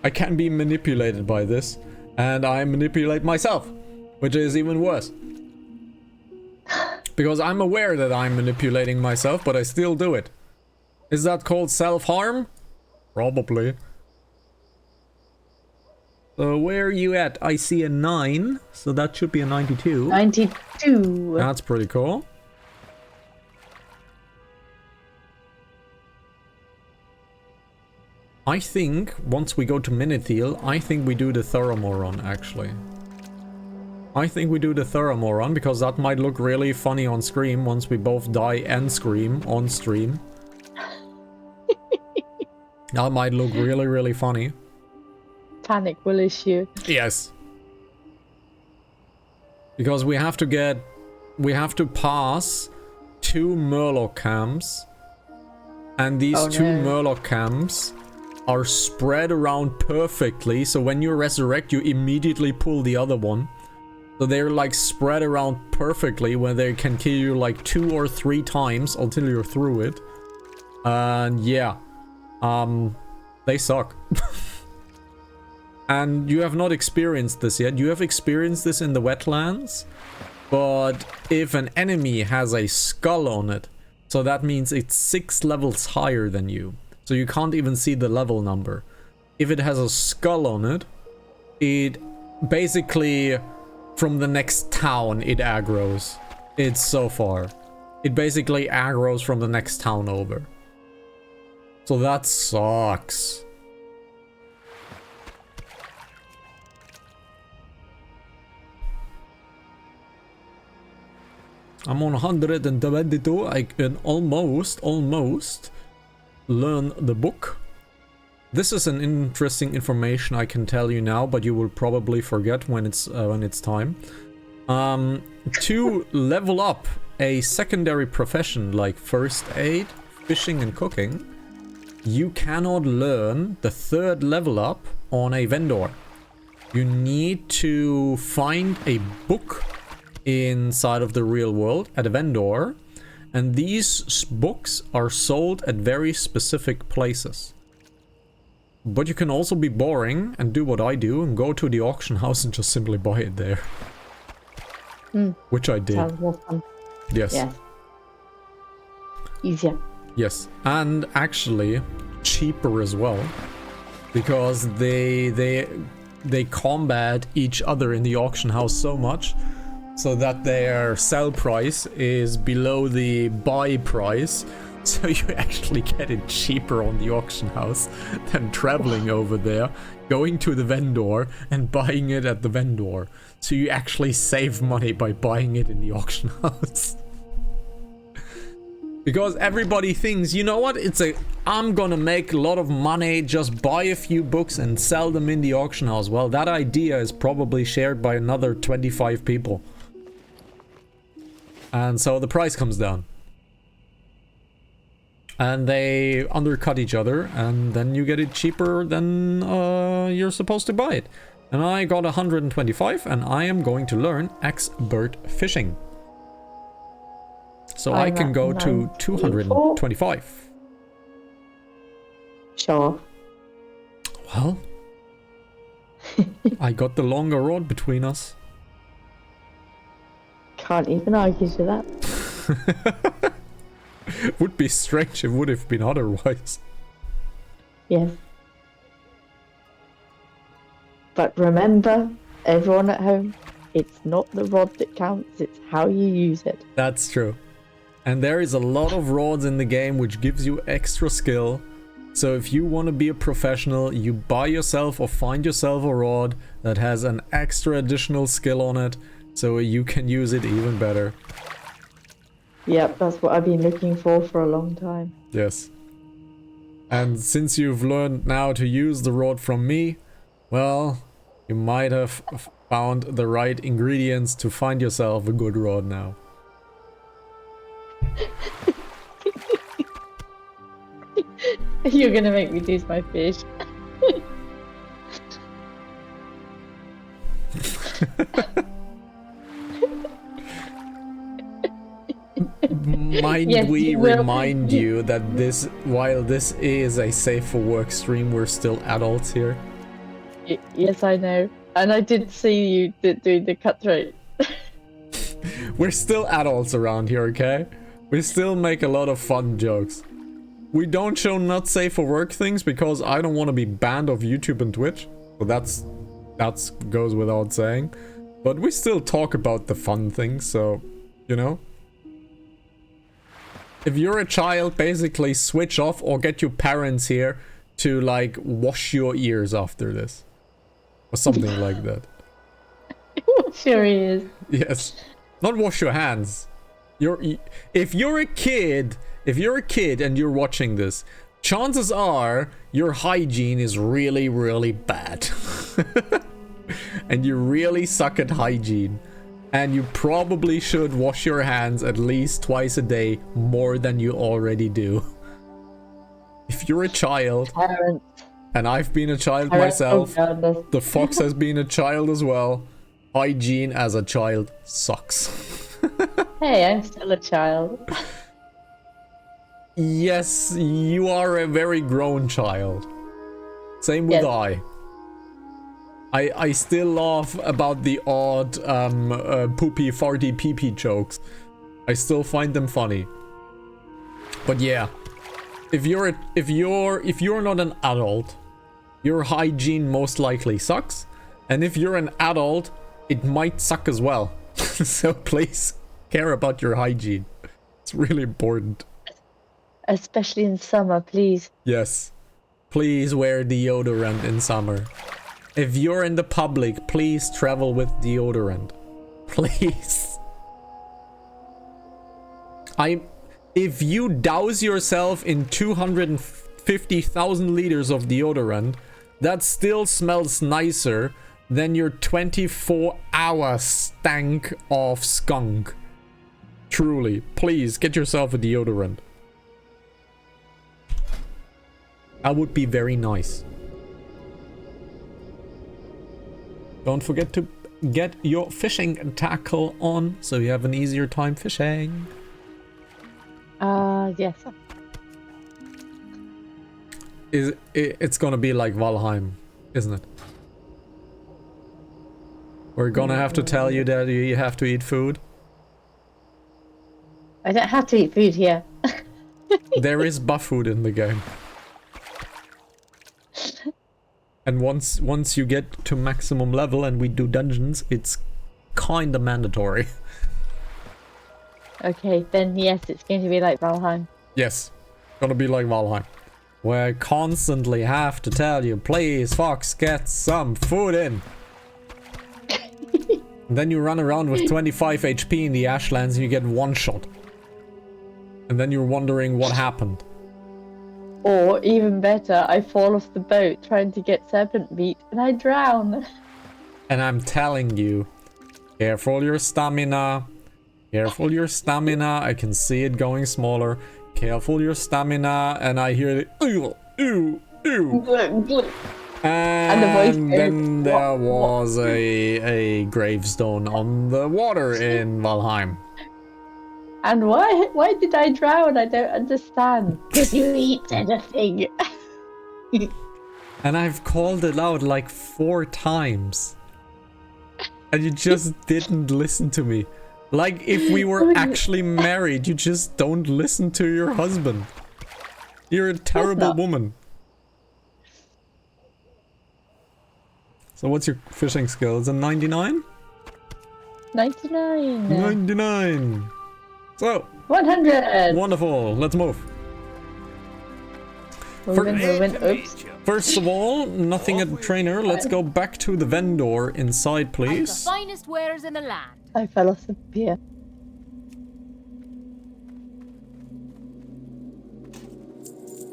Speaker 1: I can be manipulated by this. And I manipulate myself. Which is even worse. Because I'm aware that I'm manipulating myself, but I still do it. Is that called self-harm? Probably. So where are you at? I see a 9, so that should be a 92.
Speaker 3: 92.
Speaker 1: That's pretty cool. I think, once we go to Minithil, I think we do the Theramore run, actually. I think we do the Theramore run, because that might look really funny on stream once we both die and scream on stream. That might look really, really funny.
Speaker 3: Panic will issue.
Speaker 1: Yes. Because we have to pass 2 Murloc camps. And these 2 Murloc camps are spread around perfectly. So when you resurrect, you immediately pull the other one. So they're like spread around perfectly where they can kill you like 2 or 3 times until you're through it. And yeah. They suck. And you have not experienced this yet. You have experienced this in the wetlands. But if an enemy has a skull on it, so that means it's 6 levels higher than you. So you can't even see the level number. If it has a skull on it, it basically, from the next town, it aggroes. It's so far. It basically aggroes from the next town over. So that sucks. I'm on 122. I can almost learn the book. This is an interesting information I can tell you now, but you will probably forget when it's time. To level up a secondary profession like first aid, fishing and cooking, you cannot learn the 3rd level up on a vendor. You need to find a book inside of the real world at a vendor, and these books are sold at very specific places. But you can also be boring and do what I do and go to the auction house and just simply buy it there. Which I did.
Speaker 3: Sounds more fun.
Speaker 1: Yes.
Speaker 3: Yeah. Easier.
Speaker 1: Yes, and actually cheaper as well, because they combat each other in the auction house so much, so that their sell price is below the buy price, so you actually get it cheaper on the auction house than traveling over there, going to the vendor and buying it at the vendor. So you actually save money by buying it in the auction house. Because everybody thinks, you know what, I'm gonna make a lot of money, just buy a few books and sell them in the auction house. Well, that idea is probably shared by another 25 people. And so the price comes down. And they undercut each other, and then you get it cheaper than you're supposed to buy it. And I got 125, and I am going to learn expert fishing. So I can go to 225.
Speaker 3: Sure.
Speaker 1: Well, I got the longer rod between us.
Speaker 3: Can't even argue to that.
Speaker 1: Would be strange, it would have been otherwise.
Speaker 3: Yes. But remember, everyone at home, it's not the rod that counts, it's how you use it.
Speaker 1: That's true. And there is a lot of rods in the game which gives you extra skill. So if you want to be a professional, you buy yourself or find yourself a rod that has an extra additional skill on it, so you can use it even better.
Speaker 3: Yep, that's what I've been looking for a long time.
Speaker 1: Yes. And since you've learned now to use the rod from me, well, you might have found the right ingredients to find yourself a good rod now.
Speaker 3: You're gonna make me lose my fish.
Speaker 1: Mind
Speaker 3: Yes,
Speaker 1: we
Speaker 3: you will.
Speaker 1: remind you that this, while this is a safe for work stream, we're still adults here.
Speaker 3: Yes, I know. And I did see you doing the cutthroat.
Speaker 1: We're still adults around here, okay? We still make a lot of fun jokes. We don't show not safe for work things because I don't want to be banned off YouTube and Twitch. So that's goes without saying. But we still talk about the fun things, so, you know. If you're a child, basically switch off or get your parents here to like wash your ears after this. Or something like that.
Speaker 3: Sure he is.
Speaker 1: Yes. Not wash your hands. If you're a kid and you're watching this, chances are your hygiene is really, really bad. And you really suck at hygiene. And you probably should wash your hands at least twice a day more than you already do. If you're a child,
Speaker 3: Parents.
Speaker 1: and I've been a child
Speaker 3: Parents,
Speaker 1: myself,
Speaker 3: oh God,
Speaker 1: the Fox has been a child as well, hygiene as a child sucks.
Speaker 3: Hey, I'm still a child.
Speaker 1: Yes, you are a very grown child. Same with
Speaker 3: Yes.
Speaker 1: I still laugh about the odd poopy farty pee pee jokes. I still find them funny. But yeah, if you're not an adult, your hygiene most likely sucks, and if you're an adult, it might suck as well. So please care about your hygiene. It's really important.
Speaker 3: Especially in summer, please.
Speaker 1: Yes. Please wear deodorant in summer. If you're in the public, please travel with deodorant. Please. If you douse yourself in 250,000 liters of deodorant, that still smells nicer than your 24-hour stank of skunk. Truly, please get yourself a deodorant. That would be very nice. Don't forget to get your fishing tackle on so you have an easier time fishing.
Speaker 3: Yes.
Speaker 1: It's gonna be like Valheim, isn't it? We're gonna have to tell you that you have to eat food.
Speaker 3: I don't have to eat food here.
Speaker 1: There is buff food in the game. And once you get to maximum level and we do dungeons, it's kinda mandatory.
Speaker 3: Okay, then yes, it's going to be like Valheim.
Speaker 1: Yes, gonna be like Valheim. Where I constantly have to tell you, please, Fox, get some food in. And then you run around with 25 HP in the Ashlands and you get one shot. And then you're wondering what happened.
Speaker 3: Or, even better, I fall off the boat trying to get serpent meat and I drown.
Speaker 1: And I'm telling you, careful your stamina. Careful your stamina. I can see it going smaller. Careful your stamina. And I hear the ew, ew, ew. And
Speaker 3: the voice
Speaker 1: then
Speaker 3: goes,
Speaker 1: there was a gravestone on the water in Valheim.
Speaker 3: And why did I drown? I don't understand. Because you eat anything.
Speaker 1: And I've called it out like 4 times. And you just didn't listen to me. Like if we were actually married, you just don't listen to your husband. You're a terrible woman. So what's your fishing skill? Is it 99?
Speaker 3: 99.
Speaker 1: 99. So
Speaker 3: 100.
Speaker 1: wonderful. Let's move.
Speaker 3: Moving. Oops.
Speaker 1: First of all, nothing at the trainer. Let's go back to the vendor inside,
Speaker 4: The
Speaker 1: please.
Speaker 4: finest wares in the land.
Speaker 3: I fell off the pier.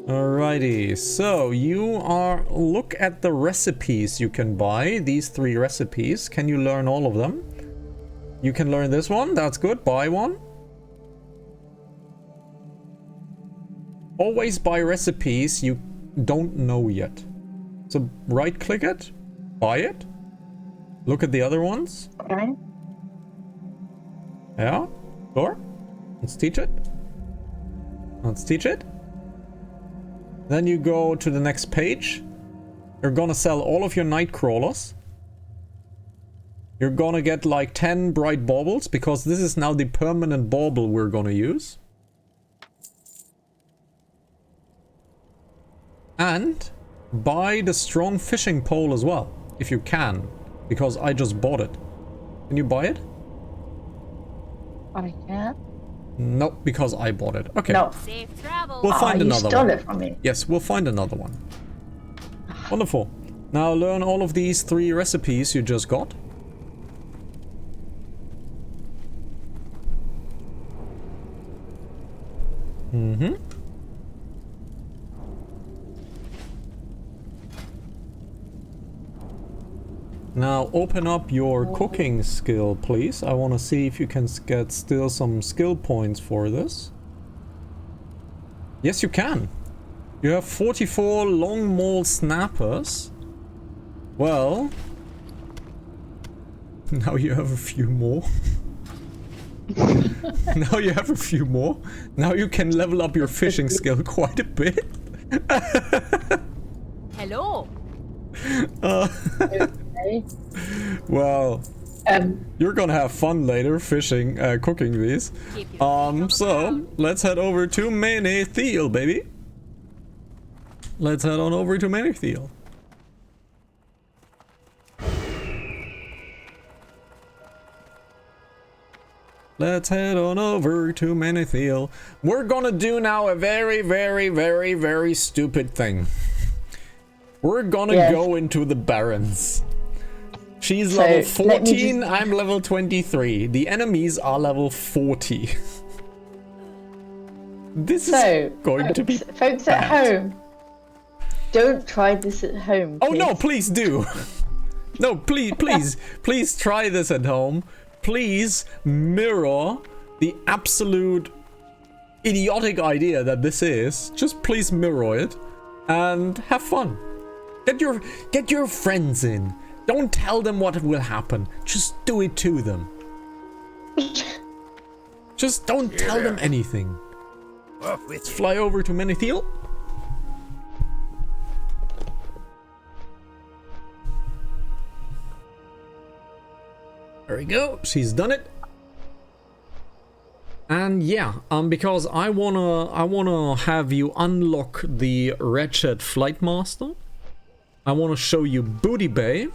Speaker 1: Alrighty, so you are... Look at the recipes you can buy. These 3 recipes. Can you learn all of them? You can learn this one. That's good. Buy one. Always buy recipes you don't know yet. So right click it. Buy it. Look at the other ones.
Speaker 3: Okay.
Speaker 1: Yeah. Sure. Let's teach it. Let's teach it. Then you go to the next page. You're gonna sell all of your night crawlers. You're gonna get like 10 bright baubles, because this is now the permanent bauble we're gonna use. And buy the strong fishing pole as well, if you can, because I just bought it. Can you buy it?
Speaker 3: I can't.
Speaker 1: No, because I bought it. Okay.
Speaker 3: No.
Speaker 4: Safe travel.
Speaker 1: We'll find
Speaker 3: you
Speaker 1: another
Speaker 3: stole
Speaker 1: one.
Speaker 3: it from me.
Speaker 1: Yes, we'll find another one. Wonderful. Now learn all of these 3 recipes you just got. Now open up your cooking skill, please. I want to see if you can get still some skill points for this. Yes, you can. You have 44 long maul snappers. Well, now you have a few more. Now you have a few more. Now you can level up your fishing skill quite a bit.
Speaker 4: Hello.
Speaker 3: Okay.
Speaker 1: Well, you're gonna have fun later fishing, cooking these. So let's head over to Menethil, baby. Let's head on over to Menethil. Let's head on over to Menethil. We're gonna do now a very, very, very, very stupid thing. We're gonna go into the Barrens. She's level 14, I'm level 23. The enemies are level 40. This is going to be
Speaker 3: folks
Speaker 1: bad.
Speaker 3: at home. Don't try this at home.
Speaker 1: Oh no, please do. No, please try this at home. Please mirror the absolute idiotic idea that this is. Just please mirror it and have fun. Get your friends in. Don't tell them what will happen. Just do it to them. Just don't tell them anything. Let's fly over to Menethil. There we go. She's done it. And yeah, because I wanna have you unlock the Wretched Flightmaster. I wanna show you Booty Bay.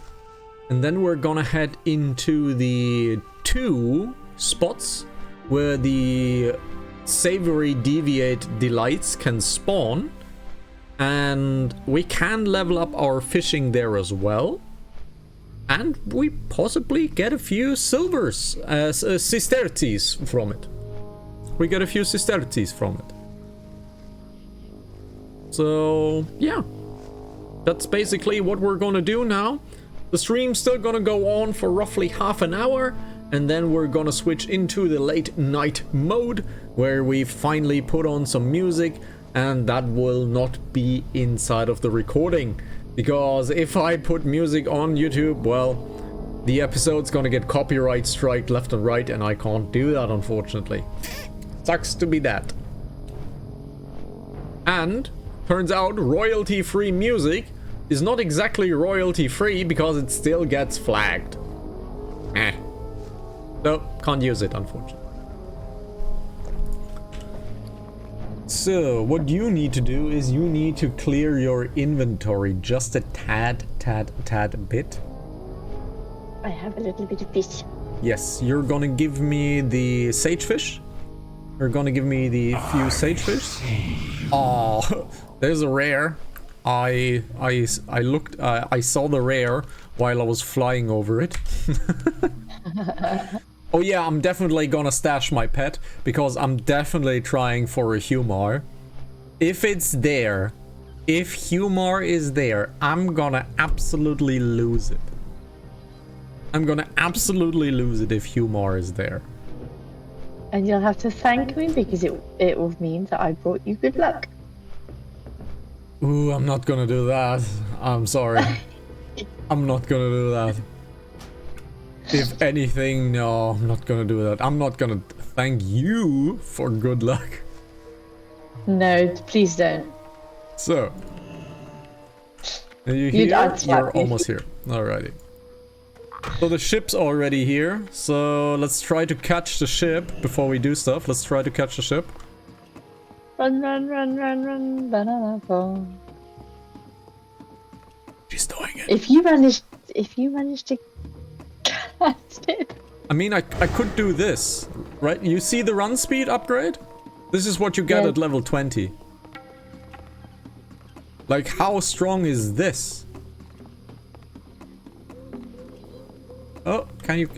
Speaker 1: And then we're gonna head into the 2 spots where the Savory Deviate Delights can spawn. And we can level up our fishing there as well. And we possibly get a few silvers, sesterces from it. We get a few sesterces from it. So, yeah. That's basically what we're gonna do now. The stream's still gonna go on for roughly half an hour, and then we're gonna switch into the late night mode, where we finally put on some music, and that will not be inside of the recording. Because if I put music on YouTube, well, the episode's gonna get copyright striked left and right, and I can't do that, unfortunately. Sucks to be that. And turns out royalty-free music is not exactly royalty-free because it still gets flagged. So, can't use it, unfortunately. So, what you need to do is you need to clear your inventory just a tad bit.
Speaker 3: I have a little bit of fish.
Speaker 1: Yes, you're gonna give me the sagefish. You're gonna give me the few sagefish. Oh, there's a rare. I looked. I saw the rare while I was flying over it. Oh yeah, I'm definitely gonna stash my pet because I'm definitely trying for a humor. if it's there, if humor is there, I'm gonna absolutely lose it. I'm gonna absolutely lose it if humor is there.
Speaker 3: And you'll have to thank me because it will mean that I brought you good luck.
Speaker 1: Ooh, I'm not gonna do that. I'm sorry. I'm not gonna do that. If anything, no, I'm not gonna do that. I'm not gonna thank you for good luck.
Speaker 3: No, please don't.
Speaker 1: So, are you here? You're
Speaker 3: me.
Speaker 1: almost here. Alrighty. So the ship's already here. So let's try to catch the ship before we do stuff. Let's try to catch the ship.
Speaker 3: Run, run, run, run, run, banana phone.
Speaker 1: She's doing it.
Speaker 3: If you manage to catch it.
Speaker 1: I mean, I could do this, right? You see the run speed upgrade? This is what you get at level 20. Like, how strong is this? Oh,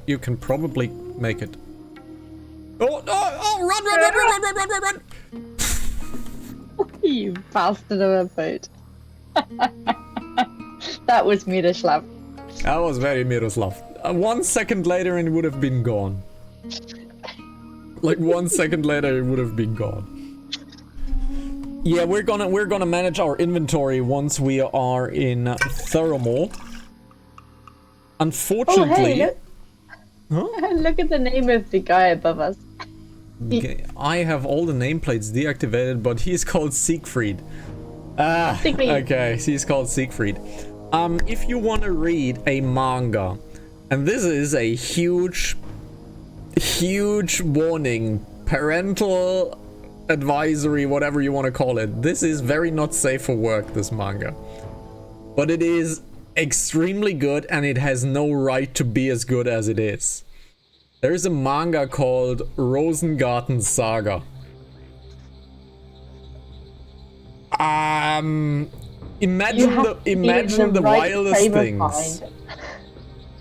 Speaker 1: you can probably make it. Oh, run, run, run, run, run, run, run, run, run!
Speaker 3: You bastard of a boat. That was Miroslav.
Speaker 1: That was very Miroslav. 1 second later and it would have been gone. Like 1 second later it would have been gone. Yeah, we're gonna manage our inventory once we are in Thermal. Unfortunately...
Speaker 3: Oh, hey, look. Huh? Look at the name of the guy above us.
Speaker 1: Okay, I have all the nameplates deactivated, but he's called Siegfried.
Speaker 3: Siegfried.
Speaker 1: Okay, he's called Siegfried. If you want to read a manga, and this is a huge warning, parental advisory, whatever you want to call it. This is very not safe for work, this manga. But it is extremely good, and it has no right to be as good as it is. There is a manga called Rosengarten Saga. Imagine the wildest things.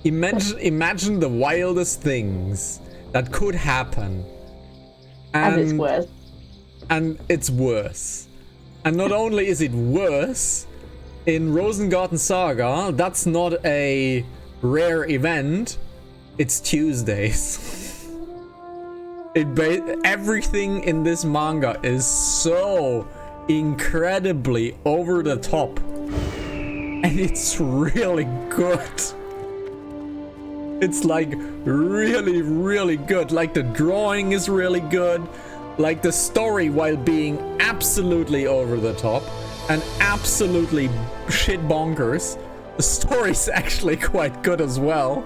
Speaker 1: Imagine the wildest things that could happen.
Speaker 3: And it's worse.
Speaker 1: And it's worse. And not only is it worse, in Rosengarten Saga, that's not a rare event. It's Tuesdays. Everything in this manga is so incredibly over the top. And it's really good. It's like really, really good. Like the drawing is really good. Like the story, while being absolutely over the top and absolutely shit bonkers, the story's actually quite good as well.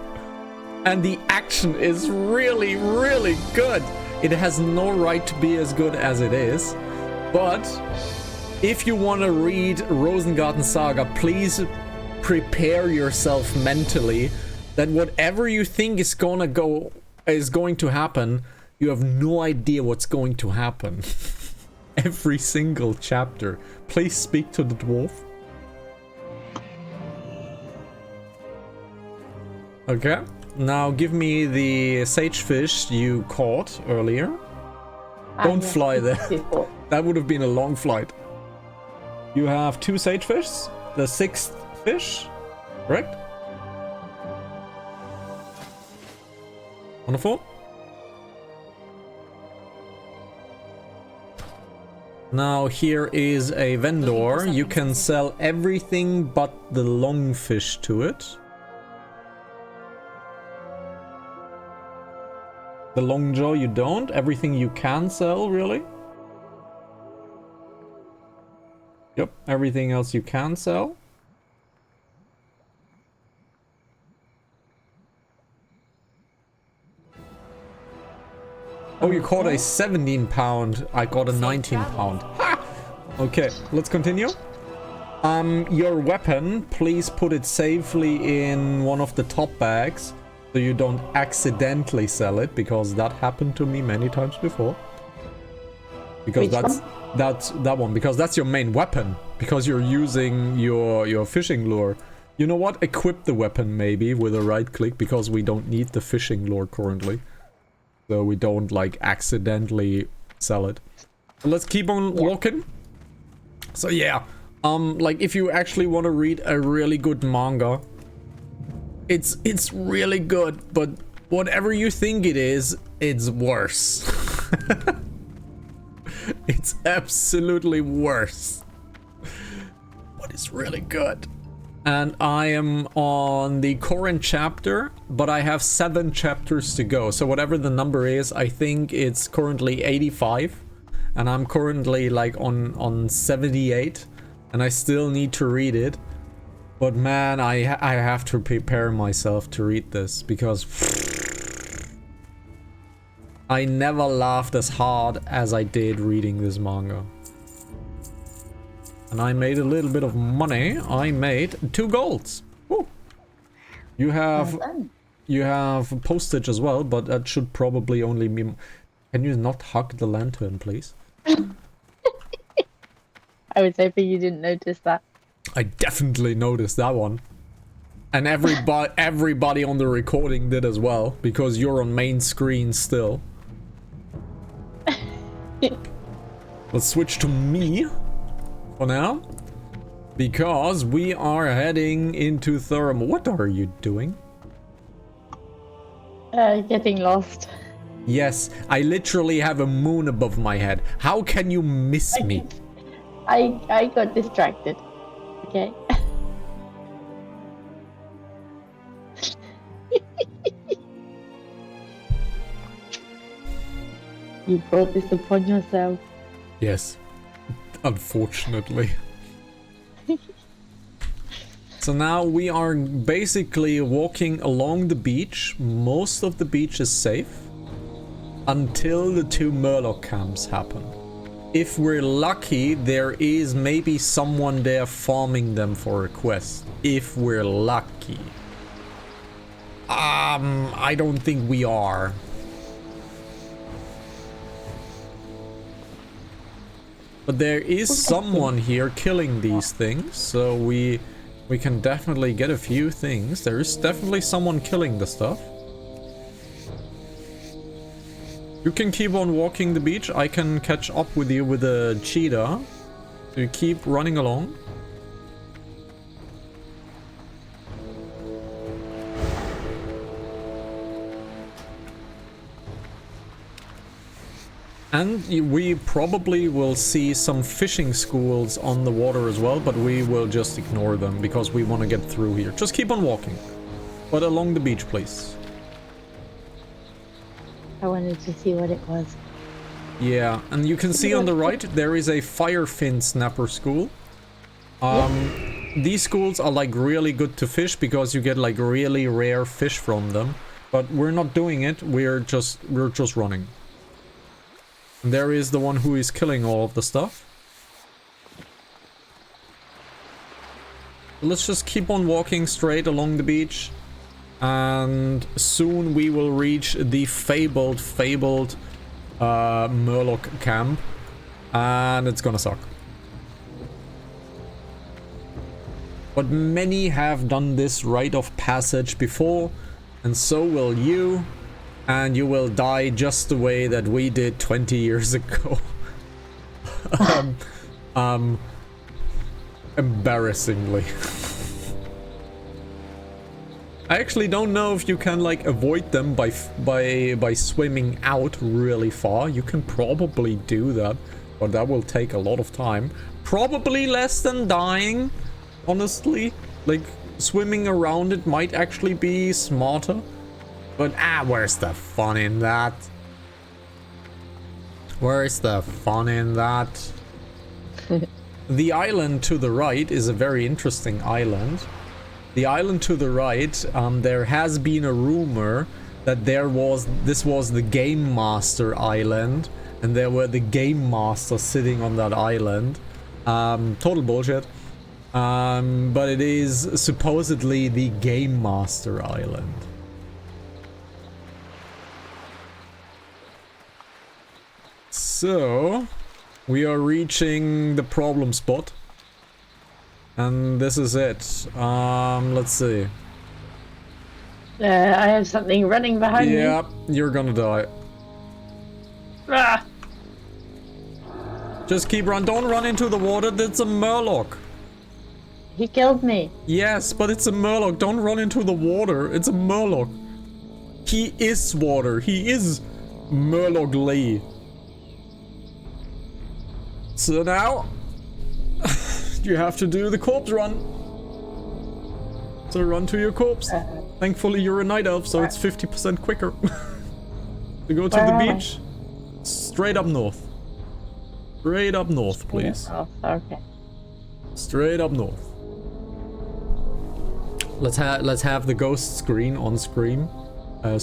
Speaker 1: And the action is really, really good. It has no right to be as good as it is. But if you want to read Rosengarten Saga, please prepare yourself mentally that whatever you think is going to happen, you have no idea what's going to happen. Every single chapter. Please speak to the dwarf. Okay. Now give me the sagefish you caught earlier. Don't fly there. That would have been a long flight. You have 2 sagefish. The 6th fish. Correct? Wonderful. Now here is a vendor. You can sell everything but the longfish to it. The longjaw you don't. Everything you can sell, really. Yep, everything else you can sell. Oh, you caught a 17 pound. I got a 19 pound. Ha! Okay, let's continue. Your weapon, please put it safely in one of the top bags so you don't accidentally sell it, because that happened to me many times before. Because that's that one, because that's your main weapon, because you're using your fishing lure. You know what? Equip the weapon maybe with a right click, because we don't need the fishing lure currently. So we don't like accidentally sell it. So let's keep on walking. So yeah, like if you actually want to read a really good manga, it's really good, but whatever you think it is, it's worse. It's absolutely worse. But it's really good. And I am on the current chapter, but I have 7 chapters to go. So whatever the number is, I think it's currently 85. And I'm currently like on 78. And I still need to read it. But man, I have to prepare myself to read this, because I never laughed as hard as I did reading this manga. And I made a little bit of money. I made 2 golds. Woo. You have postage as well, but that should probably only be... Can you not hug the lantern, please?
Speaker 3: I was hoping you didn't notice that.
Speaker 1: I definitely noticed that one. And everybody on the recording did as well, because you're on main screen still. Let's switch to me for now, because we are heading into thermal. What are you doing?
Speaker 3: Getting lost.
Speaker 1: Yes, I literally have a moon above my head. How can you miss me?
Speaker 3: I got distracted. Okay. You brought this upon yourself.
Speaker 1: Yes, unfortunately. So now we are basically walking along the beach. Most of the beach is safe until the 2 Murloc camps happen. If we're lucky, there is maybe someone there farming them for a quest. If we're lucky. I don't think we are. But there is someone here killing these things, so we can definitely get a few things. There is definitely someone killing the stuff. You can keep on walking the beach. I can catch up with you with a cheetah. So you keep running along. And we probably will see some fishing schools on the water as well, but we will just ignore them because we want to get through here. Just keep on walking. But along the beach, please.
Speaker 3: I wanted to see what it was.
Speaker 1: Yeah, and you can see on the right, there is a firefin snapper school. These schools are like really good to fish because you get like really rare fish from them. But we're not doing it, we're just running. And there is the one who is killing all of the stuff. Let's just keep on walking straight along the beach. And soon we will reach the fabled Murloc camp. And it's gonna suck. But many have done this rite of passage before. And so will you. And you will die just the way that we did 20 years ago. Embarrassingly. I actually don't know if you can like avoid them by swimming out really far. You can probably do that, but that will take a lot of time. Probably less than dying, honestly. Like swimming around it might actually be smarter. But where's the fun in that? Where's the fun in that? The island to the right is a very interesting island. The island to the right, there has been a rumor that this was the Game Master Island, and there were the Game Masters sitting on that island. Total bullshit. But it is supposedly the Game Master Island. So, we are reaching the problem spot. And this is it. Let's see.
Speaker 3: I have something running behind me.
Speaker 1: Yep, you're gonna die.
Speaker 3: Ah.
Speaker 1: Just keep run. Don't run into the water. That's a murloc.
Speaker 3: He killed me.
Speaker 1: Yes, but it's a murloc. Don't run into the water. It's a murloc. He is water. He is Murloc Lee. So now you have to do the corpse run. So run to your corpse. Thankfully you're a night elf, so it's 50% quicker. To go to the beach. Straight up north. Straight up north, please.
Speaker 3: Oh, okay.
Speaker 1: Straight up north. Let's have the ghost screen on stream. So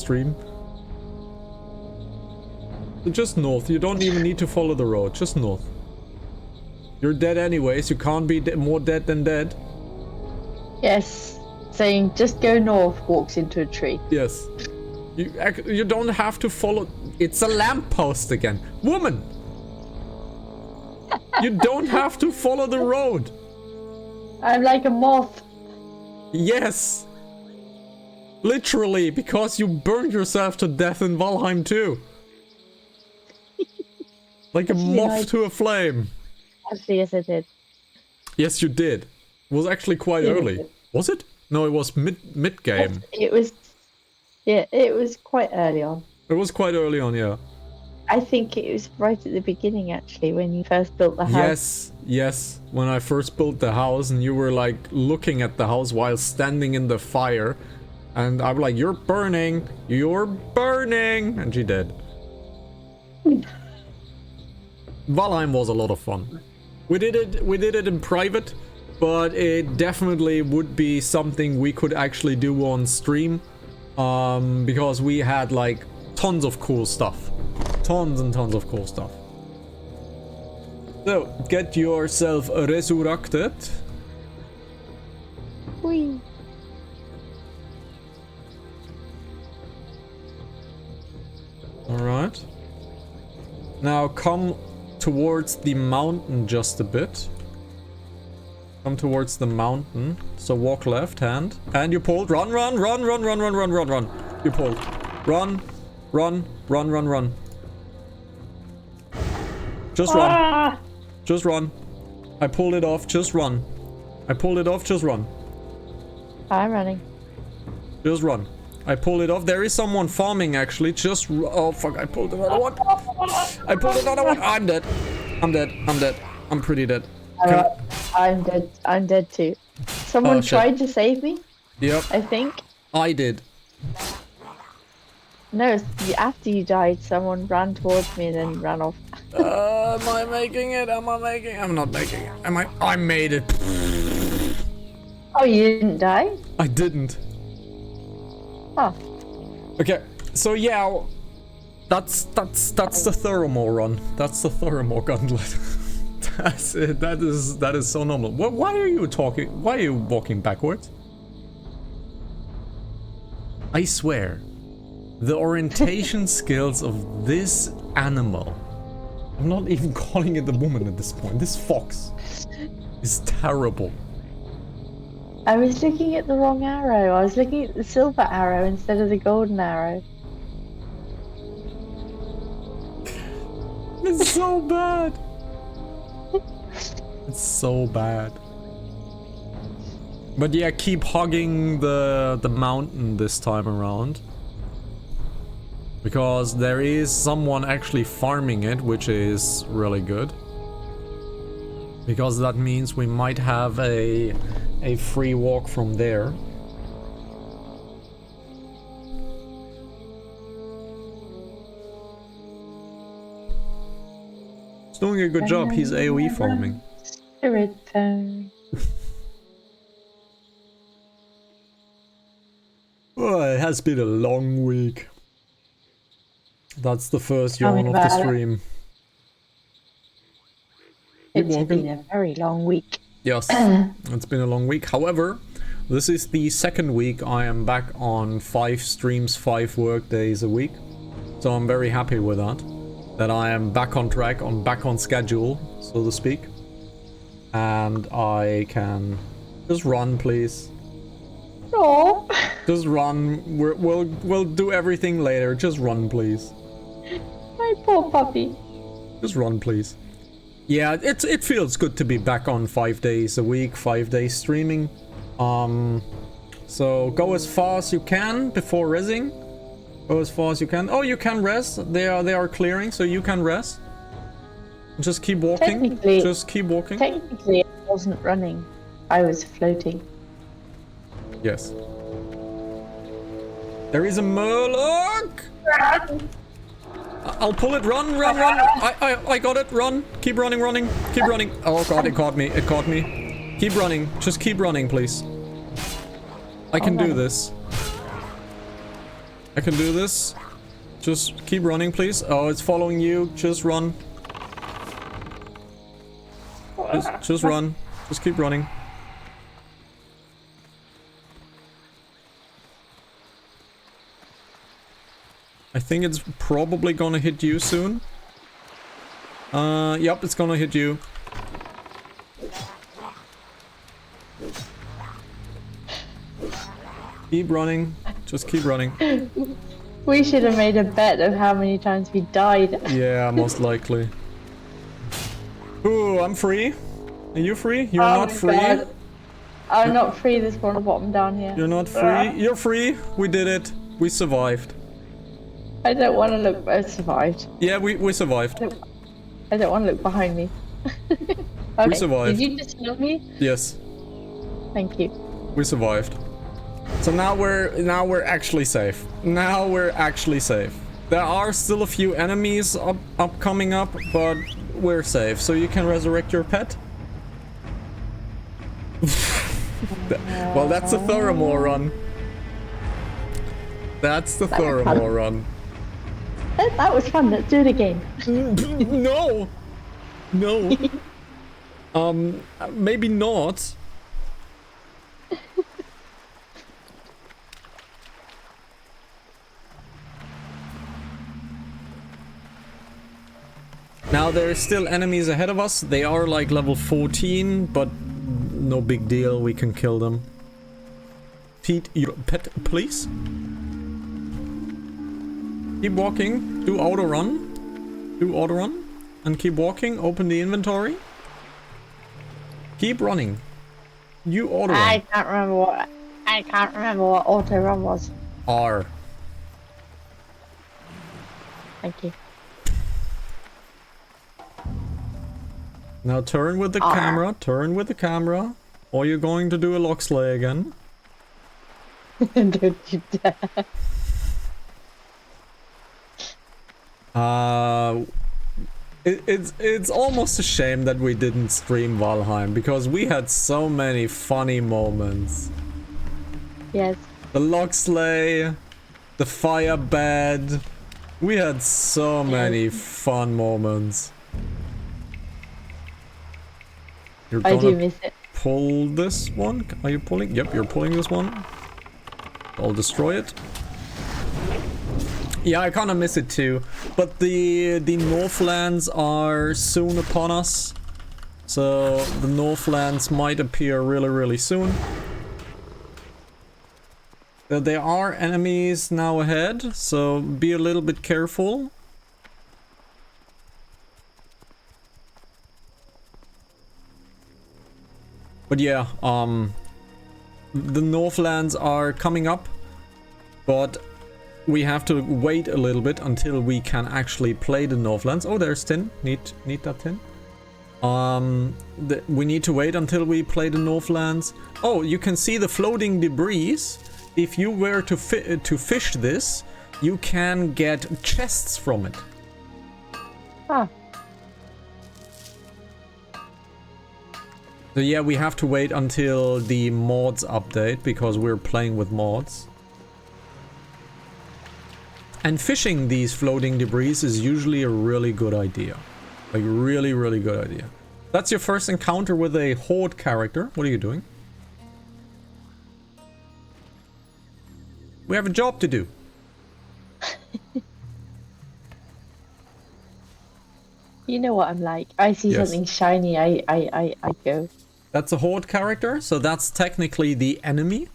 Speaker 1: just north. You don't even need to follow the road. Just north. You're dead anyways. You can't be more dead than dead.
Speaker 3: Yes. Saying just go north walks into a tree.
Speaker 1: Yes. You don't have to follow. It's a lamppost again. Woman! You don't have to follow the road.
Speaker 3: I'm like a moth.
Speaker 1: Yes. Literally, because you burned yourself to death in Valheim too. Like a moth to a flame.
Speaker 3: Actually, yes, I did.
Speaker 1: Yes, you did. It was actually quite early. Was it? No, it was mid game.
Speaker 3: It was. Yeah, it was quite early on.
Speaker 1: It was quite early on, yeah.
Speaker 3: I think it was right at the beginning, actually, when you first built the house.
Speaker 1: Yes. When I first built the house, and you were like looking at the house while standing in the fire, and I'm like, "You're burning! You're burning!" And she did. Valheim was a lot of fun. We did it in private, but it definitely would be something we could actually do on stream, because we had like tons of cool stuff. Tons and tons of cool stuff. So, get yourself resurrected.
Speaker 3: Whee.
Speaker 1: Alright. Now come towards the mountain just a bit. Come towards the mountain. So walk left hand. And you pulled. Run. You pulled. Run. Just run. Just run. I pulled it off. Just run. I pulled it off. Just run.
Speaker 3: I'm running.
Speaker 1: Just run. I pulled it off. There is someone farming actually. Just oh fuck! I pulled another one. I pulled another one. I'm dead. I'm pretty dead.
Speaker 3: I'm dead. I'm dead too. Someone tried to save me.
Speaker 1: Yep.
Speaker 3: I think.
Speaker 1: I did.
Speaker 3: No, after you died, someone ran towards me and then ran off.
Speaker 1: Am I making it? I'm not making it. I made it.
Speaker 3: Oh, you didn't die?
Speaker 1: I didn't.
Speaker 3: Oh.
Speaker 1: Okay, so yeah, that's the thermal run. That's the thermal gauntlet. That's it. That is so normal. Why are you talking? Why are you walking backwards? I swear, the orientation skills of this animal. I'm not even calling it the woman at this point. This fox is terrible.
Speaker 3: I was looking at the wrong arrow. I was looking at the silver arrow instead of the golden arrow.
Speaker 1: It's so bad. It's so bad. But yeah, keep hugging the mountain this time around. Because there is someone actually farming it, which is really good. Because that means we might have a free walk from there. He's doing a good job. He's AoE farming.
Speaker 3: Spirit phone.
Speaker 1: Oh, it has been a long week. That's the first yawn of the stream.
Speaker 3: It's been a very long week.
Speaker 1: Yes, it's been a long week. However, this is the second week I am back on 5 streams, 5 work days a week. So I'm very happy with that. That I am back on track, back on schedule, so to speak. And I can just run, please.
Speaker 3: No.
Speaker 1: Just run. We'll do everything later. Just run, please.
Speaker 3: My poor puppy.
Speaker 1: Just run, please. Yeah, it feels good to be back on 5 days a week, 5 days streaming. So go as far as you can before resing. Go as far as you can. Oh, you can res. They are clearing, so you can res. Just keep walking. Just keep walking.
Speaker 3: Technically, I wasn't running. I was floating.
Speaker 1: Yes. There is a Murloc! I'll pull it. Run, run, run. I got it. Run. Keep running, running. Keep running. Oh god, it caught me. It caught me. Keep running. Just keep running, please. I can do this. I can do this. Just keep running, please. Oh, it's following you. Just run. Just run. Just keep running. I think it's probably gonna hit you soon. Yep, it's gonna hit you. Keep running. Just keep running.
Speaker 3: We should have made a bet of how many times we died.
Speaker 1: Yeah, most likely. Ooh, I'm free. Are you free? You're not free.
Speaker 3: God. I'm not free. There's one bottom down here.
Speaker 1: You're not free. You're free. We did it. We survived.
Speaker 3: I don't want to look. I survived.
Speaker 1: Yeah, we survived.
Speaker 3: I don't want to look behind me. Okay.
Speaker 1: We survived.
Speaker 3: Did you just kill me?
Speaker 1: Yes.
Speaker 3: Thank you.
Speaker 1: We survived. So now we're actually safe. Now we're actually safe. There are still a few enemies coming up, but we're safe. So you can resurrect your pet. Well, that's a Thoramore run. That's the Thoramore run.
Speaker 3: That was fun. Let's do it again.
Speaker 1: No. No. Maybe not. Now there's still enemies ahead of us. They are like level 14, but no big deal. We can kill them. Feed your pet, please. Keep walking. Do auto run. Do auto run. And keep walking. Open the inventory. Keep running. You auto run.
Speaker 3: I can't remember what auto run was.
Speaker 1: R.
Speaker 3: Thank you.
Speaker 1: Now turn with the camera. Turn with the camera. Or you're going to do a lock slay again.
Speaker 3: Don't you dare.
Speaker 1: It's almost a shame that we didn't stream Valheim, because we had so many funny moments.
Speaker 3: Yes.
Speaker 1: The lock slay, the fire bed. We had so many fun moments. You're
Speaker 3: I do miss it.
Speaker 1: Pull this one? Are you pulling? Yep, you're pulling this one. I'll destroy it. Yeah, I kind of miss it too. But the Northlands are soon upon us. So the Northlands might appear really, really soon. There are enemies now ahead, so be a little bit careful. But yeah, the Northlands are coming up, but we have to wait a little bit until we can actually play the Northlands. Oh, there's tin. Need that tin. We need to wait until we play the Northlands. Oh, you can see the floating debris. If you were to fish this, you can get chests from it.
Speaker 3: Ah.
Speaker 1: So yeah, we have to wait until the mods update, because we're playing with mods. And fishing these floating debris is usually a really good idea. Like, really, really good idea. That's your first encounter with a horde character. What are you doing? We have a job to do.
Speaker 3: You know what I'm like. I see something shiny, I go.
Speaker 1: That's a horde character, so that's technically the enemy.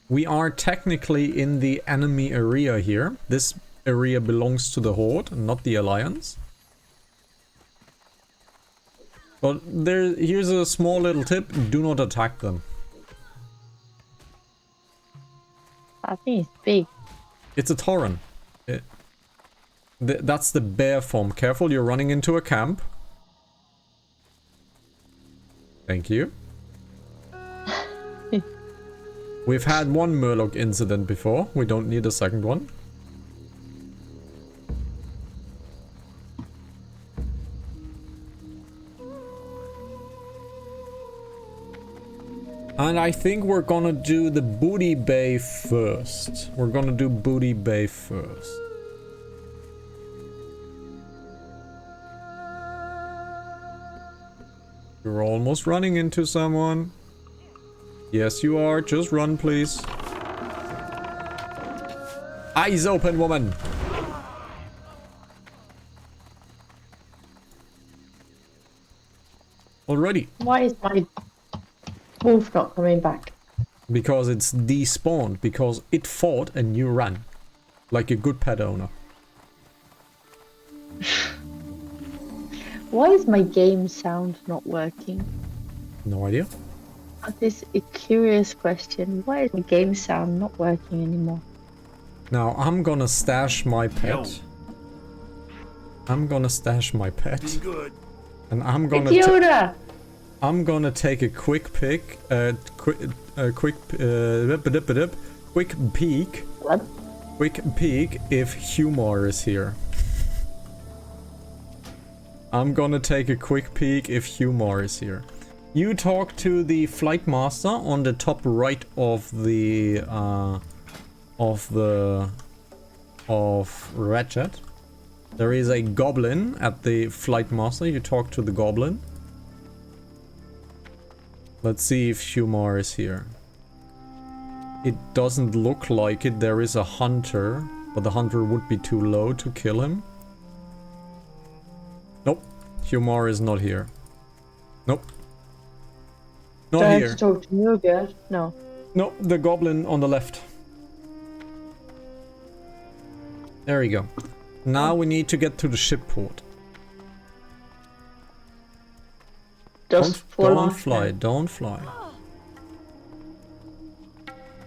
Speaker 1: We are technically in the enemy area here. This area belongs to the horde, not the alliance. But here's a small little tip: do not attack them.
Speaker 3: I think it's big.
Speaker 1: It's a Tauren. That's the bear form. Careful, you're running into a camp. Thank you. We've had one Murloc incident before. We don't need a second one. And I think we're gonna do the Booty Bay first. We're gonna do Booty Bay first. You're almost running into someone. Yes, you are. Just run, please. Eyes open, woman. Already.
Speaker 3: Why is my wolf not coming back?
Speaker 1: Because it's despawned. Because it fought and you ran. Like a good pet owner.
Speaker 3: Why is my game sound not working?
Speaker 1: No idea.
Speaker 3: This is a curious question. Why is my game sound not working anymore?
Speaker 1: Now I'm gonna stash my pet.
Speaker 2: Yo.
Speaker 1: I'm gonna stash my pet.
Speaker 2: Good.
Speaker 1: And I'm gonna I'm gonna take a quick peek. Quick peek.
Speaker 3: What?
Speaker 1: Quick peek if Humor is here. I'm gonna take a quick peek if Humor is here. You talk to the flight master on the top right of Ratchet. There is a goblin at the flight master. You talk to the goblin. Let's see if Humor is here. It doesn't look like it. There is a hunter, but the hunter would be too low to kill him. Nope. Humor is not here. Nope. Not
Speaker 3: Do I
Speaker 1: here.
Speaker 3: have to talk to you again? No.
Speaker 1: No, the goblin on the left. There we go. Now we need to get to the ship port. Don't fly, don't fly.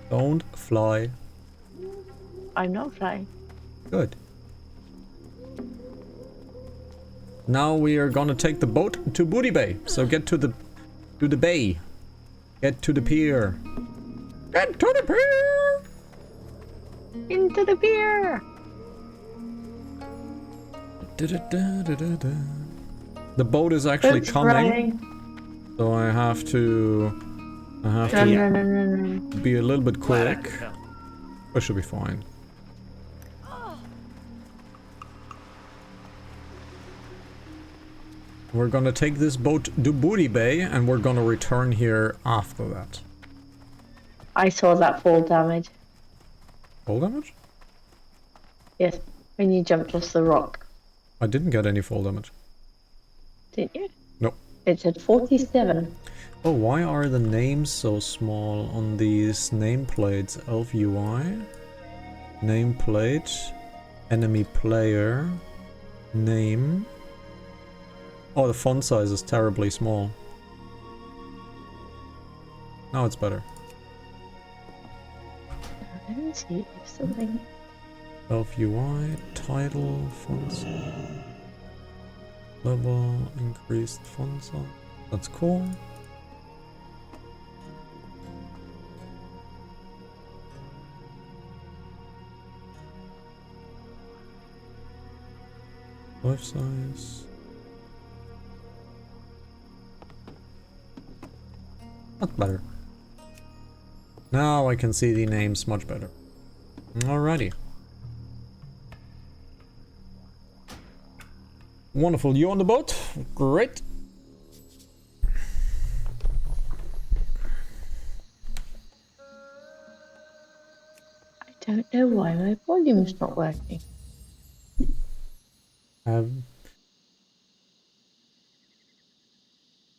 Speaker 1: Don't fly.
Speaker 3: I'm not flying.
Speaker 1: Good. Now we are gonna take the boat to Booty Bay. So get to the bay. Get to the pier. Get to the pier!
Speaker 3: Into the pier!
Speaker 1: The boat is actually
Speaker 3: It's
Speaker 1: coming.
Speaker 3: running.
Speaker 1: So I have to
Speaker 3: No.
Speaker 1: be a little bit
Speaker 2: Glad I
Speaker 1: quick.
Speaker 2: could help.
Speaker 1: I should be fine. We're gonna take this boat to Booty Bay and we're gonna return here after that.
Speaker 3: I saw that fall damage.
Speaker 1: Fall damage?
Speaker 3: Yes, when you jumped off the rock.
Speaker 1: I didn't get any fall damage.
Speaker 3: Didn't you?
Speaker 1: Nope.
Speaker 3: It said 47.
Speaker 1: Oh, why are the names so small on these nameplates? Elf UI, nameplate, enemy player, name. Oh, the font size is terribly small. Now it's better.
Speaker 3: Let me see if something.
Speaker 1: Elf UI, title, font size. Level, increased font size. That's cool. Life size. That's better. Now I can see the names much better. Alrighty. Wonderful. You on the boat? Great.
Speaker 3: I don't know why my volume's not working.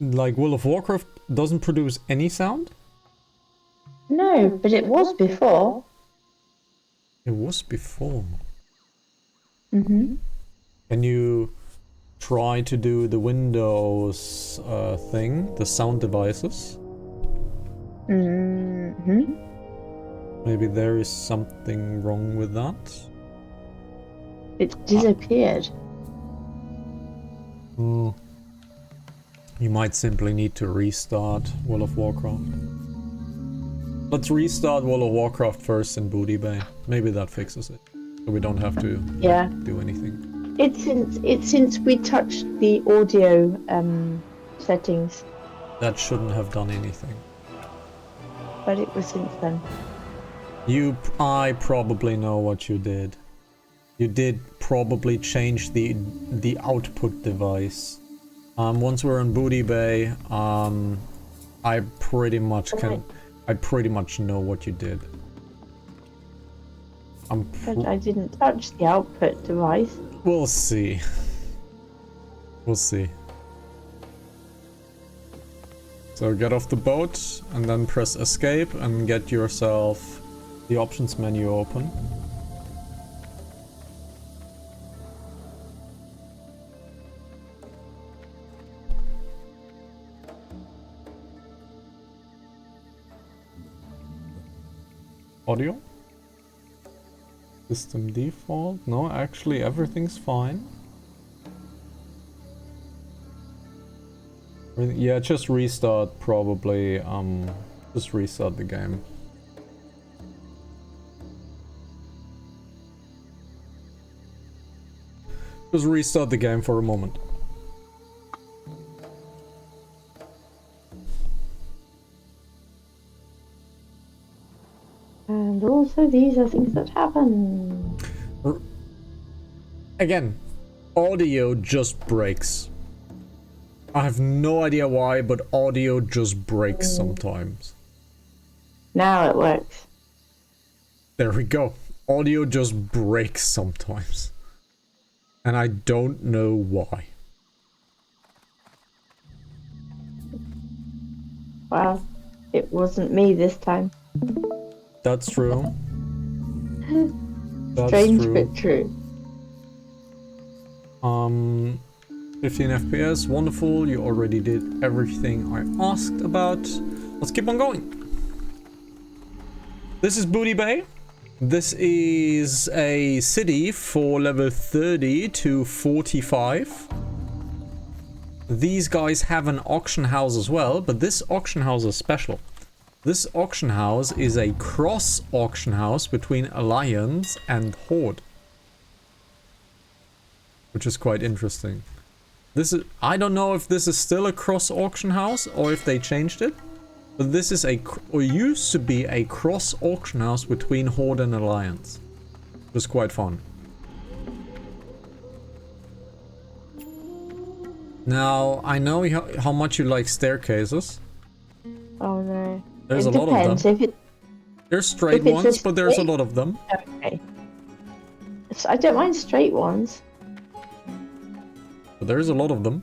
Speaker 1: Like World of Warcraft doesn't produce any sound?
Speaker 3: No, but it was before.
Speaker 1: It was before.
Speaker 3: Mm-hmm.
Speaker 1: Can you try to do the Windows thing, the sound devices.
Speaker 3: Mm-hmm.
Speaker 1: Maybe there is something wrong with that.
Speaker 3: It disappeared.
Speaker 1: Hmm. You might simply need to restart World of Warcraft. Let's restart World of Warcraft first in Booty Bay. Maybe that fixes it. So we don't have to do anything.
Speaker 3: It's since we touched the audio settings.
Speaker 1: That shouldn't have done anything.
Speaker 3: But it was since then.
Speaker 1: I probably know what you did. You did probably change the output device. Once we're in Booty Bay, I pretty much know what you did.
Speaker 3: But I didn't touch the output device.
Speaker 1: We'll see. We'll see. So get off the boat and then press escape and get yourself the options menu open. Audio? System default? No, actually everything's fine. Yeah, just restart probably, just restart the game. Just restart the game for a moment.
Speaker 3: And also these are things that happen.
Speaker 1: Again, audio just breaks. I have no idea why, but audio just breaks sometimes.
Speaker 3: Now it works.
Speaker 1: There we go. Audio just breaks sometimes. And I don't know why.
Speaker 3: Well, it wasn't me this time.
Speaker 1: That's true. That's
Speaker 3: Strange
Speaker 1: true.
Speaker 3: but true.
Speaker 1: 15 FPS, wonderful. You already did everything I asked about. Let's keep on going. This is Booty Bay. This is a city for level 30 to 45. These guys have an auction house as well, but this auction house is special. This auction house is a cross auction house between Alliance and Horde, which is quite interesting. This is, I don't know if this is still a cross auction house or if they changed it, but this is or used to be a cross auction house between Horde and Alliance. It was quite fun. Now, I know how much you like staircases.
Speaker 3: Oh no.
Speaker 1: There's a lot of them. There's straight ones, but there's a lot of them.
Speaker 3: Okay. So I don't mind straight ones.
Speaker 1: But there's a lot of them.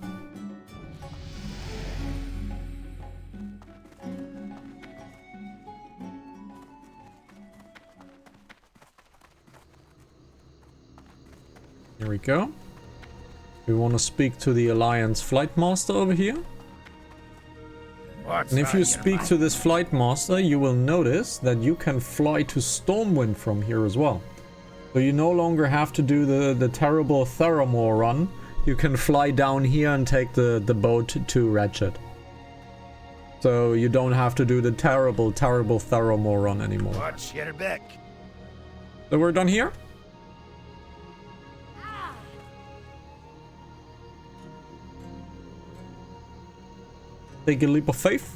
Speaker 1: Here we go. We want to speak to the Alliance Flight Master over here. And if you speak to this Flight Master, you will notice that you can fly to Stormwind from here as well. So you no longer have to do the terrible Theramore run. You can fly down here and take the boat to Ratchet. So you don't have to do the terrible Theramore run anymore.
Speaker 2: Watch your back.
Speaker 1: So we're done here. Take a leap of faith.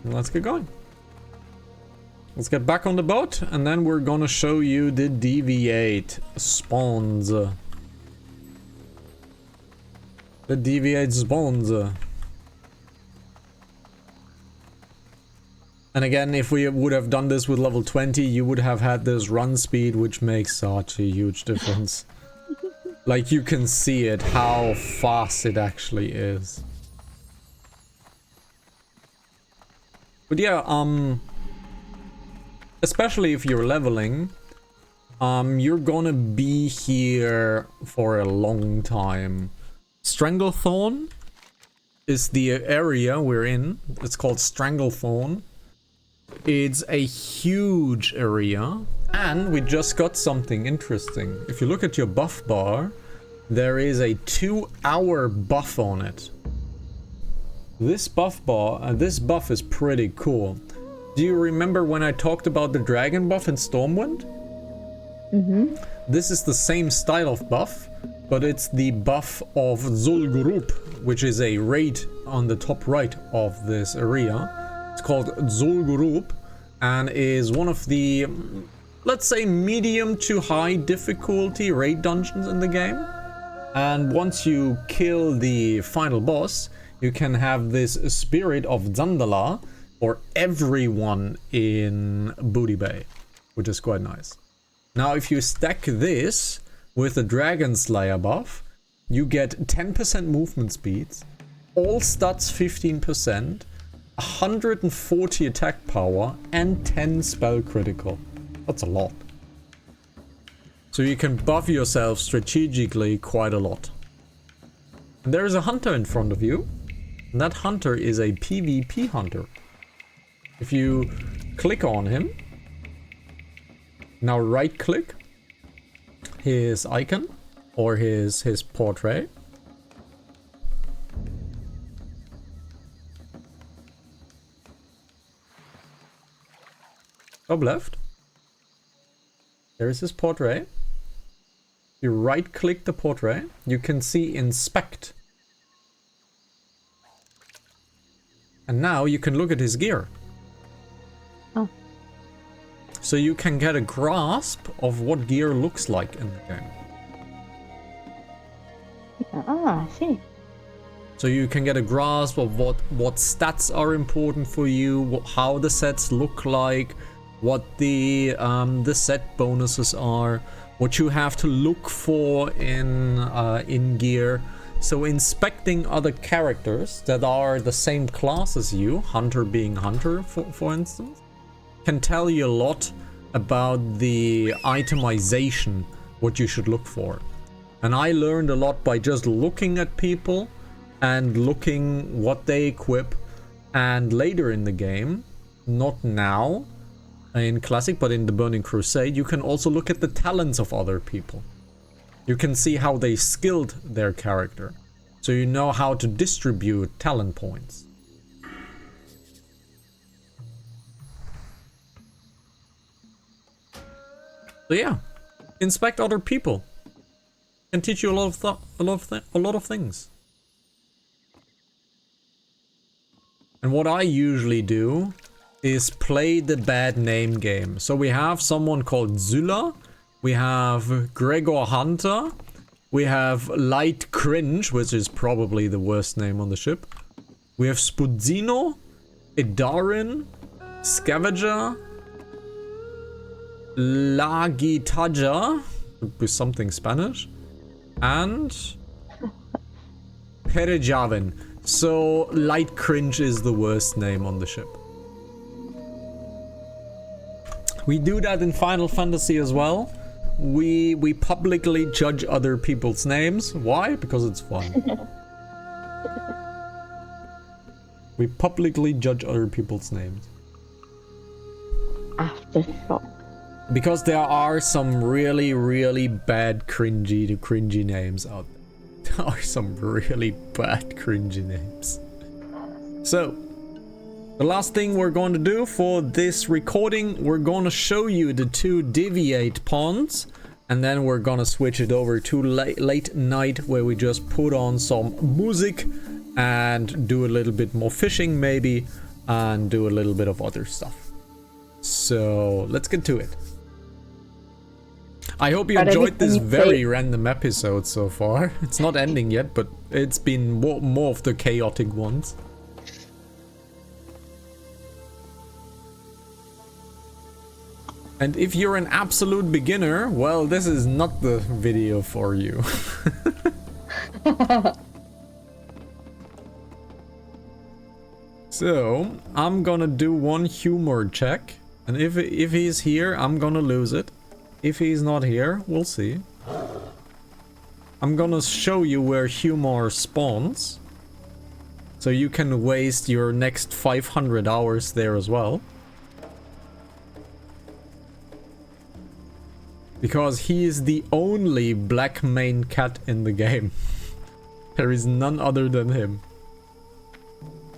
Speaker 1: And let's get going. Let's get back on the boat, and then we're gonna show you the deviate spawns. The deviate spawns. And again, if we would have done this with level 20, you would have had this run speed, which makes such a huge difference. Like, you can see it, how fast it actually is. But yeah, especially if you're leveling, You're gonna be here for a long time. Stranglethorn is the area we're in. It's called Stranglethorn. It's a huge area, and we just got something interesting. If you look at your buff bar, there is a 2-hour buff on it. This buff bar, this buff is pretty cool. Do you remember when I talked about the dragon buff in Stormwind?
Speaker 3: Mm-hmm.
Speaker 1: This is the same style of buff, but it's the buff of Zul'Gurub, which is a raid on the top right of this area. It's called Zul'Gurub and is one of the, let's say, medium to high difficulty raid dungeons in the game. And once you kill the final boss, you can have this spirit of Zandala for everyone in Booty Bay, which is quite nice. Now, if you stack this with the Dragon Slayer buff, you get 10% movement speeds, all stats 15%, 140 attack power, and 10 spell critical. That's a lot. So you can buff yourself strategically quite a lot. And there is a hunter in front of you, and that hunter is a PvP hunter. If you click on him, now right click his icon or his portrait. Top left. There's his portrait. You right click the portrait. You can see inspect. And now you can look at his gear.
Speaker 3: Oh.
Speaker 1: So you can get a grasp of what gear looks like in the game.
Speaker 3: Ah, I see.
Speaker 1: So you can get a grasp of what stats are important for you, how the sets look like, what the set bonuses are, what you have to look for in gear. So inspecting other characters that are the same class as you, Hunter being Hunter, for instance, can tell you a lot about the itemization, what you should look for. And I learned a lot by just looking at people and looking what they equip. And later in the game, not now in Classic, but in the Burning Crusade, you can also look at the talents of other people. You can see how they skilled their character. So you know how to distribute talent points. So yeah, inspect other people. Can teach you a lot of things. And what I usually do is play the bad name game. So we have someone called Zylla, we have Gregor Hunter, we have Light Cringe, which is probably the worst name on the ship. We have Spudzino, Idarin, Scavenger, Lagitaja, with something Spanish, and Perejavin. So Light Cringe is the worst name on the ship. We do that in Final Fantasy as well. We publicly judge other people's names. Why? Because it's fun. We publicly judge other people's names.
Speaker 3: Aftershock.
Speaker 1: Because there are some really, really bad cringy names out there. There are some really bad cringy names. So, the last thing we're going to do for this recording, we're going to show you the 2 deviate ponds. And then we're going to switch it over to late night, where we just put on some music and do a little bit more fishing maybe, and do a little bit of other stuff. So, let's get to it. I hope you enjoyed this very random episode so far. It's not ending yet, but it's been more of the chaotic ones. And if you're an absolute beginner, well, this is not the video for you. So, I'm gonna do one humor check. And if he's here, I'm gonna lose it. If he's not here, we'll see. I'm gonna show you where Humor spawns. So you can waste your next 500 hours there as well. Because he is the only black main cat in the game. There is none other than him.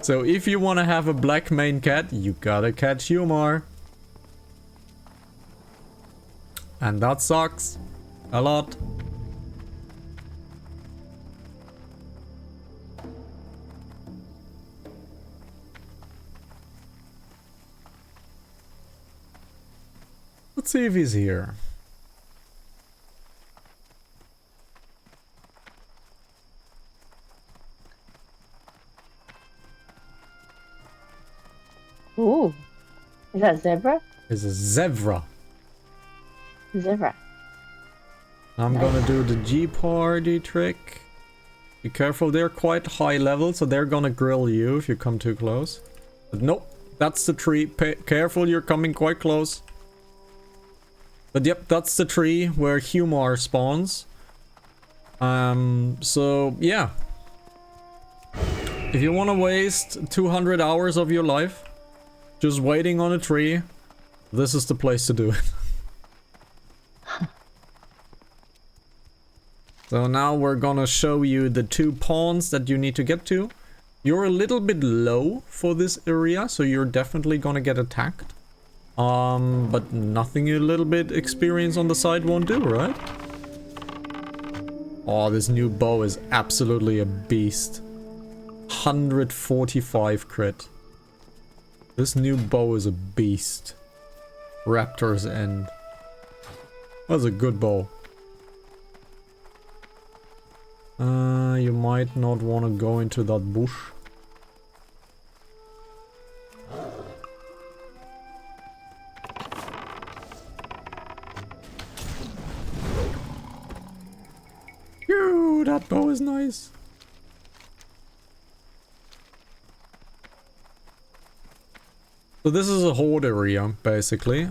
Speaker 1: So if you want to have a black main cat, you gotta catch Humor. And that sucks. A lot. Let's see if he's here.
Speaker 3: Ooh. Is that zebra?
Speaker 1: It's a zebra.
Speaker 3: Zebra.
Speaker 1: I'm gonna do the G party trick. Be careful, they're quite high level, so they're gonna grill you if you come too close. But nope, that's the tree. Careful, you're coming quite close. But yep, that's the tree where Humor spawns. So yeah. If you want to waste 200 hours of your life just waiting on a tree, this is the place to do it. So now we're gonna show you the 2 pawns that you need to get to. You're a little bit low for this area, so you're definitely gonna get attacked. But nothing a little bit experience on the side won't do, right? Oh, this new bow is absolutely a beast. 145 crit. This new bow is a beast. Raptor's End. That's a good bow. You might not want to go into that bush. Phew, that bow is nice. So this is a horde area, basically.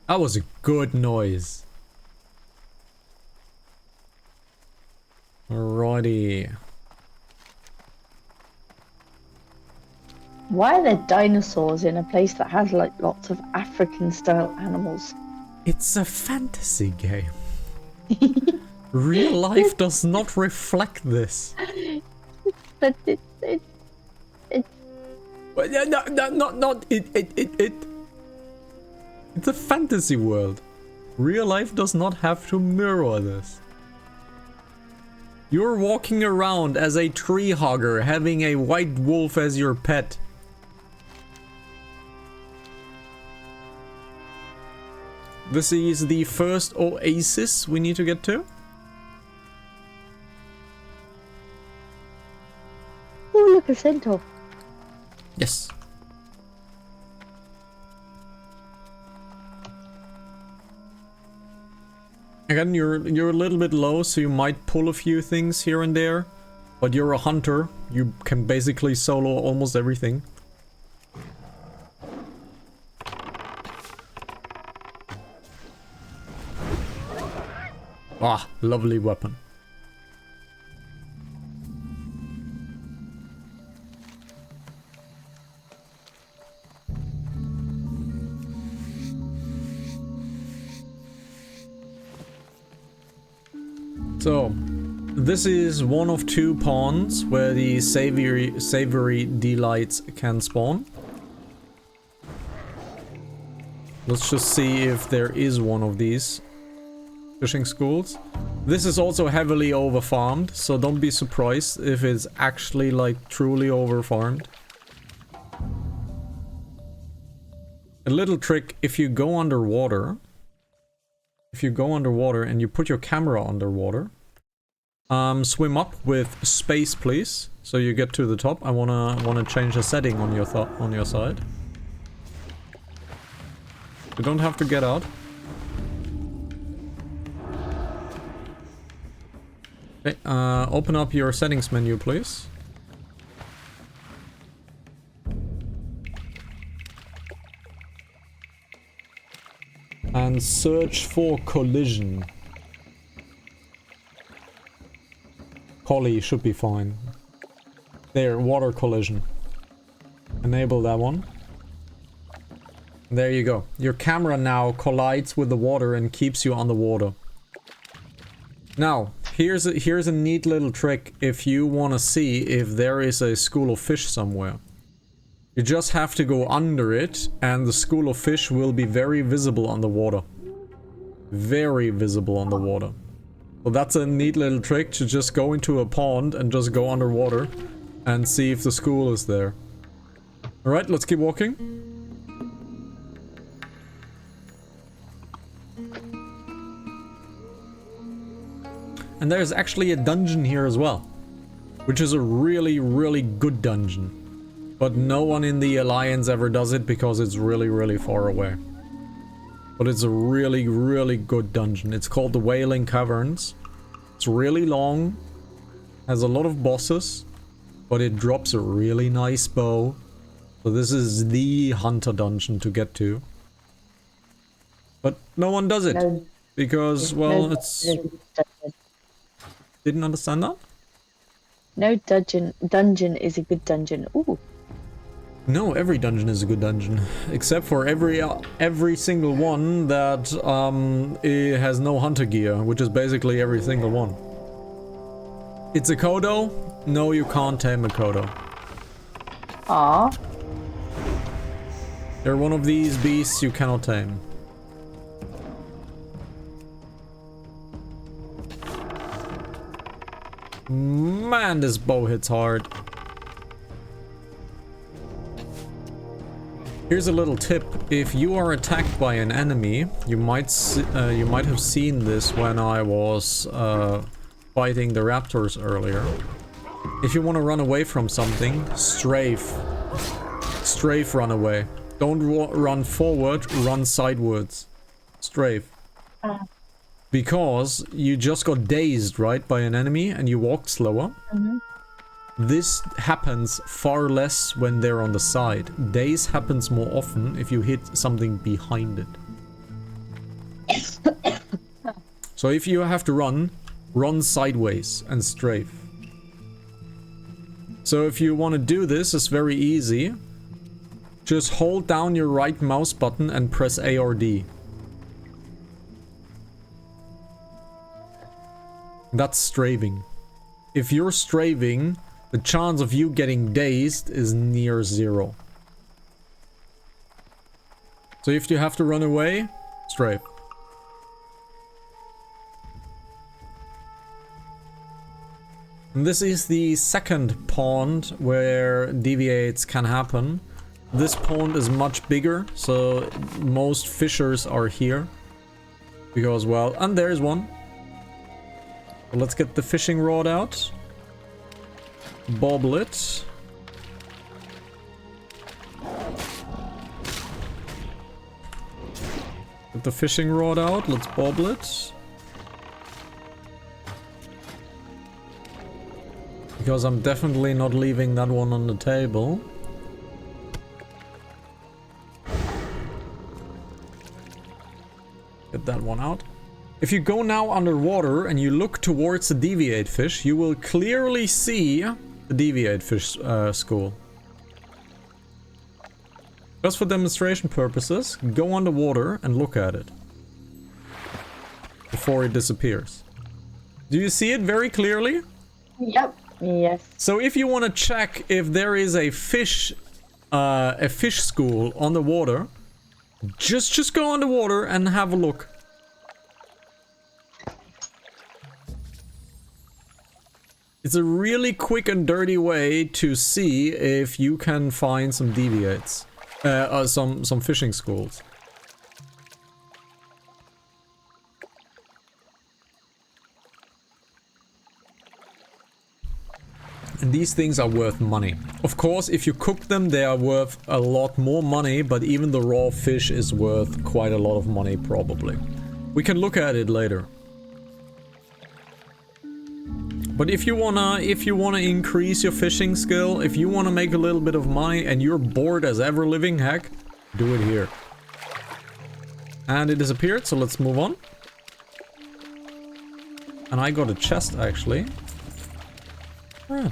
Speaker 1: That was a good noise. Alrighty.
Speaker 3: Why are there dinosaurs in a place that has like lots of African style animals?
Speaker 1: It's a fantasy game. Real life does not reflect this.
Speaker 3: But it's
Speaker 1: Well, yeah, not it. It's a fantasy world. Real life does not have to mirror this. You're walking around as a tree hugger, having a white wolf as your pet. This is the first oasis we need to get to.
Speaker 3: oh, look, a centaur.
Speaker 1: Yes. Again, you're a little bit low, so you might pull a few things here and there. But you're a hunter. You can basically solo almost everything. Ah, lovely weapon. So, this is one of 2 pawns where the savory delights can spawn. Let's just see if there is one of these fishing schools. This is also heavily overfarmed, so don't be surprised if it's actually like truly overfarmed. A little trick: if you go underwater, and you put your camera underwater, swim up with space, please, so you get to the top. I wanna change the setting on your side. You don't have to get out. Okay, open up your settings menu, please. And search for collision. Collie should be fine. There, water collision. Enable that one. There you go. Your camera now collides with the water and keeps you on the water. Now, here's a neat little trick if you want to see if there is a school of fish somewhere. You just have to go under it and the school of fish will be very visible on the water. Very visible on the water. So that's a neat little trick to just go into a pond and just go underwater and see if the school is there. Alright, let's keep walking. And there's actually a dungeon here as well, which is a really, really good dungeon. But no one in the Alliance ever does it because it's really, really far away. But it's a really, really good dungeon. It's called the Wailing Caverns. It's really long, has a lot of bosses, but it drops a really nice bow. So this is the hunter dungeon to get to. But no one does it.
Speaker 3: No.
Speaker 1: Because, well, it's... Didn't understand that?
Speaker 3: No dungeon is a good dungeon. Ooh.
Speaker 1: No, every dungeon is a good dungeon, except for every single one that it has no hunter gear, which is basically every single one. It's a Kodo. No, you can't tame a Kodo.
Speaker 3: Ah.
Speaker 1: They're one of these beasts you cannot tame. Man, this bow hits hard. Here's a little tip. If you are attacked by an enemy, you might have seen this when I was fighting the raptors earlier. If you want to run away from something, strafe. Strafe run away. Don't run forward, run sidewards. Strafe. Because you just got dazed, right, by an enemy and you walked slower.
Speaker 3: Mm-hmm.
Speaker 1: This happens far less when they're on the side. Daze happens more often if you hit something behind it. So if you have to run sideways and strafe. So if you want to do this, it's very easy. Just hold down your right mouse button and press A or D. That's strafing. If you're strafing, the chance of you getting dazed is near zero. So if you have to run away, strafe. And this is the second pond where deviates can happen. This pond is much bigger, so most fishers are here. Because, well, and there's one. So let's get the fishing rod out. Bobble it. Get the fishing rod out, let's bobble it. Because I'm definitely not leaving that one on the table. Get that one out. If you go now underwater and you look towards the deviate fish, you will clearly see the deviate fish school. Just for demonstration purposes, go underwater and look at it before it disappears. Do you see it very clearly?
Speaker 3: Yep. Yes.
Speaker 1: So if you want to check if there is a fish school on the water, just go underwater and have a look. It's a really quick and dirty way to see if you can find some deviates, some fishing schools. And these things are worth money. Of course, if you cook them, they are worth a lot more money, but even the raw fish is worth quite a lot of money, probably. We can look at it later. But if you wanna increase your fishing skill, if you wanna make a little bit of money and you're bored as ever living heck, do it here. And it disappeared, so let's move on. And I got a chest, actually. Ah.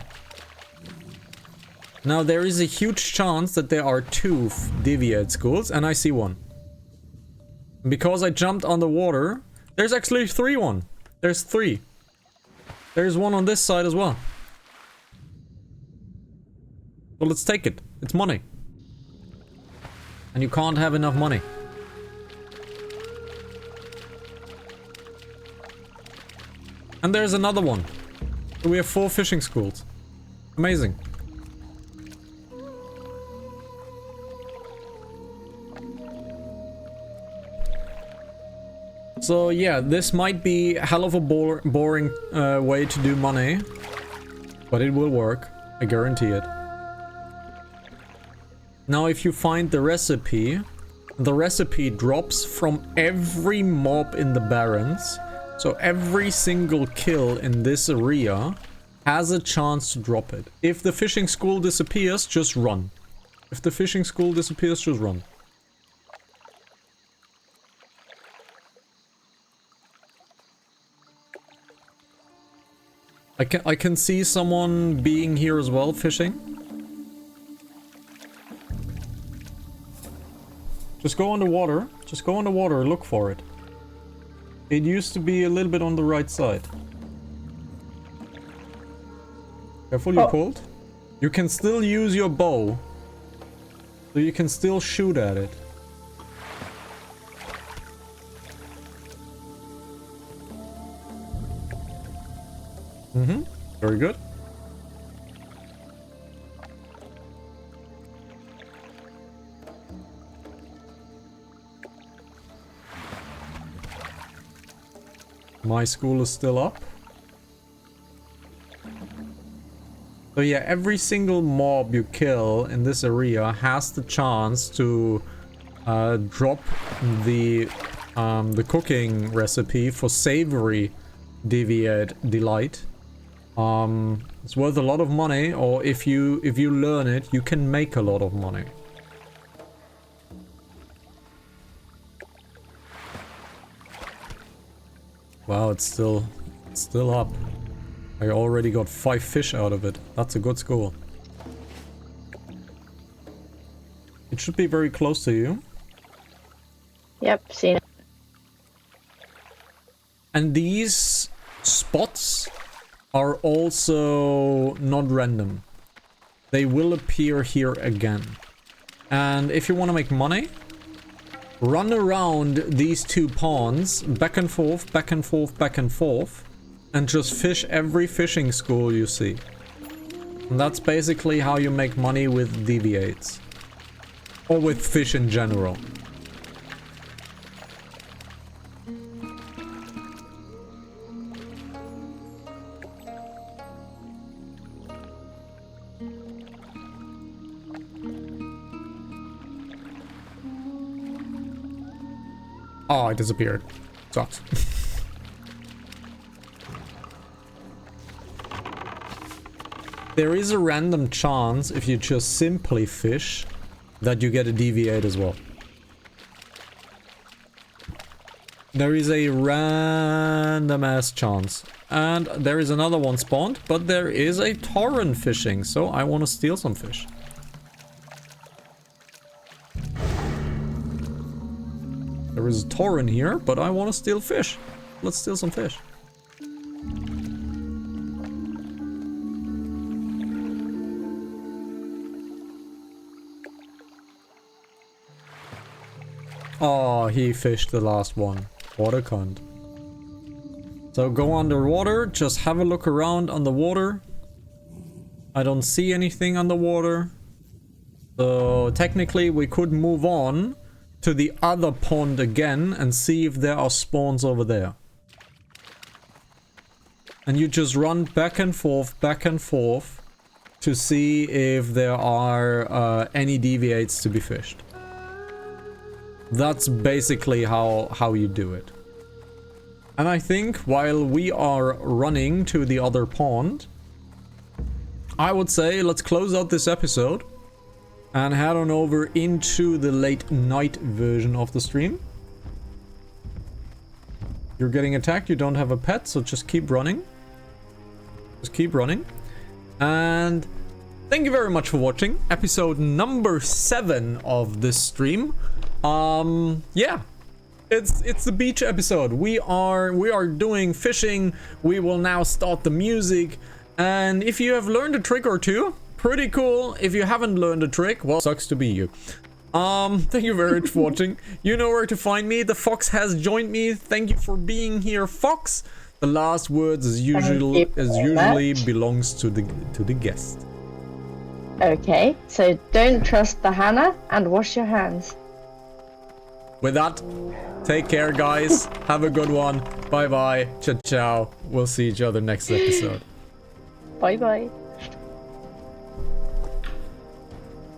Speaker 1: Now, there is a huge chance that there are 2 deviate schools, and I see one. Because I jumped on the water, there's actually 3 one. There's 3. There's one on this side as well. Well, let's take it. It's money. And you can't have enough money. And there's another one. So we have 4 fishing schools. Amazing. So yeah, this might be a hell of a boring way to do money. But it will work. I guarantee it. Now if you find the recipe drops from every mob in the Barrens. So every single kill in this area has a chance to drop it. If the fishing school disappears, just run. If the fishing school disappears, just run. I can see someone being here as well, fishing. Just go underwater. Just go underwater, look for it. It used to be a little bit on the right side. Careful, you pulled. You can still use your bow. So you can still shoot at it. Mm-hmm. Very good. My school is still up. So yeah, every single mob you kill in this area has the chance to drop the cooking recipe for savory deviate delight. It's worth a lot of money, or if you learn it, you can make a lot of money. Wow, it's still up. I already got 5 fish out of it. That's a good score. It should be very close to you.
Speaker 3: Yep, seen it.
Speaker 1: And these spots are also not random. They will appear here again. And if you want to make money, run around these 2 ponds, back and forth, back and forth, back and forth, and just fish every fishing school you see. And that's basically how you make money with deviates. Or with fish in general. Oh, it disappeared. Sucks. There is a random chance, if you just simply fish, that you get a deviate as well. There is a random ass chance. And there is another one spawned, but there is a torrent fishing, so I want to steal some fish. There is a torrent here, but I want to steal fish. Let's steal some fish. Oh, he fished the last one. What a cunt. So go underwater, just have a look around on the water. I don't see anything underwater. So technically we could move on to the other pond again and see if there are spawns over there. And you just run back and forth to see if there are any deviates to be fished. That's basically how you do it. And I think while we are running to the other pond, I would say let's close out this episode and head on over into the late night version of the stream. You're getting attacked. You don't have a pet, so just keep running. Just keep running. And thank you very much for watching episode number 7 of this stream. Yeah. It's the beach episode. We are doing fishing. We will now start the music. And if you have learned a trick or two, pretty cool. If you haven't learned a trick, well, sucks to be you. Thank you very much for watching. You know where to find me. The Fox has joined me. Thank you for being here, Fox. The last words as usually belongs to the guest.
Speaker 3: Okay, so don't trust the Hannah and wash your hands.
Speaker 1: With that, take care, guys. Have a good one. Bye bye. Ciao ciao. We'll see each other next episode.
Speaker 3: Bye bye.